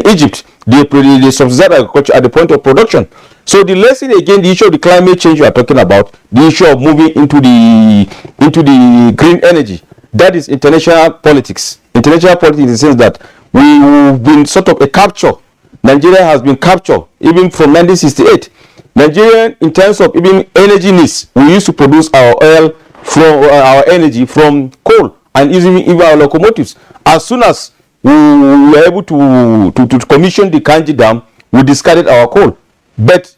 Egypt, they subsidize agriculture at the point of production. So the lesson again, the issue of the climate change you are talking about, the issue of moving into the green energy, that is international politics. International politics in the sense that we've been sort of a capture. Nigeria has been captured even from 1968. Nigeria, in terms of even energy needs, we used to produce our oil from our energy from coal and even our locomotives. As soon as we were able to commission the Kanji Dam, we discarded our coal. But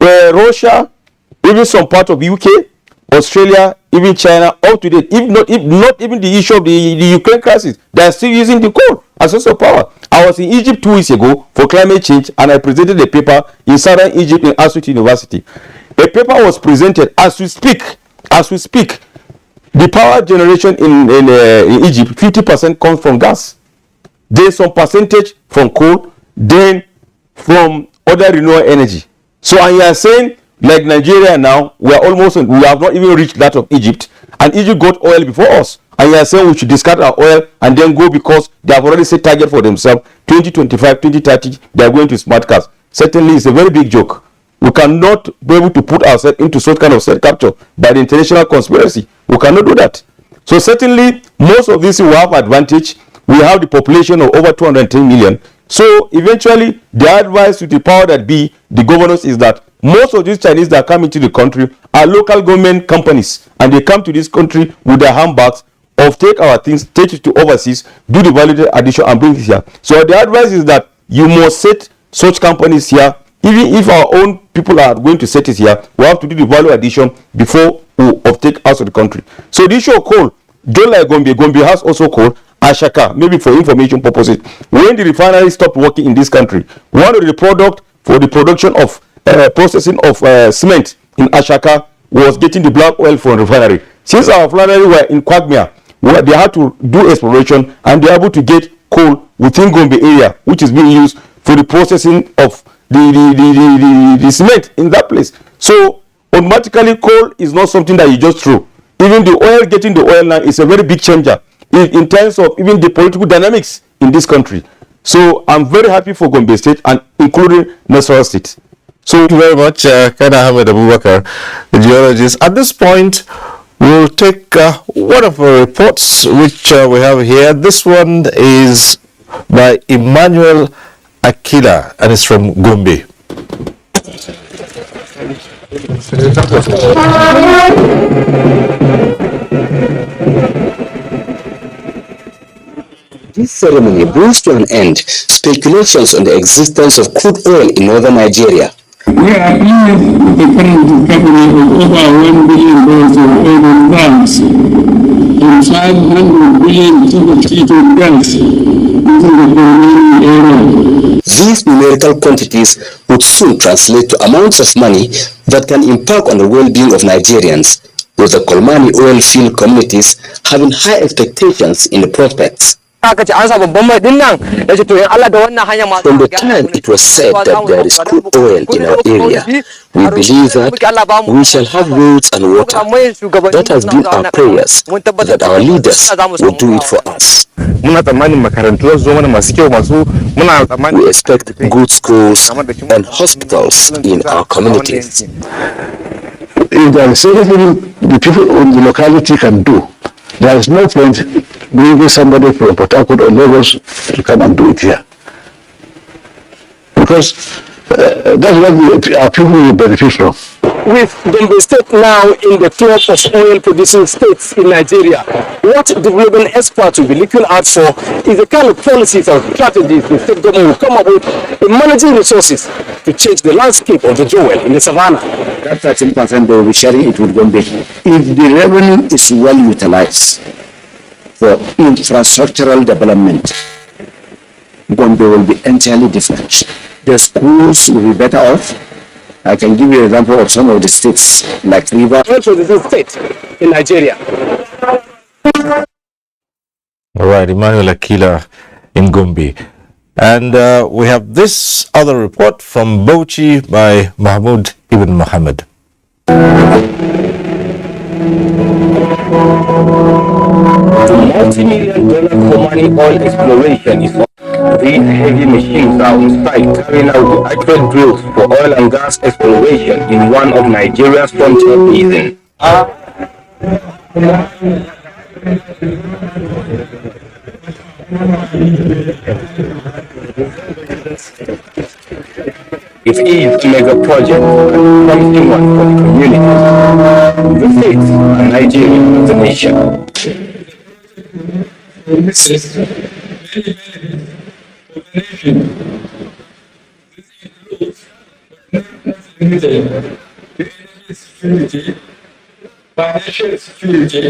Russia, even some part of UK, Australia, even China, up to date, if not even the issue of the Ukraine crisis, they are still using the coal as a source of power. I was in Egypt 2 weeks ago for climate change, and I presented a paper in southern Egypt in Asut University. A paper was presented as we speak. The power generation in Egypt, 50% comes from gas. There's some percentage from coal, then from other renewable energy. So and you are saying, like Nigeria now, we have not even reached that of Egypt, and Egypt got oil before us. And you are saying we should discard our oil and then go because they have already set target for themselves, 2025, 2030, they are going to smart cars. Certainly, it's a very big joke. We cannot be able to put ourselves into such kind of self-capture by the international conspiracy. We cannot do that. So certainly, most of this will have advantage. We have the population of over 210 million. So eventually, the advice to the power that be, the governors, is that most of these Chinese that come into the country are local government companies, and they come to this country with their handbags of take our things, take it to overseas, do the value addition and bring it here. So the advice is that you must set such companies here. Even if our own people are going to set it here, we have to do the value addition before we take out of the country. So the issue of coal, just like Gombe has also coal, Ashaka, maybe for information purposes. When the refinery stopped working in this country, one of the product for the production of processing of cement in Ashaka was getting the black oil from the refinery. Since our refinery were in Kwagmia, where they had to do exploration and they were able to get coal within Gombe area, which is being used for the processing of the cement in that place. So automatically coal is not something that you just throw. Even the oil, getting the oil now is a very big changer in terms of even the political dynamics in this country. So I'm very happy for Gombe State and including Nasarawa State. So thank you very much, Kana Ahmed Abubakar, the geologist. At this point, we'll take one of the reports which we have here. This one is by Emmanuel Akila and it's from Gombe. This ceremony brings to an end speculations on the existence of crude oil in northern Nigeria. We are pleased with the current discovery of over 1 billion barrels of oil and gas and 500 billion cubic feet of gas within the Kolmani area. These numerical quantities would soon translate to amounts of money that can impact on the well-being of Nigerians, with the Kolmani oil field communities having high expectations in the prospects. From the time it was said that there is crude oil in our area, we believe that we shall have roads and water. That has been our prayers, that our leaders will do it for us. We expect good schools and hospitals in our communities. If there is anything the people in the locality can do, there is no point bringing somebody from Port Harcourt or Lagos to come and do it here. Because that's what our people will benefit from. With Gombe State now in the club of oil-producing states in Nigeria, what development experts will be looking out for is the kind of policies and strategies the state government will come up with in managing resources to change the landscape of the jewel in the savannah. That 13% they will be sharing it with Gombe. If the revenue is well utilized for infrastructural development, Gombe will be entirely different. The schools will be better off. I can give you an example of some of the states like River. Oil-producing state in Nigeria. All right, Emmanuel Akila in Gombe. And we have this other report from Bauchi by Mahmoud Ibn Muhammad. The multi-million-dollar Komani oil exploration is on. These heavy machines are on site carrying out the actual drills for oil and gas exploration in one of Nigeria's frontier basins. It is a mega project and promising one for the community, the state, and Nigeria as a nation. Security, financial security,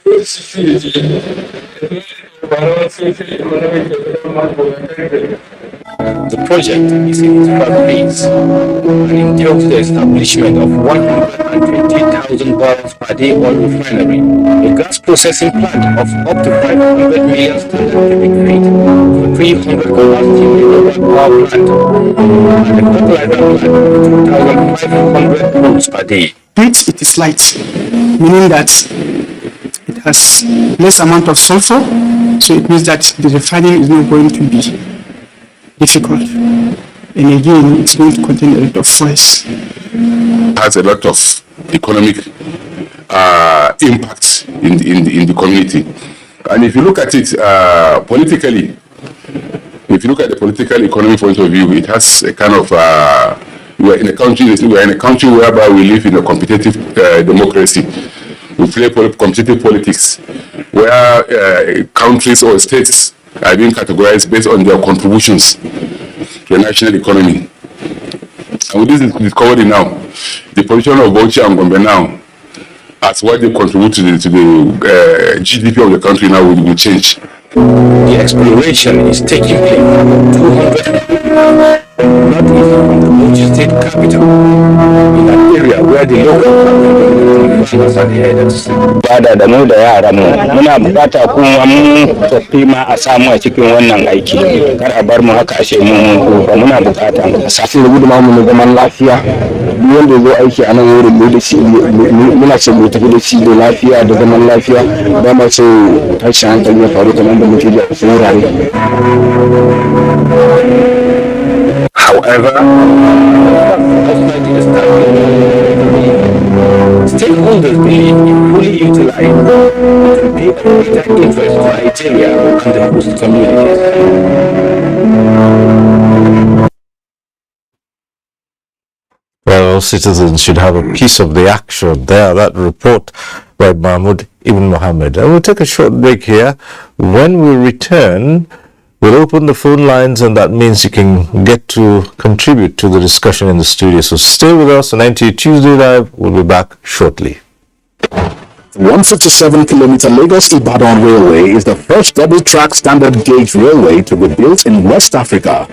food security, economic development. The project is in its first phase and entails the establishment of 120,000 barrels per day oil refinery, a gas processing plant of up to 500 million standard cubic feet, a 300 capacity megawatt power plant, and a fertilizer plant of 2,500 tons per day. It is light, meaning that it has less amount of sulfur, so it means that the refining is not going to be difficult. And again, it's going to contain a lot of fuels. Has a lot of economic impact in the community. And if you look at it politically, if you look at the political economy point of view, it has a kind of we are in a country whereby we live in a competitive democracy. We play competitive politics, where countries or states are being categorized based on their contributions to the national economy. And with this is discovered now, the position of Bauchi and Gombe now, as what they contribute to the GDP of the country now will change. The exploration is taking place 200 northeast from the Abuja state capital, in an area where the local farmers are the headers. Bada da mu da yaran mu muna bukata kuma mu tafi ma a samu a cikin wannan aiki, kar a bar mu haka ashe mu ba muna bukata safi da gudunmawa mu zaman lafiya. Duk wanda zo aiki a nan wurin mu da shi muna so mu tafi da shi da lafiya da zaman lafiya, ba ma so tashi hankali ya faru kamar da muke da wurare. However, stakeholders believe if fully utilized, it will be of greater interest to Nigeria and the host communities. Well, citizens should have a piece of the action there. That report by Mahmoud Ibn Muhammad. And we'll take a short break here. When we return, we'll open the phone lines, and that means you can get to contribute to the discussion in the studio. So stay with us on NTA Tuesday Live. We'll be back shortly. 157-kilometer Lagos-Ibadan Railway is the first double-track standard gauge railway to be built in West Africa.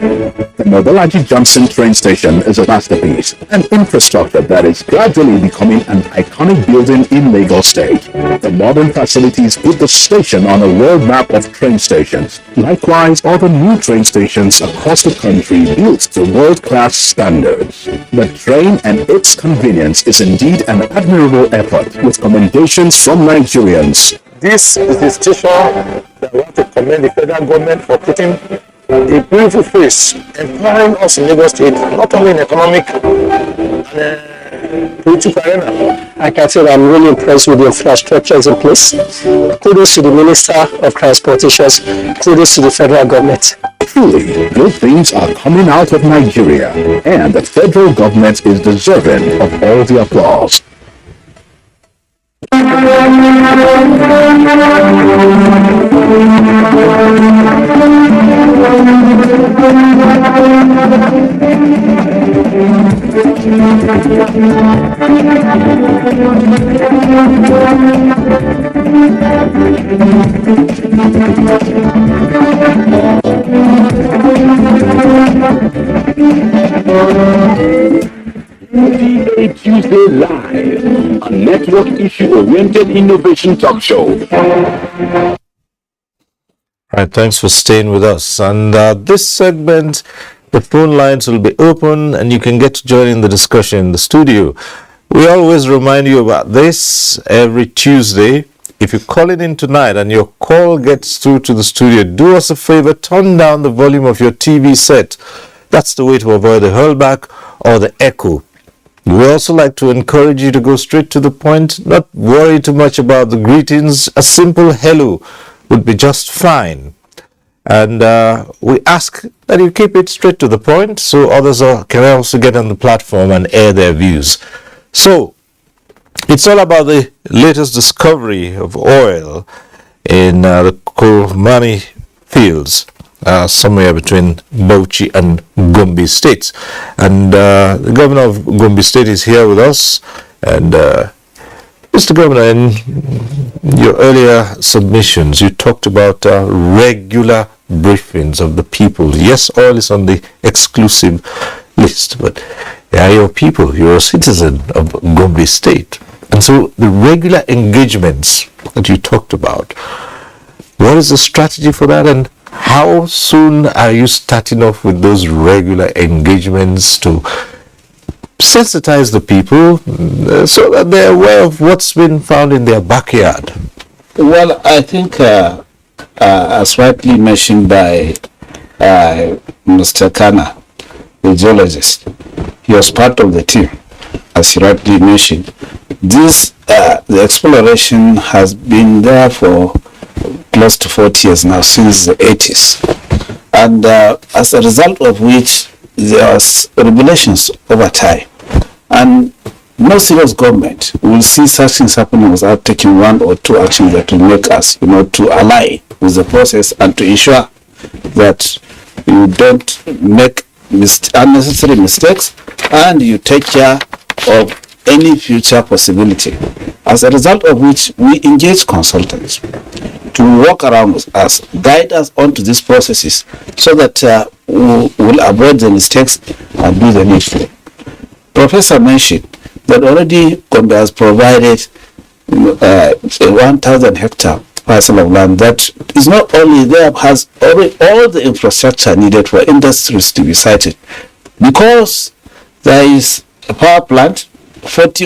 The Mobolaji Johnson train station is a masterpiece, an infrastructure that is gradually becoming an iconic building in Lagos State. The modern facilities put the station on a world map of train stations. Likewise, other new train stations across the country built to world-class standards. The train and its convenience is indeed an admirable effort, with commendations from Nigerians. This is the station that I want to commend the federal government for putting a beautiful face, empowering us in Lagos State, not only in economic and political arena. I can say that I'm really impressed with the infrastructures in place. Kudos to the Minister of Transportation, kudos to the federal government. Truly, good things are coming out of Nigeria, and the federal government is deserving of all the applause. NTA Tuesday Live, a network issue-oriented innovation talk show. Right, thanks for staying with us. And this segment, the phone lines will be open and you can get to join in the discussion in the studio. We always remind you about this every Tuesday. If you're calling in tonight and your call gets through to the studio, do us a favor, turn down the volume of your TV set. That's the way to avoid the hurlback or the echo. We also like to encourage you to go straight to the point, not worry too much about the greetings. A simple hello would be just fine. And we ask that you keep it straight to the point so others can also get on the platform and air their views. So, it's all about the latest discovery of oil in the Kurmani fields, somewhere between Bauchi and Gombe states. And the governor of Gombe state is here with us. And Mr. Governor, in your earlier submissions, you talked about regular briefings of the people. Yes, oil is on the exclusive list, but they are your people. You're a citizen of Gombe state. And so the regular engagements that you talked about, what is the strategy for that, and how soon are you starting off with those regular engagements to sensitize the people so that they're aware of what's been found in their backyard? Well, I think, as rightly mentioned by Mr. Kana, the geologist, he was part of the team, as he rightly mentioned. The exploration has been there for close to 40 years now, since the 80s. And as a result of which, there was revelations over time. And no serious government will see such things happening without taking one or two actions that will make us, to ally with the process and to ensure that you don't make unnecessary mistakes and you take care of any future possibility. As a result of which, we engage consultants to walk around with us, guide us onto these processes so that we'll avoid the mistakes and do the needful. Professor mentioned that already Gombe has provided a 1,000 hectare parcel of land that is not only there, has already all the infrastructure needed for industries to be sited, because there is a power plant,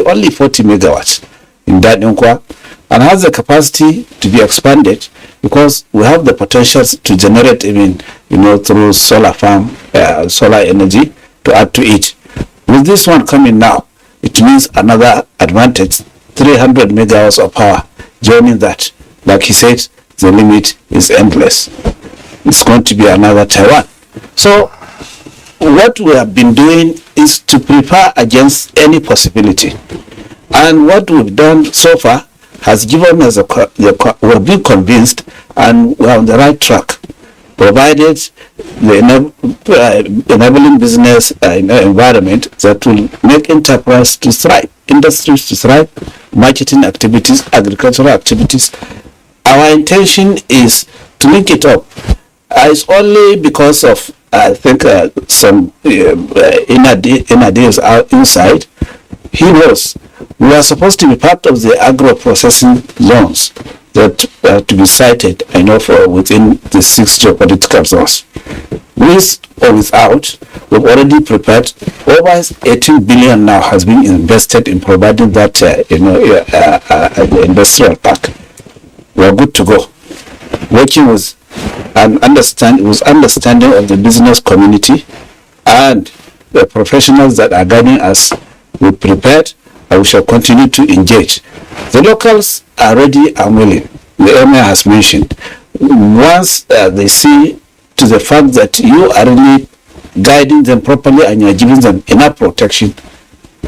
only 40 megawatts in Danyunkwa, and has the capacity to be expanded because we have the potential to generate even, through solar farm, solar energy to add to it. With this one coming now, it means another advantage, 300 megawatts of power. Joining that, like he said, the limit is endless. It's going to be another Taiwan. So what we have been doing is to prepare against any possibility. And what we've done so far has given us we've been convinced and we're on the right track, provided the enabling business environment that will make enterprise to thrive, industries to thrive, marketing activities, agricultural activities. Our intention is to link it up. It's only because of, I think, some inner deals out inside. He knows we are supposed to be part of the agro-processing zones that to be cited, for within the 6 geopolitical zones. With or without, we've already prepared. Over 18 billion now has been invested in providing that, the industrial park. We are good to go. Working with understanding of the business community and the professionals that are guiding us, we're prepared and we shall continue to engage. The locals are ready and willing. The Emir has mentioned. Once they see to the fact that you are really guiding them properly and you are giving them enough protection,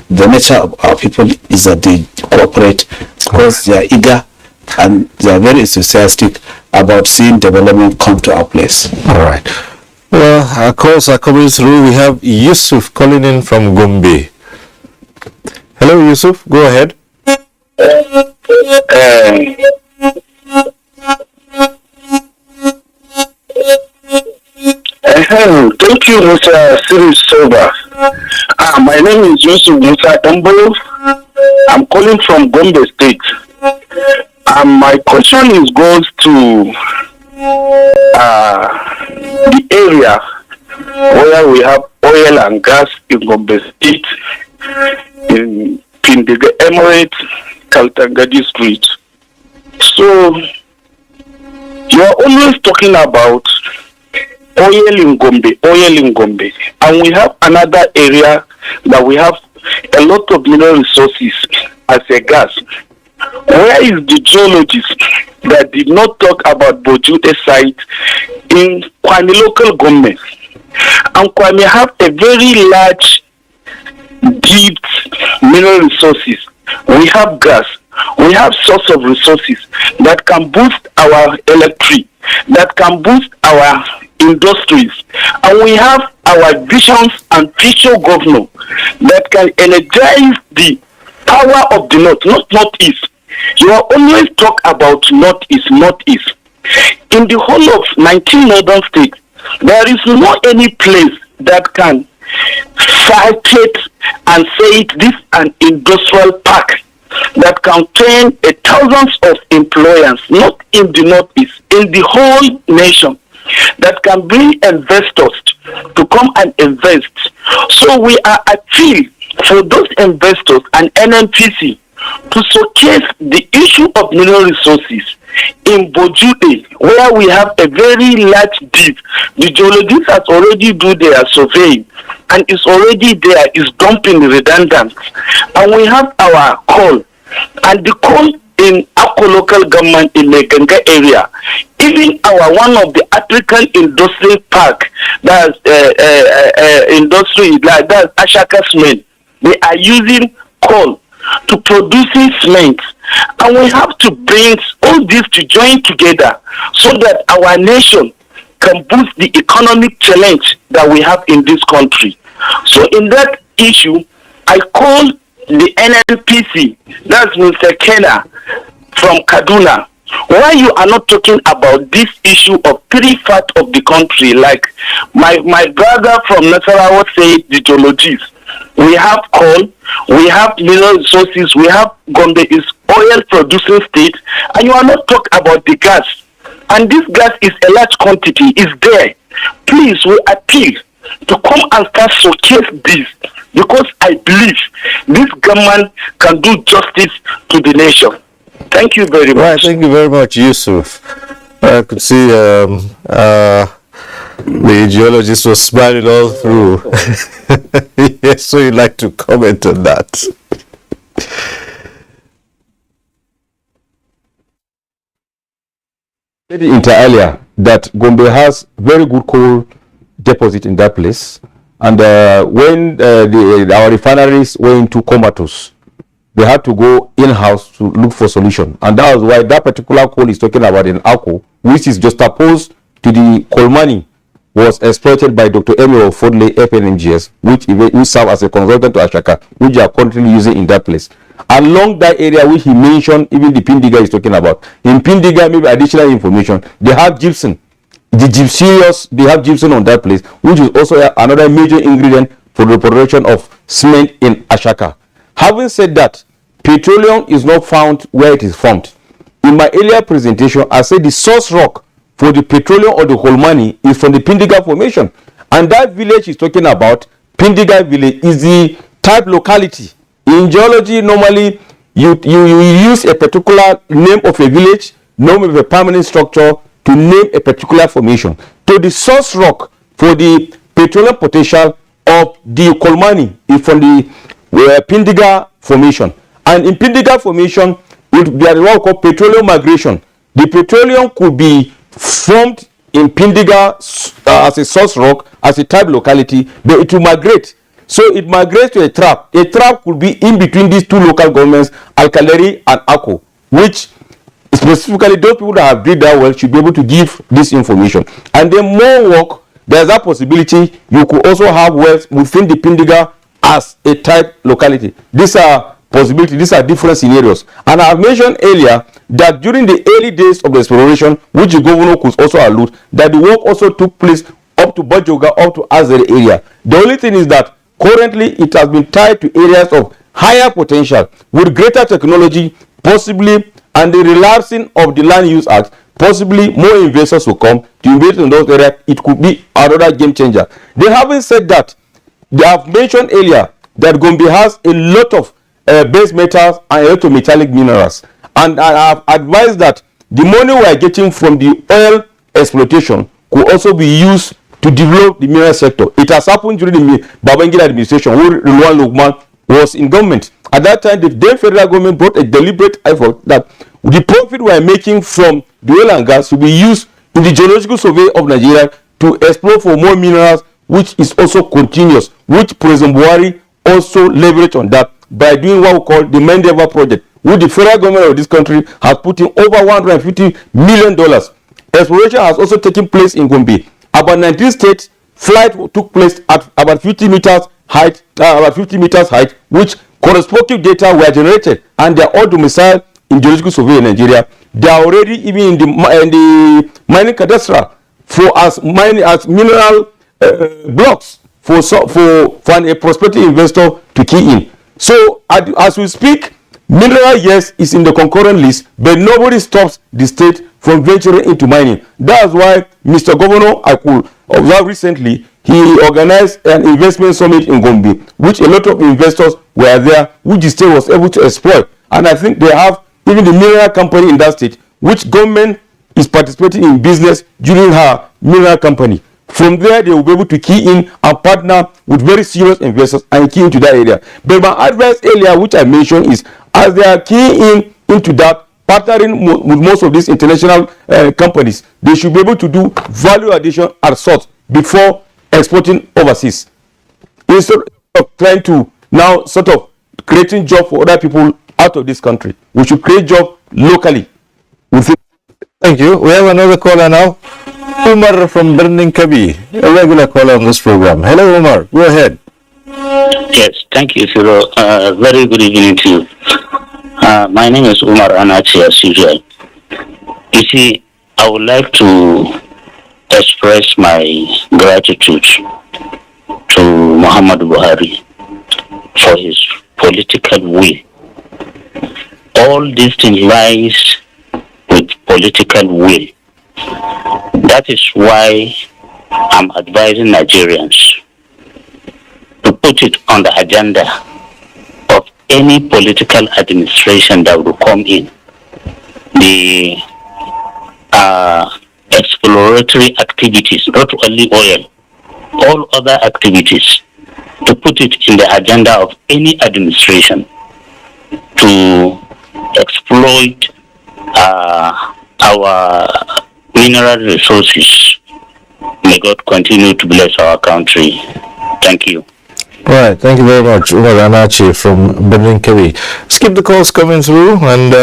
the nature of our people is that they cooperate because they are eager and they are very enthusiastic about seeing development come to our place. All right. Well, our calls are coming through. We have Yusuf calling in from Gombe. Hello, Yusuf. Go ahead. Thank you, Mr. Siri Soba. My name is Yusuf Musa Tambolo. I'm calling from Gombe State. My question goes to the area where we have oil and gas in Gombe State, in Pindiga Emirate, Kaltanga District. So you are always talking about oil in Gombe, and we have another area that we have a lot of mineral resources as a gas. Where is the geologist that did not talk about Bojude site in Kwame local government? And Kwame have a very large, deep mineral resources. We have gas. We have source of resources that can boost our electric, that can boost our industries, and we have our visions and future governor that can energize the power of the north, not northeast. You are always talk about northeast. In the whole of 19 northern states, there is not any place that can fight it and say it this an industrial park that can train thousands of employers, not in the northeast, in the whole nation, that can bring investors to come and invest. So we are appealing for those investors and NNPC to showcase the issue of mineral resources in Bojude, where we have a very large deep. The geologists has already do their surveying, and it's already there, is dumping redundant. And we have our coal, and the coal in Akko local government in the Ganga area, even our one of the African industrial park, that's industry, like that Ashaka cement, they are using coal to producing cement, and we have to bring all this to join together so that our nation can boost the economic challenge that we have in this country. So in that issue, I call the NNPC, that's Mr. Kenna from Kaduna. Why you are not talking about this issue of 3/4 of the country? Like my brother from Nasarawa said, the geologists. We have coal, we have mineral resources, we have Gombe is oil producing state, and you are not talking about the gas. And this gas is a large quantity, is there. Please, we appeal to come and start showcase this, because I believe this government can do justice to the nation. Thank you very much. Right, thank you very much, Yusuf. I could see the geologist was smiling all through. Yes, so you'd like to comment on that? I said earlier that Gombe has very good coal deposit in that place, and when our refineries went into comatose, they had to go in-house to look for solution, and that was why that particular coal is talking about in Akko, which is just opposed to the coal money was exploited by Dr. Emil Fodley, FNMGS, which served as a consultant to Ashaka, which they are currently using in that place. Along that area which he mentioned, even the Pindiga is talking about. In Pindiga, maybe additional information, they have gypsum. The gypsum, they have gypsum on that place, which is also another major ingredient for the production of cement in Ashaka. Having said that, petroleum is not found where it is formed. In my earlier presentation, I said the source rock for the petroleum or the whole money is from the Pindiga formation, and that village is talking about, Pindiga village, is the type locality. In geology, normally you use a particular name of a village, name of a permanent structure to name a particular formation. So the source rock for the petroleum potential of the Kolmani is from the Pindiga formation, and in Pindiga formation there is what we call petroleum migration. The petroleum could be formed in Pindiga as a source rock, as a type locality, but it will migrate. So it migrates to a trap. A trap could be in between these two local governments, Alkaleri and Akko, which specifically those people that have drilled that well should be able to give this information. And then more work, there's that possibility you could also have wells within the Pindiga as a type locality. These are possibilities, these are different scenarios. And I have mentioned earlier that during the early days of the exploration, which the governor could also allude, that the work also took place up to Bajoga, up to Azere area. The only thing is that currently it has been tied to areas of higher potential with greater technology, possibly, and the relapsing of the Land Use Act, possibly more investors will come to invest in those areas. It could be another game changer. They haven't said that. They have mentioned earlier that Gombe has a lot of base metals and a lot of metallic minerals. And I have advised that the money we are getting from the oil exploitation could also be used to develop the mineral sector. It has happened during the Babangida administration, where Rilwan Lukman was in government. At that time, the then federal government brought a deliberate effort that the profit we are making from the oil and gas will be used in the geological survey of Nigeria to explore for more minerals, which is also continuous, which President Buhari also leveraged on that by doing what we call the Mandeva project, which the federal government of this country has put in over $150 million. Exploration has also taken place in Gombe. About 19 states, flight took place at about 50 meters height, which corresponding data were generated, and they are all domiciled in geological survey in Nigeria. They are already even in the mining cadastre for as mineral blocks for a prospective investor to key in. So as we speak, mineral, yes, is in the concurrent list, but nobody stops the state from venturing into mining. That's why Mr. Governor, I could observe recently, he organized an investment summit in Gombe, which a lot of investors were there, which the state was able to exploit. And I think they have even the mineral company in that state, which government is participating in business during her mineral company. From there, they will be able to key in and partner with very serious investors and key into that area. But my advice earlier, which I mentioned, is as they are keying into that, partnering with most of these international companies, they should be able to do value addition at source before exporting overseas. Instead of trying to now sort of creating jobs for other people out of this country, we should create jobs locally. Thank you. We have another caller now. Umar from Burning Kabi, a regular caller on this program. Hello, Umar. Go ahead. Yes, thank you, Firo. Very good evening to you. My name is Umar Anachi, as usual. You see, I would like to express my gratitude to Muhammadu Buhari for his political will. All these things lies with political will. That is why I'm advising Nigerians to put it on the agenda of any political administration that will come in. The exploratory activities, not only oil, all other activities, to put it in the agenda of any administration to exploit our mineral resources. May God continue to bless our country. Thank you. All right, thank you very much, Umar Anachi from Burning Kabi. Let's keep the calls coming through, and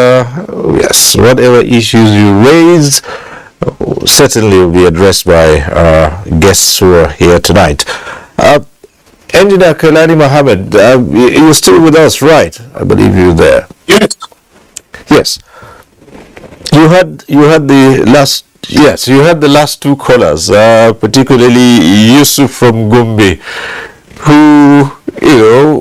yes, whatever issues you raise certainly will be addressed by our guests who are here tonight. Engineer Kelani Mohammed, you're still with us, right? I believe you're there. Yes. Yes. You had the last. Yes, you had the last two callers, particularly Yusuf from Gombe, who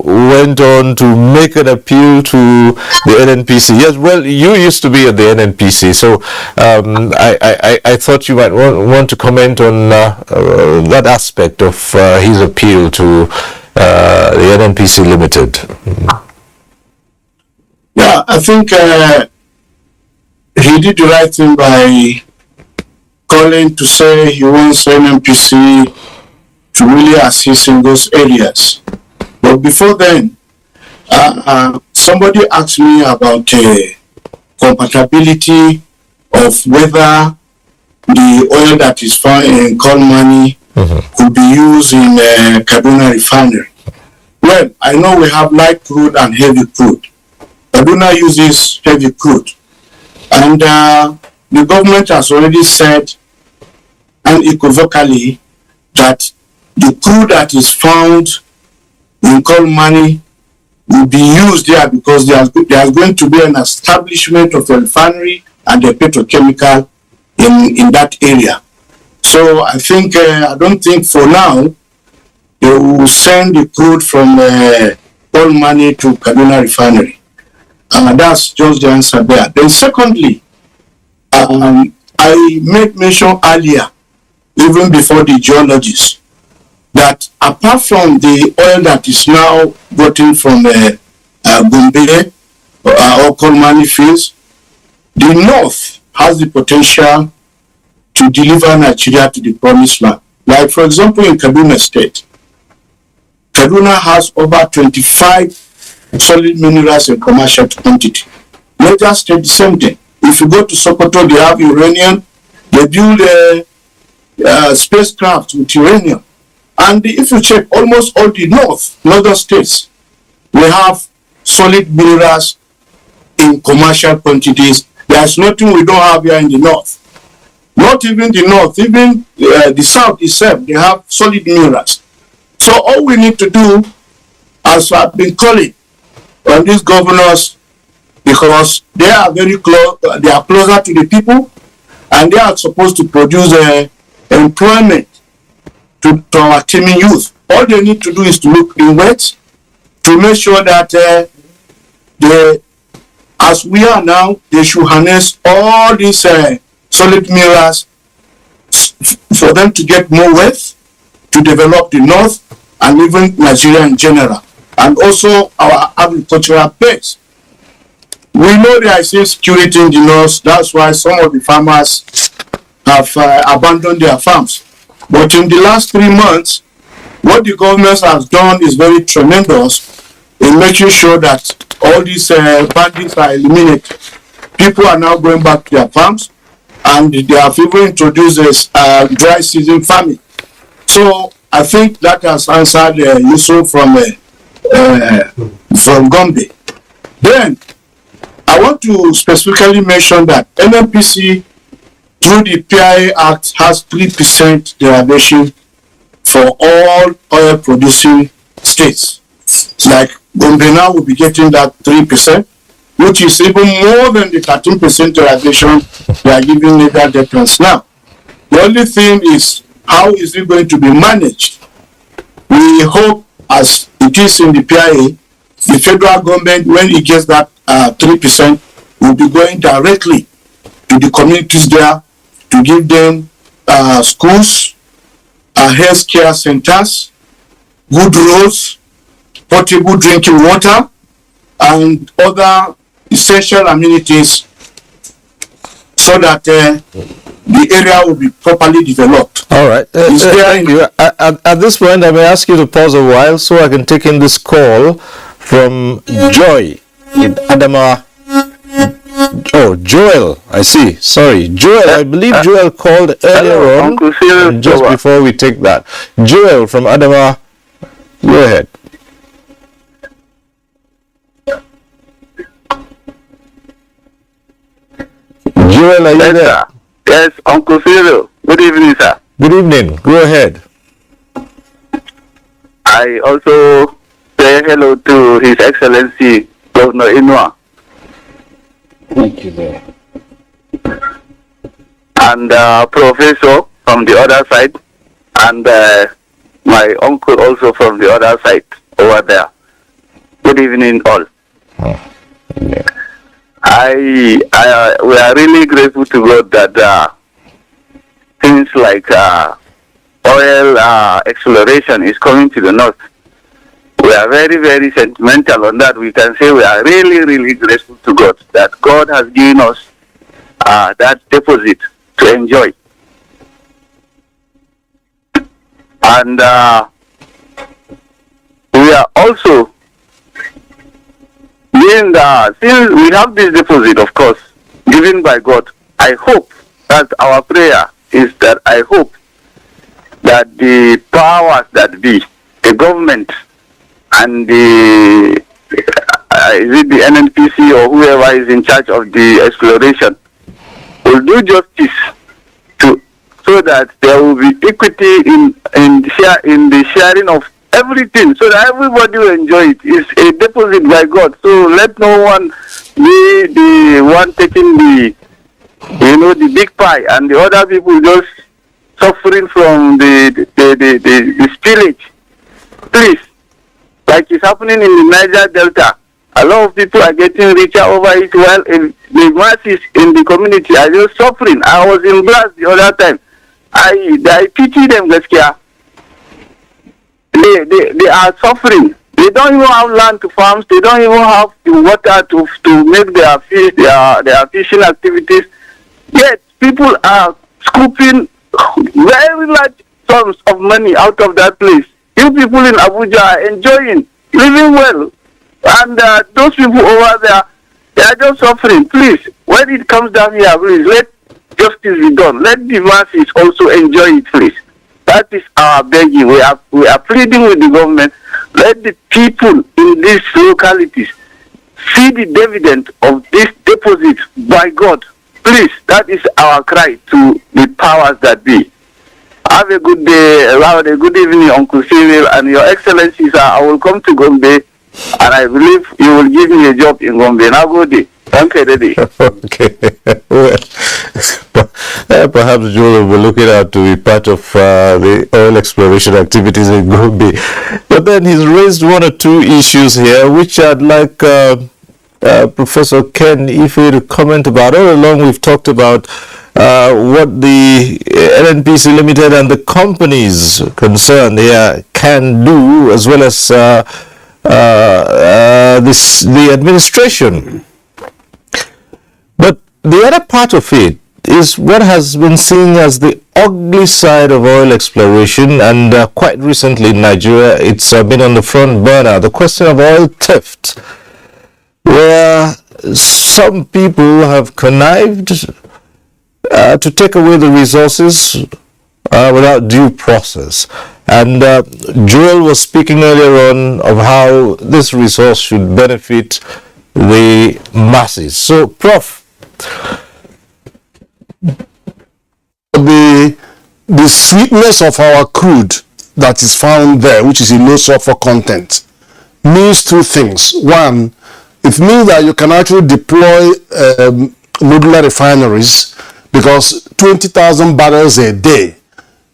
went on to make an appeal to the NNPC. Yes, well, you used to be at the NNPC, so I thought you might want to comment on that aspect of his appeal to the NNPC Limited. Yeah, I think he did the right thing by calling to say he wants NNPC to really assist in those areas. But before then, somebody asked me about compatibility of whether the oil that is found in Kolmani could be used in Kaduna refinery. Well, I know we have light crude and heavy crude. Kaduna uses heavy crude. And the government has already said unequivocally that the crude that is found in Kolmani will be used there because there's going to be an establishment of a refinery and a petrochemical in that area. So I think, I don't think for now, they will send the crude from Kolmani to Kaduna refinery. That's just the answer there. Then secondly, I made mention earlier, even before the geologists, that apart from the oil that is now gotten from Gombe or Kolmani fields, the north has the potential to deliver Nigeria to the promised land. Like, for example, in Kaduna State, Kaduna has over 25 solid minerals in commercial quantity. Niger State, the same thing. If you go to Sokoto, they have uranium. They build a spacecraft with uranium. And if you check almost all the northern states, we have solid minerals in commercial quantities. There's nothing we don't have here in the north. Not even the north, even the south itself, they have solid minerals. So all we need to do, as I've been calling on these governors, because they are very close, they are closer to the people, and they are supposed to produce employment to our teeming youth. All they need to do is to look inwards to make sure that as we are now, they should harness all these solid minerals for them to get more wealth, to develop the north, and even Nigeria in general, and also our agricultural base. We know there is insecurity in the north. That's why some of the farmers have abandoned their farms. But in the last 3 months, what the government has done is very tremendous in making sure that all these bandits are eliminated. People are now going back to their farms, and they have even introduced this dry season farming. So I think that has answered Yusuf from Gombe. Then I want to specifically mention that NNPC, through the PIA Act, has 3% derivation for all oil producing states. Like Gombe now will be getting that 3%, which is even more than the 13% derivation they are giving legal debtors now. The only thing is, how is it going to be managed? We hope, as it is in the PIA, the federal government, when it gets that 3%, will be going directly to the communities there to give them schools, health care centers, good roads, portable drinking water, and other essential amenities, so that the area will be properly developed. All right. Thank you. At this point, I may ask you to pause a while so I can take in this call from Joy in Adamawa. Oh, Joel, I see. Sorry. Joel, I believe Joel called earlier on. And just before we take that. Joel from Adamawa, go ahead. Joel, are you there? Yes, Uncle Cyril. Good evening, sir. Good evening. Go ahead. I also say hello to His Excellency Governor Inua. Thank you, there. And Professor from the other side, and my uncle also from the other side over there. Good evening, all. Oh, yeah. We are really grateful to God that things like oil exploration is coming to the north. We are very, very sentimental on that. We can say we are really, really grateful to God that God has given us that deposit to enjoy. And we are also being, since we have this deposit, of course, given by God, I hope that our prayer is that I hope that the powers that be, the government, and the is it the NNPC or whoever is in charge of the exploration, will do justice to, so that there will be equity in the sharing of everything, so that everybody will enjoy it. It's a deposit by God. So let no one be the one taking the big pie, and the other people just suffering from the spillage. Please, like it's happening in the Niger Delta A lot of people are getting richer over it, while the masses in the community are just suffering. I was in Blast the other time. I pity them, Gaskia. They are suffering. They don't even have land to farm. They don't even have the water to make their fish, their fishing activities. Yet people are scooping very large sums of money out of that place. You people in Abuja are enjoying, living well, and those people over there, they are just suffering. Please, when it comes down here, please let justice be done. Let the masses also enjoy it, please. That is our begging. We are pleading with the government. Let the people in these localities see the dividend of this deposit by God. Please, that is our cry to the powers that be. Have a good day, have a good evening, Uncle Cyril, and Your Excellency, sir. I will come to Gombe, and I believe you will give me a job in Gombe. Now, good day. Thank you, Daddy. Okay. Well, perhaps Joel will look it out to be part of the oil exploration activities in Gombe. But then he's raised one or two issues here, which I'd like Professor Ken Ife to comment about. All along, we've talked about what the NNPC Limited and the companies concerned here can do, as well as the administration. But the other part of it is what has been seen as the ugly side of oil exploration, and quite recently in Nigeria, it's been on the front burner, the question of oil theft, where some people have connived to take away the resources without due process. And Joel was speaking earlier on of how this resource should benefit the masses. So, Prof, the sweetness of our crude that is found there, which is in low sulfur content, means two things. One, it means that you can actually deploy modular refineries, because 20,000 barrels a day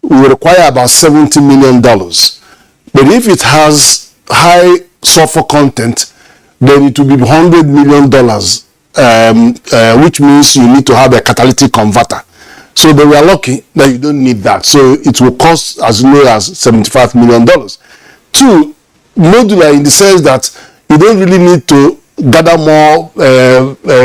will require about $70 million. But if it has high sulfur content, then it will be $100 million, which means you need to have a catalytic converter. So they were lucky that you don't need that. So it will cost as low as $75 million. Two, modular in the sense that you don't really need to gather more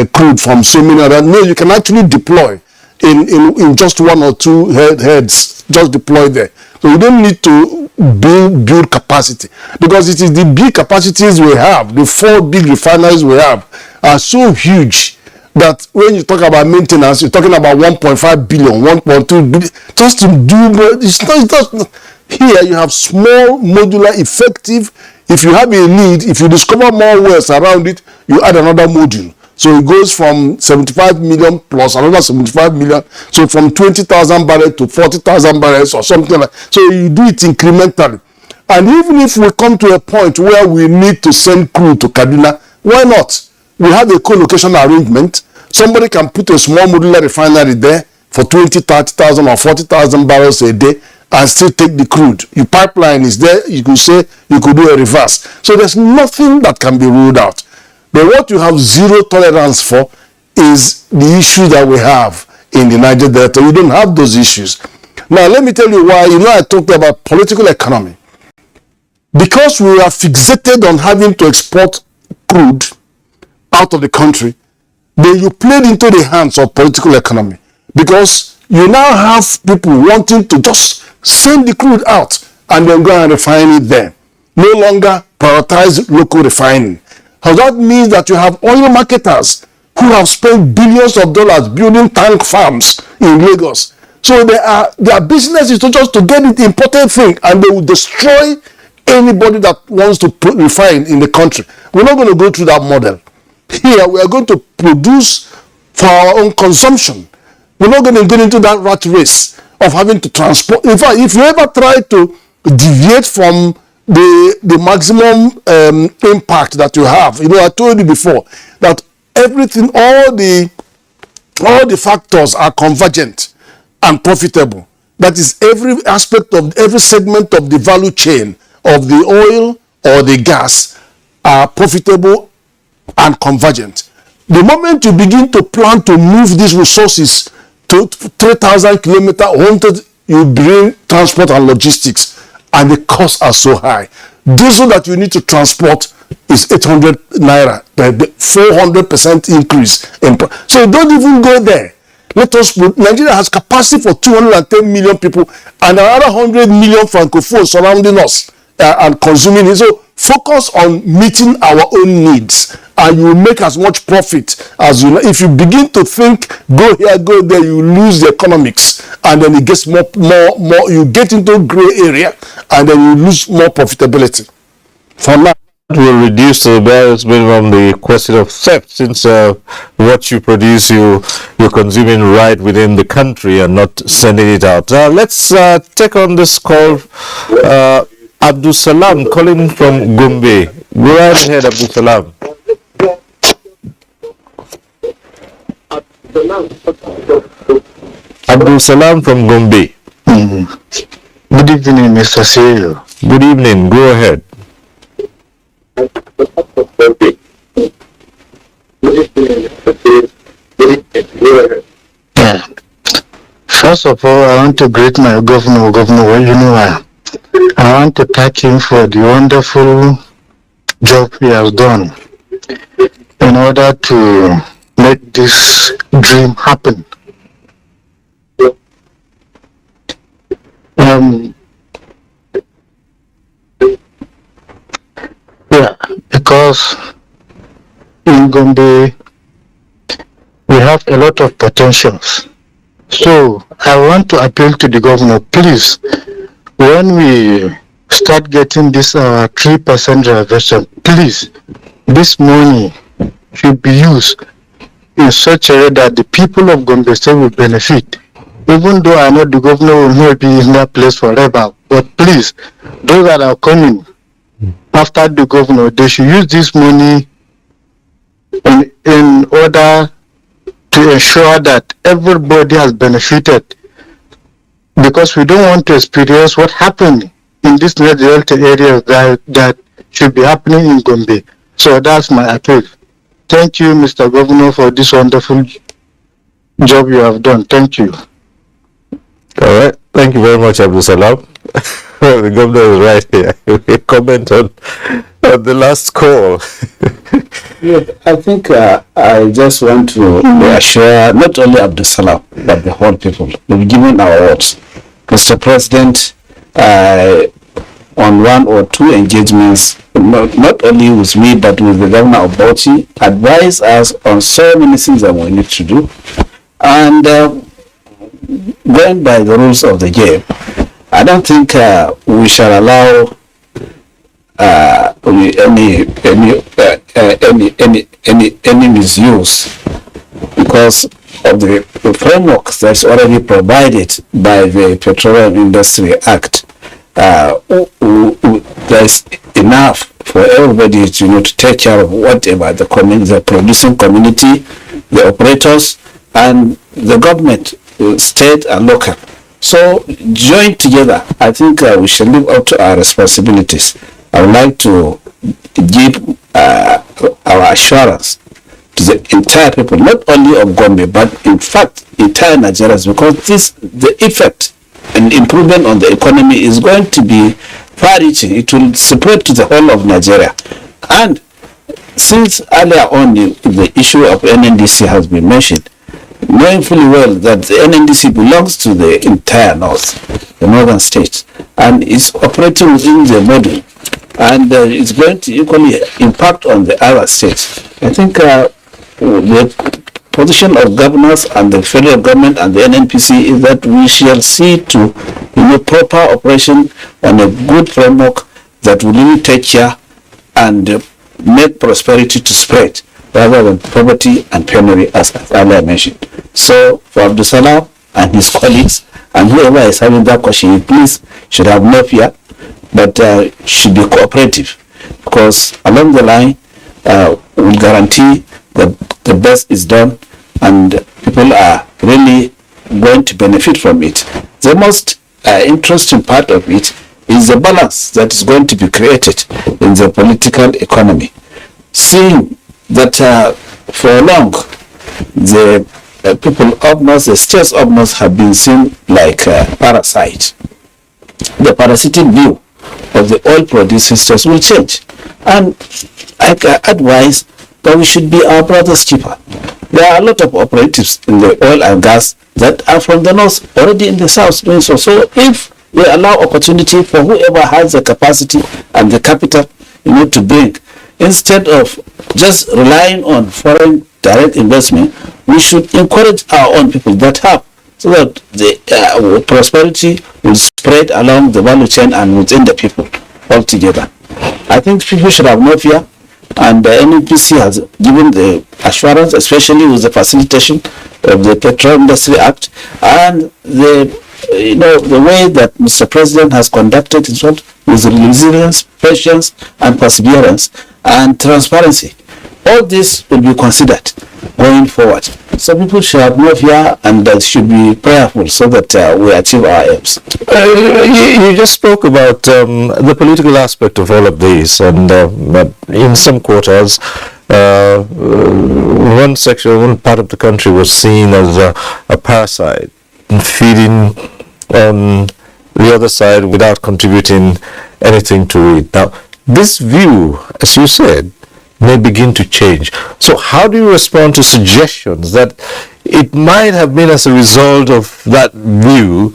crude from so many other. No, you can actually deploy in just one or two heads, just deploy there. So you don't need to build capacity, because it is the big capacities we have, the 4 big refineries we have are so huge that when you talk about maintenance, you're talking about 1.5 billion, 1.2 billion, just to do, it's not, here you have small, modular, effective. If you have a need, if you discover more wells around it, you add another module. So it goes from 75 million plus another 75 million. So from 20,000 barrels to 40,000 barrels or something like that. So you do it incrementally. And even if we come to a point where we need to send crude to Kaduna, why not? We have a co-location arrangement. Somebody can put a small modular refinery there for 20, 30,000 or 40,000 barrels a day and still take the crude. Your pipeline is there. You could say you could do a reverse. So there's nothing that can be ruled out. But what you have zero tolerance for is the issues that we have in the Niger Delta. We don't have those issues. Now, let me tell you why. You know, I talked about political economy. Because we are fixated on having to export crude out of the country, then you played into the hands of political economy. Because you now have people wanting to just send the crude out and then go and refine it there. No longer prioritize local refining. So that means that you have oil marketers who have spent billions of dollars building tank farms in Lagos. So their business is to just to get the important thing, and they will destroy anybody that wants to refine in the country. We're not going to go through that model. Here, we are going to produce for our own consumption. We're not going to get into that rat race of having to transport. In fact, if you ever try to deviate from the maximum impact that you have, you know, I told you before that everything, all the factors are convergent and profitable. That is, every aspect of every segment of the value chain of the oil or the gas are profitable and convergent. The moment you begin to plan to move these resources to 3,000 kilometers, you bring transport and logistics, and the costs are so high. Diesel that you need to transport is 800 naira, the 400% increase. So don't even go there. Nigeria has capacity for 210 million people and another 100 million francophones surrounding us and consuming it. So focus on meeting our own needs, and you will make as much profit as you know. If you begin to think, go here, go there, you lose the economics, and then it gets more, you get into gray area, and then you lose more profitability. For now, will reduce the barriers minimum the question of theft, since what you produce you're consuming right within the country and not sending it out. Let's take on this call. Abdul Salam calling from Gombe. Go right ahead, Abdul Salam. Abdul Salam from Gombe. Good evening, Mr. CEO. Good evening. Go ahead. Yeah. First of all, I want to greet my governor. I want to thank him for the wonderful job he has done in order to make this dream happen. Yeah, because in Gombe we have a lot of potentials. So I want to appeal to the governor, please, when we start getting this 3% reservation, please, this money should be used in such a way that the people of Gombe State will benefit. Even though I know the governor will not be in that place forever, but please, those that are coming after the governor, they should use this money in order to ensure that everybody has benefited, because we don't want to experience what happened in this Delta area that should be happening in Gombe. So that's my appeal. Thank you, Mr. Governor, for this wonderful job you have done. Thank you. All right. Thank you very much, Abdul Salam. The governor is right here. Comment on the last call. Yeah, I think I just want to reassure not only Abdul Salam but the whole people. We've given our words. Mr. President, on one or two engagements, not only with me but with the governor of Bauchi, advised us on so many things that we need to do. And going by the rules of the game, I don't think we shall allow any misuse, because of the framework that's already provided by the Petroleum Industry Act. There's enough for everybody to take care of whatever the producing community, the operators, and the government, state and local. So joined together, I think we shall live up to our responsibilities. I would like to give our assurance to the entire people, not only of Gombe, but in fact entire Nigeria, because the effect and improvement on the economy is going to be far-reaching. It will spread to the whole of Nigeria. And since earlier on the issue of NNDC has been mentioned, knowing fully well that the NNDC belongs to the entire north, the northern states, and is operating within the model, and it's going to equally impact on the other states. I think the position of governors and the federal government and the NNPC is that we shall see to proper operation on a good framework that will really take care and make prosperity to spread, rather than poverty and penury, as earlier mentioned. So for Abdul Salam and his colleagues and whoever is having that question, please should have no fear, but should be cooperative, because along the line will guarantee that the best is done and people are really going to benefit from it. The most interesting part of it is the balance that is going to be created in the political economy. Seeing that for long, the people up north, the states up north have been seen like parasites. The parasitic view of the oil producing states will change. And I advise that we should be our brothers keeper. There are a lot of operatives in the oil and gas that are from the north, already in the south doing so. So if we allow opportunity for whoever has the capacity and the capital, to bring, instead of just relying on foreign direct investment, we should encourage our own people that have, so that the prosperity will spread along the value chain and within the people altogether. I think people should have no fear, and the NNPC has given the assurance, especially with the facilitation of the Petrol Industry Act and the way that Mr. President has conducted himself with resilience, patience, and perseverance and transparency. All this will be considered going forward. So people should have no fear and should be prayerful so that we achieve our aims. You just spoke about the political aspect of all of this, and in some quarters, one part of the country was seen as a parasite, feeding on the other side without contributing anything to it. Now, this view, as you said, may begin to change. So how do you respond to suggestions that it might have been as a result of that view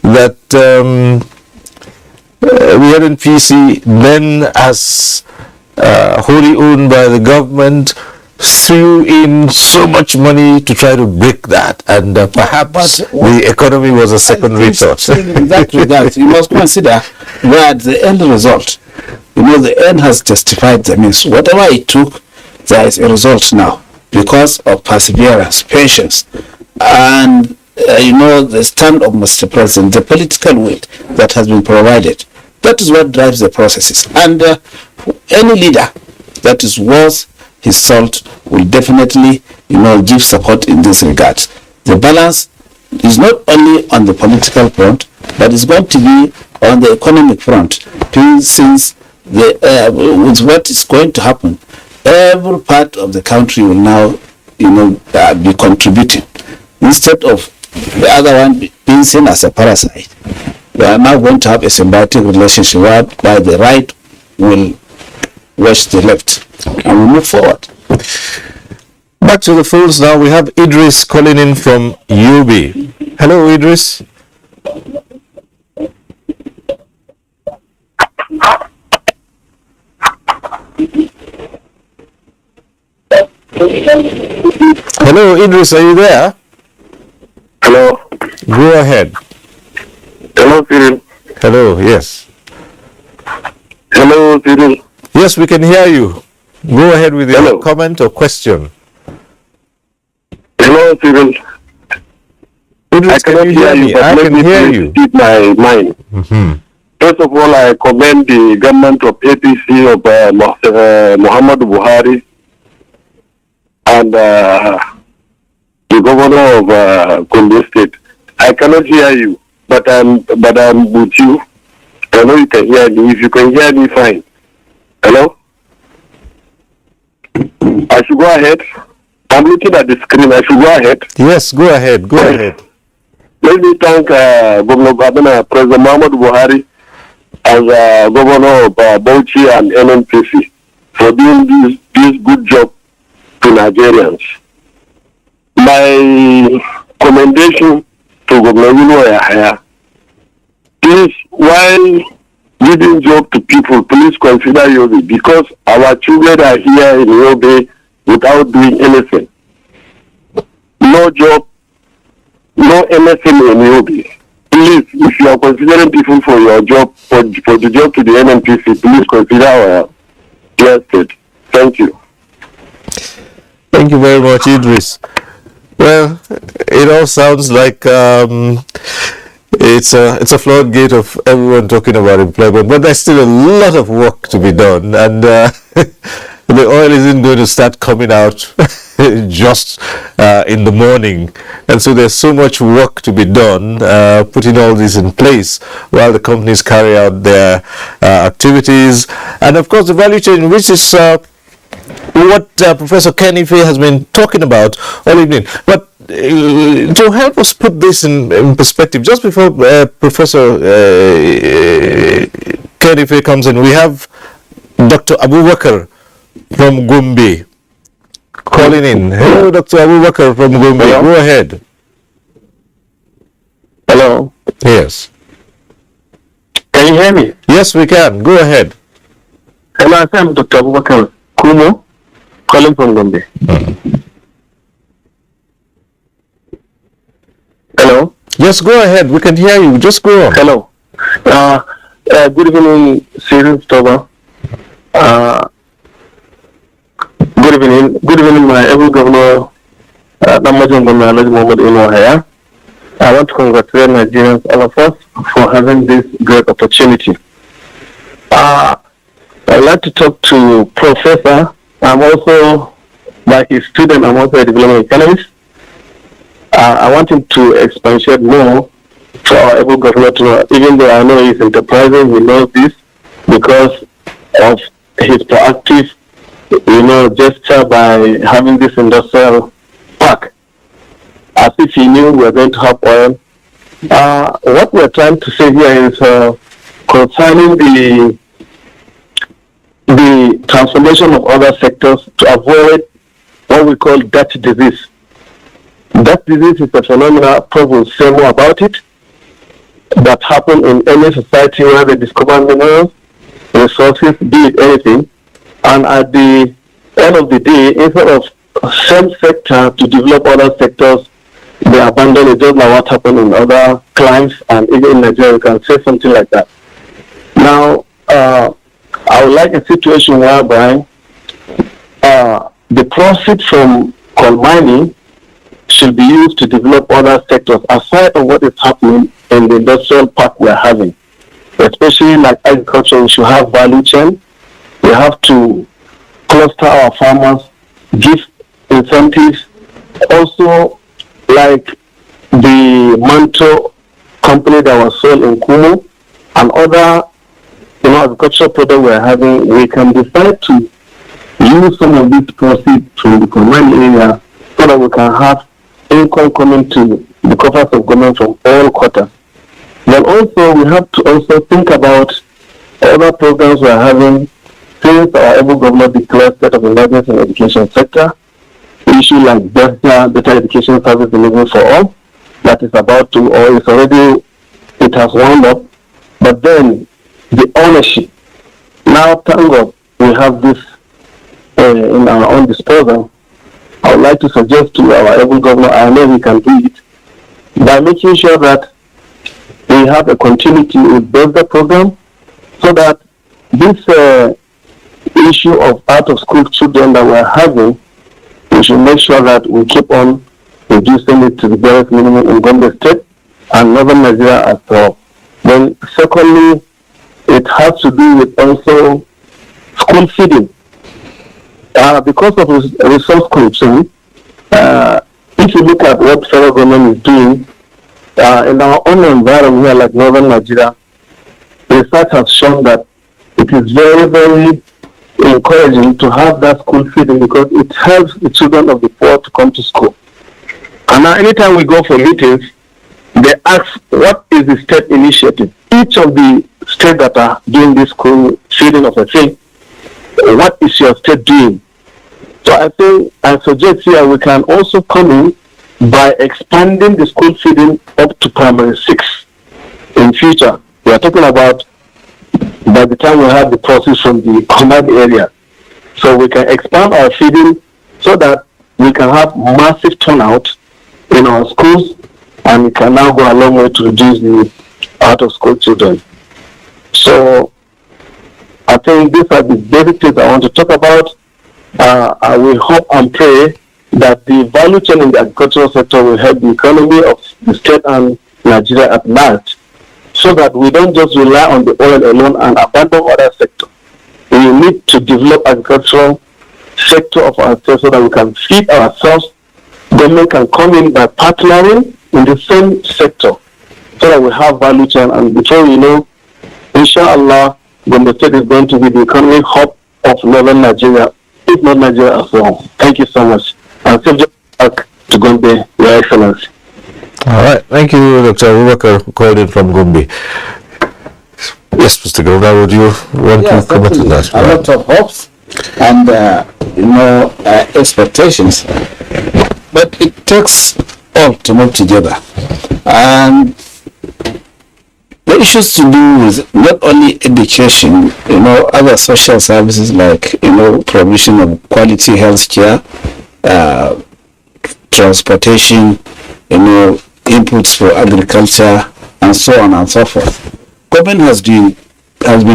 that the NNPC, then as wholly owned by the government, threw in so much money to try to break that, and perhaps the economy was a secondary thought? In that regard, you must consider that the end result, the end has justified the means. Whatever it took, there is a result now because of perseverance, patience, and the stand of Mr. President, the political will that has been provided. That is what drives the processes. And any leader that is worth his salt will definitely, give support in this regard. The balance is not only on the political front, but it's going to be on the economic front, since with what is going to happen, every part of the country will now, be contributing. Instead of the other one being seen as a parasite, we are now going to have a symbiotic relationship whereby the right will watch the left, and we move forward. Back to the phones now. We have Idris calling in from UB. Hello, Idris. Hello, Idris, are you there? Hello. Go ahead. Hello, Cyril. Hello, yes. Hello, Cyril. Yes, we can hear you. Go ahead with your comment or question. Hello, Cyril. Idris, can you hear me? I can hear you. Keep my mind. First of all, I commend the government of APC of Muhammad Buhari and the governor of Kondo State. I cannot hear you, but I'm with you. I know you can hear me. If you can hear me, fine. Hello? I should go ahead. I'm looking at the screen. I should go ahead. Yes, go ahead. Go ahead. Let me thank President Muhammad Buhari as governor of Bauchi and NNPC for doing this good job to Nigerians. My commendation to Governor Yahya, please, while giving job to people, please consider Yobe, because our children are here in Yobe without doing anything. No job, no anything in Yobe. Please, if you are considering people for your job, for the job to the NNPC, please consider our dear state. Thank you. Thank you very much, Idris. Well, it all sounds like it's a floodgate of everyone talking about employment, but there's still a lot of work to be done, and the oil isn't going to start coming out just in the morning, and so there's so much work to be done putting all this in place while the companies carry out their activities, and of course the value chain, which is what Professor Kenife has been talking about all evening. But to help us put this in perspective, just before Professor Kenife comes in, we have Dr. Abubakar from Gombe calling in. Hello, Dr. Abubakar from Gombe. Hello? Go ahead. Hello. Yes. Can you hear me? Yes, we can. Go ahead. Hello, I'm Dr. Abubakar Kumo, calling from Gombe. Hello. Yes, go ahead. We can hear you. Just go on. Hello. Good evening, Cyril Stoba. Good evening, my able governor, Namajan Governor Mohammed Inuahaya. I want to congratulate Nigerians, all of us, for having this great opportunity. I'd like to talk to Professor. I'm also, like his student, I'm also a development economist. I want him to expatiate more to our able governor to know, even though I know he's enterprising, he knows this because of his proactive, gesture by having this industrial park. As if he knew we were going to have oil. What we're trying to say here is concerning the transformation of other sectors to avoid what we call Dutch disease. Dutch disease is a phenomenon, probably will say more about it, that happen in any society where they discover minerals, resources, be it anything, and at the end of the day, instead of some sector to develop other sectors, they abandon it, just like what happened in other climes, and even in Nigeria, you can say something like that. Now, I would like a situation whereby the profit from coal mining should be used to develop other sectors aside of what is happening in the industrial park we're having. Especially like agriculture, we should have value chain. We have to cluster our farmers, give incentives. Also, like the Manto company that was sold in Kumo and other agricultural products we're having, we can decide to use some of these proceeds from the combined area so that we can have income coming to the coffers of government from all quarters. But also, we have to also think about other programs we're having since our able government declared state of emergency in the education sector. Issue like better education service delivery for all, that is about to, or it's already, it has wound up. But then the ownership. Now, thank God, we have this in our own disposal. I would like to suggest to our able governor, I know we can do it, by making sure that we have a continuity with the program, so that this issue of out-of-school children that we're having, we should make sure that we keep on reducing it to the barest minimum in Gombe State and Northern Nigeria as well. Then, secondly, it has to do with also school feeding. Because of resource corruption, if you look at what federal government is doing, in our own environment here, like Northern Nigeria, research has shown that it is very, very encouraging to have that school feeding because it helps the children of the poor to come to school. And now anytime we go for meetings, they ask, what is the state initiative? Each of the states that are doing this school feeding of a thing, what is your state doing? So I think, I suggest here we can also come in by expanding the school feeding up to primary 6 in future. We are talking about by the time we have the process from the command area. So we can expand our feeding so that we can have massive turnout in our schools, and we can now go a long way to reduce the out-of-school children. So I think these are the basic things I want to talk about. I will hope and pray that the value chain in the agricultural sector will help the economy of the state and Nigeria at large, so that we don't just rely on the oil alone and abandon other sectors. We need to develop agricultural sector of our state so that we can feed ourselves. Government can come in by partnering in the same sector so that we have value chain, and before we know, inshallah, Gombe State is going to be the economic hub of Northern Nigeria if not Nigeria as well. Thank you so much. And so just back to Gombe, Your Excellency. All right. Thank you, Dr. Abubakar, who called in from Gombe. Yes, Mr. Governor, would you want to comment on that? A lot of hopes and, expectations. But it takes all to move together. And the issues to do with not only education, other social services like, provision of quality health care, transportation, inputs for agriculture, and so on and so forth. Government has been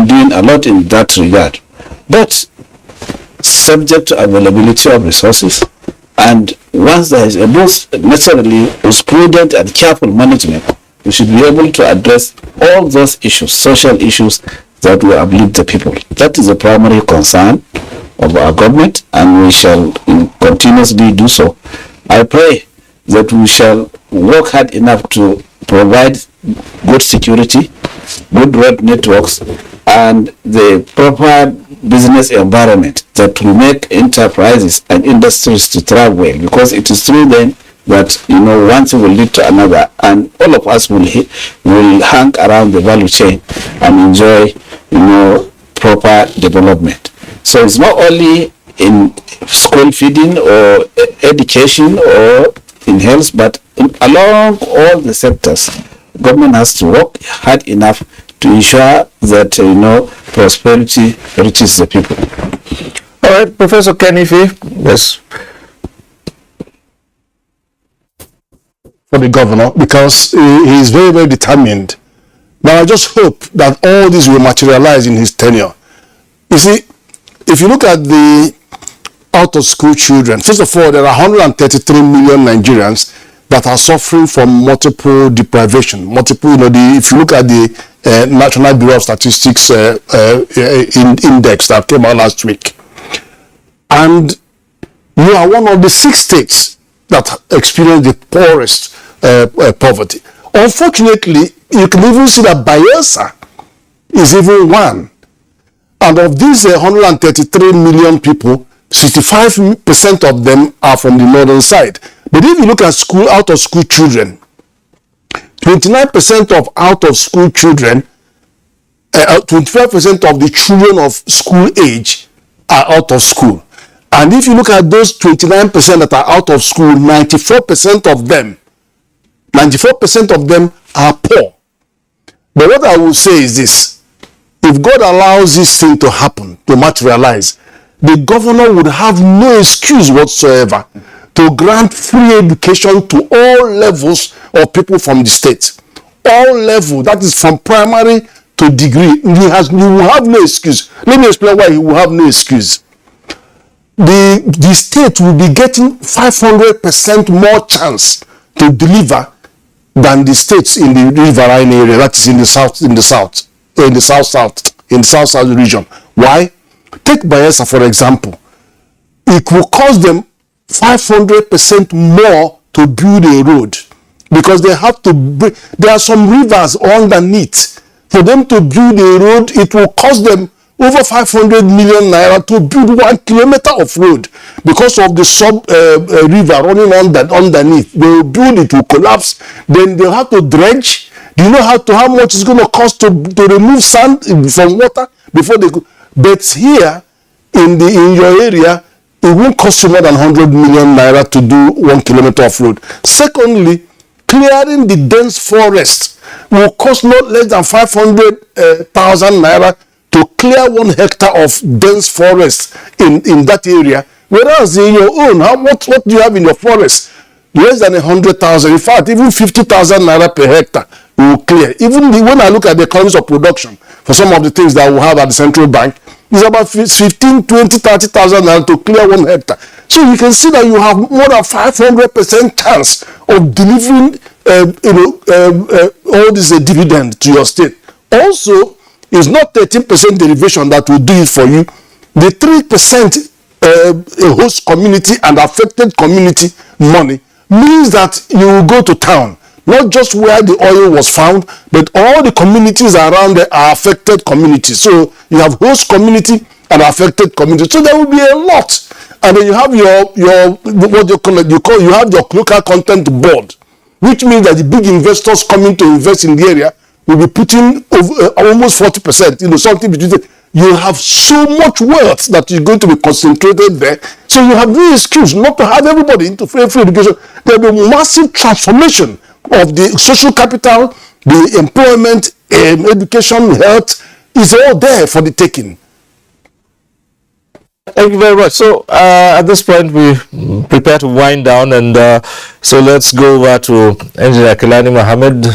doing a lot in that regard, but subject to availability of resources, and once there is a most necessarily with prudent and careful management, we should be able to address all those issues, social issues that will uplift the people. That is the primary concern of our government, and we shall continuously do so. I pray that we shall work hard enough to provide good security, good road networks, and the proper business environment that will make enterprises and industries to thrive well, because it is through them that one thing will lead to another, and all of us will hang around the value chain and enjoy proper development. So it's not only in school feeding or education or in health, but along all the sectors, government has to work hard enough to ensure that prosperity reaches the people. All right, Professor Kenife. Yes. For the governor, because he is very, very determined. But I just hope that all this will materialize in his tenure. You see, if you look at the out-of-school children, first of all, there are 133 million Nigerians that are suffering from multiple deprivation. If you look at the National Bureau of Statistics index that came out last week, and you are one of the 6 states that experience the poorest poverty. Unfortunately, you can even see that Bayelsa is even one. And of these 133 million people, 65% of them are from the northern side. But if you look at out-of-school children, 29% of out-of-school children, 25% of the children of school age are out of school. And if you look at those 29% that are out of school, 94% of them are poor. But what I will say is this: if God allows this thing to happen, to materialize, the governor would have no excuse whatsoever to grant free education to all levels of people from the state. All levels, that is from primary to degree. He will have no excuse. Let me explain why he will have no excuse. The state will be getting 500% more chance to deliver than the states in the riverine area, that is in the south region. Why? Take Bayelsa for example. It will cost them 500% more to build a road, because they have to there are some rivers underneath. For them to build a road, it will cost them over 500 million naira to build 1 kilometer of road, because of the river running underneath. They will build, it will collapse. Then they'll have to dredge. Do you know how much it's going to cost to remove sand from water before they go? But here in your area, it won't cost you more than 100 million naira to do 1 kilometer of road. Secondly, clearing the dense forest will cost not less than 500,000 naira to clear 1 hectare of dense forest in that area. Whereas in your own, what do you have in your forest? Less than 100,000. In fact, even 50,000 naira per hectare will clear. Even when I look at the economies of production for some of the things that we have at the central bank, it's about 15, 20, 30,000 naira to clear 1 hectare. So you can see that you have more than 500% chance of delivering, all this dividend to your state. Also, it's not 13% derivation that will do it for you. The 3% host community and affected community money means that you will go to town not just where the oil was found, but all the communities around there are affected communities. So you have host community and affected community. So there will be a lot. And then you have your what you call it, you have your local content board, which means that the big investors coming to invest in the area will be putting over, almost 40%, something between. You have so much wealth that is going to be concentrated there. So you have no excuse not to have everybody into free education. There will be massive transformation of the social capital, the employment, education, health is all there for the taking. Thank you very much. So at this point, we prepare to wind down, and so let's go over to Engineer Kelani Mohammed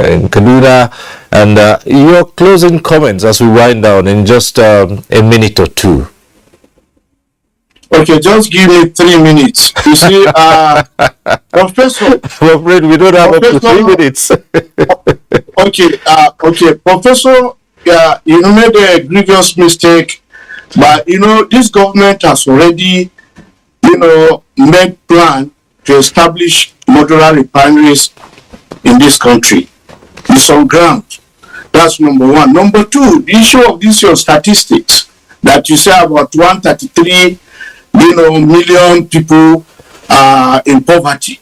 in Kaduna, and your closing comments as we wind down in just a minute or two. Okay, just give me 3 minutes. You see, Professor. I'm afraid we don't have up to 3 minutes. Okay, Professor, you made a grievous mistake. But, this government has already, made plan to establish modular refineries in this country. It's on ground. That's number one. Number two, the issue of your statistics that you say about 133, million people in poverty.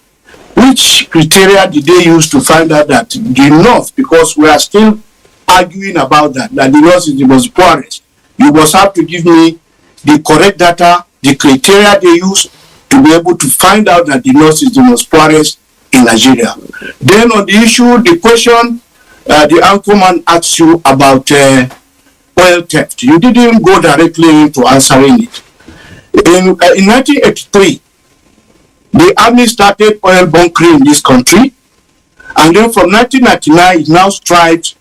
Which criteria did they use to find out that the North, because we are still arguing about that the North is the most poorest. You must have to give me the correct data, the criteria they use to be able to find out that the North is the most poorest in Nigeria. Then on the issue, the question the anchorman asked you about oil theft. You didn't go directly into answering it. In 1983, the army started oil bunkering in this country. And then from 1999, it now strives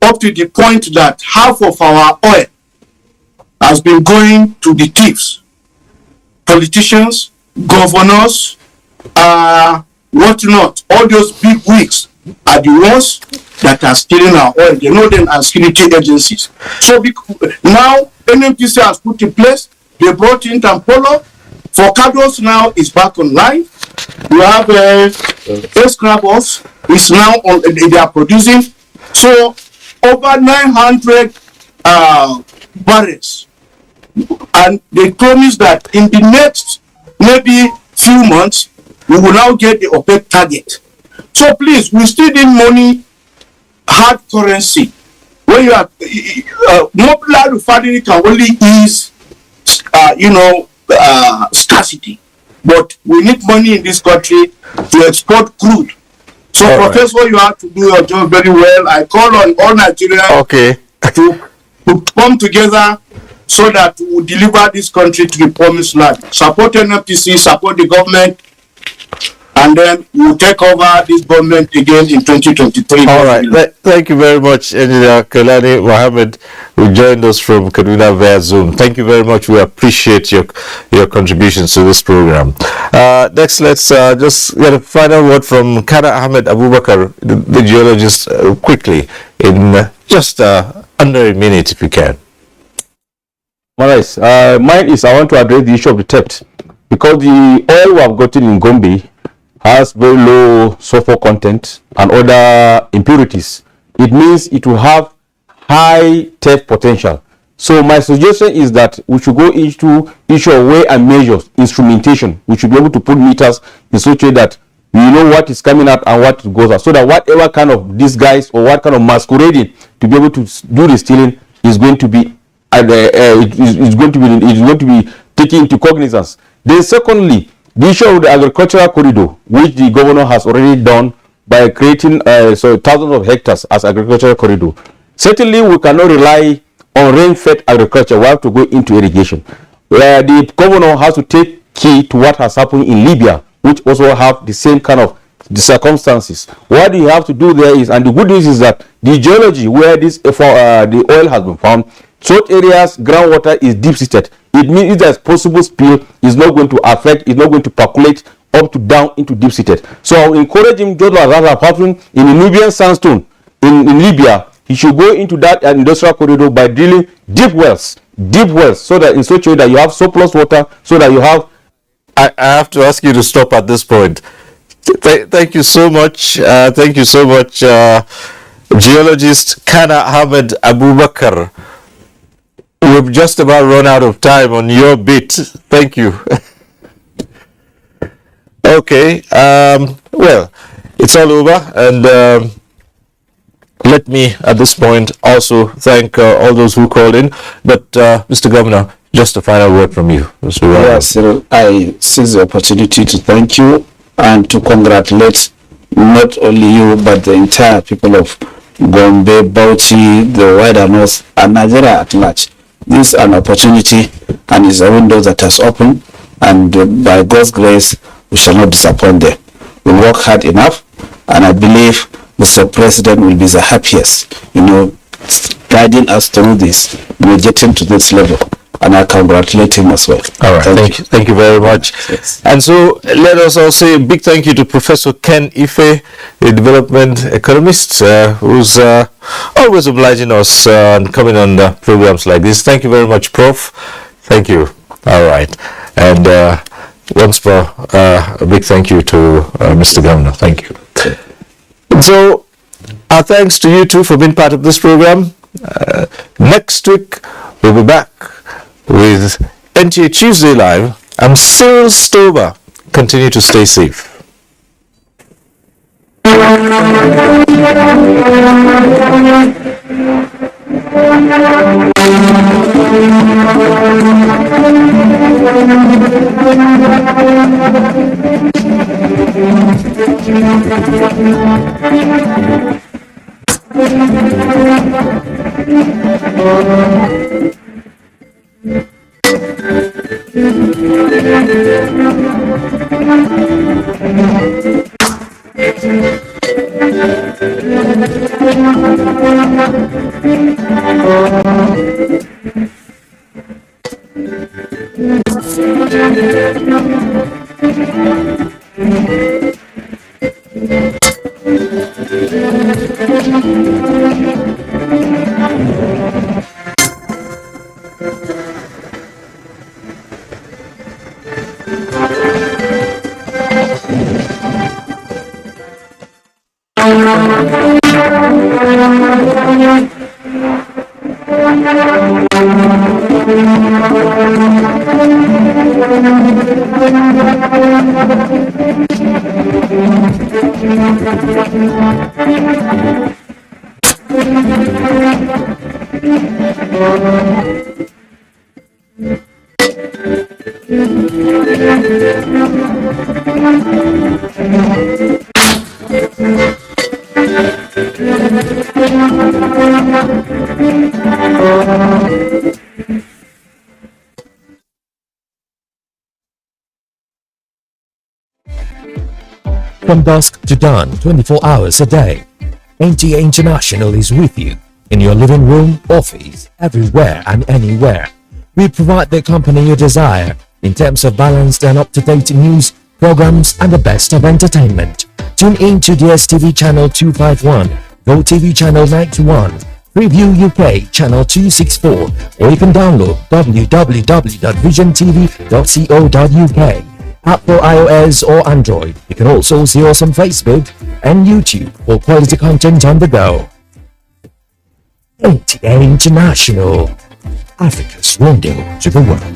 up to the point that half of our oil has been going to the thieves, politicians, governors, whatnot. All those big wigs are the ones that are stealing our oil. They know them as security agencies. So now NMPC has put in place, they brought in Tampolo. Focados now is back online. We have Escrabos is now on, they are producing. So over 900 barrels, and they promise that in the next maybe few months we will now get the OPEC target. So please, we still need money, hard currency. When you are modular refinery can only ease scarcity, but we need money in this country to export crude. So, all Professor, right, you have to do your job very well. I call on all Nigerians to come together so that we will deliver this country to the promised land. Support NFTC, support the government, and then we will take over this government again in 2023. All right. Thank you very much, Engineer Kelani Mohammed, who joined us from Kaduna via Zoom. Thank you very much. We appreciate your contributions to this program. Next, let's just get a final word from Kana Ahmed Abubakar, the geologist, quickly, in just under a minute, if you can. All right. Mine is I want to address the issue of the theft, because the oil we have gotten in Gombe has very low sulfur content and other impurities. It means it will have high theft potential. So my suggestion is that we should go into issue of weigh and measures, instrumentation. We should be able to put meters in such a way that we know what is coming out and what goes out, so that whatever kind of disguise or what kind of masquerading to be able to do the stealing is going to be is going to be taken into cognizance. Then secondly, the issue of the agricultural corridor, which the governor has already done by creating thousands of hectares as agricultural corridor. Certainly, we cannot rely on rain-fed agriculture. We have to go into irrigation. Where the governor has to take key to what has happened in Libya, which also have the same kind of the circumstances. What you have to do there is, and the good news is that the geology where this the oil has been found, such areas groundwater is deep-seated. It means if there's possible spill, it's not going to affect, it's not going to percolate up to down into deep-seated. So I will encourage him, just like that have happened in the Nubian sandstone in Libya. He should go into that industrial corridor by drilling deep wells, so that in such a way that you have surplus water, so that you have. I have to ask you to stop at this point. Thank you so much. Thank you so much, geologist Kana Ahmed Abubakar. We've just about run out of time on your bit. Thank you. Okay. Well, it's all over, and let me at this point also thank all those who called in. But Mr. Governor, just a final word from you. Yes, I seize the opportunity to thank you and to congratulate not only you but the entire people of Gombe, Bauchi, the wider north, and Nigeria at large. This is an opportunity and is a window that has opened, and by God's grace, we shall not disappoint them. We work hard enough, and I believe Mr. President will be the happiest, guiding us through this. We're getting to this level, and I congratulate him as well. All right, thank you very much. Yes. And so let us all say a big thank you to Professor Ken Ife, a development economist, who's always obliging us and coming on programs like this. Thank you very much, Prof. Thank you. All right, and once more, a big thank you to Mr. Governor. Thank you. So, our thanks to you too for being part of this program. Next week, we'll be back with NTA Tuesday Live. I'm Cyril Stover. Continue to stay safe. From dusk to dawn, 24 hours a day, NTA International is with you in your living room, office, everywhere and anywhere. We provide the company you desire in terms of balanced and up-to-date news, programs, and the best of entertainment. Tune in to DSTV channel 251, GoTV channel 91, Preview UK channel 264, or you can download www.visiontv.co.uk. App for iOS or Android. You can also see us on Facebook and YouTube for quality content on the go. NTA International, Africa's window to the world.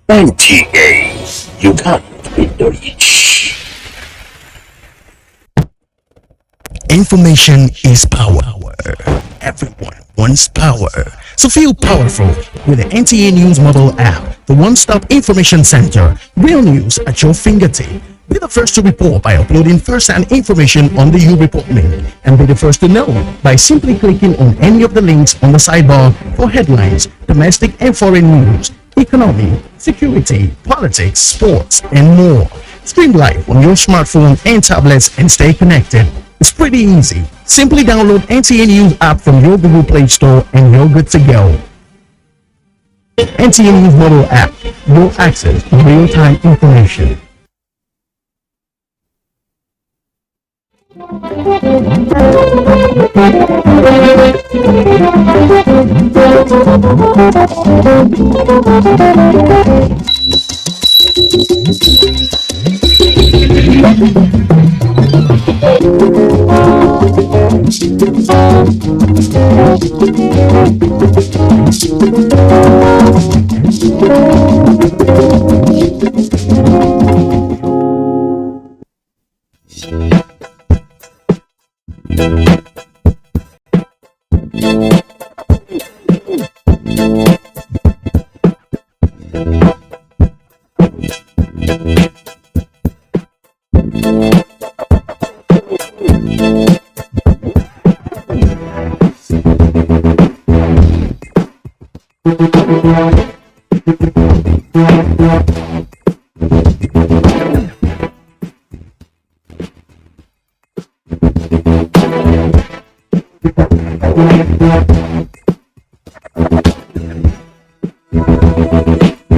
NTA, you can't beat the reach. Information is power. Everyone wants power. So feel powerful with the NTA News mobile app, the one-stop information center. Real news at your fingertip. Be the first to report by uploading first-hand information on the You Report link, and be the first to know by simply clicking on any of the links on the sidebar for headlines, domestic and foreign news, economy, security, politics, sports, and more. Stream live on your smartphone and tablets and stay connected. It's pretty easy. Simply download NTA News app from your Google Play Store and you're good to go. NTA News mobile app, your access to real-time information.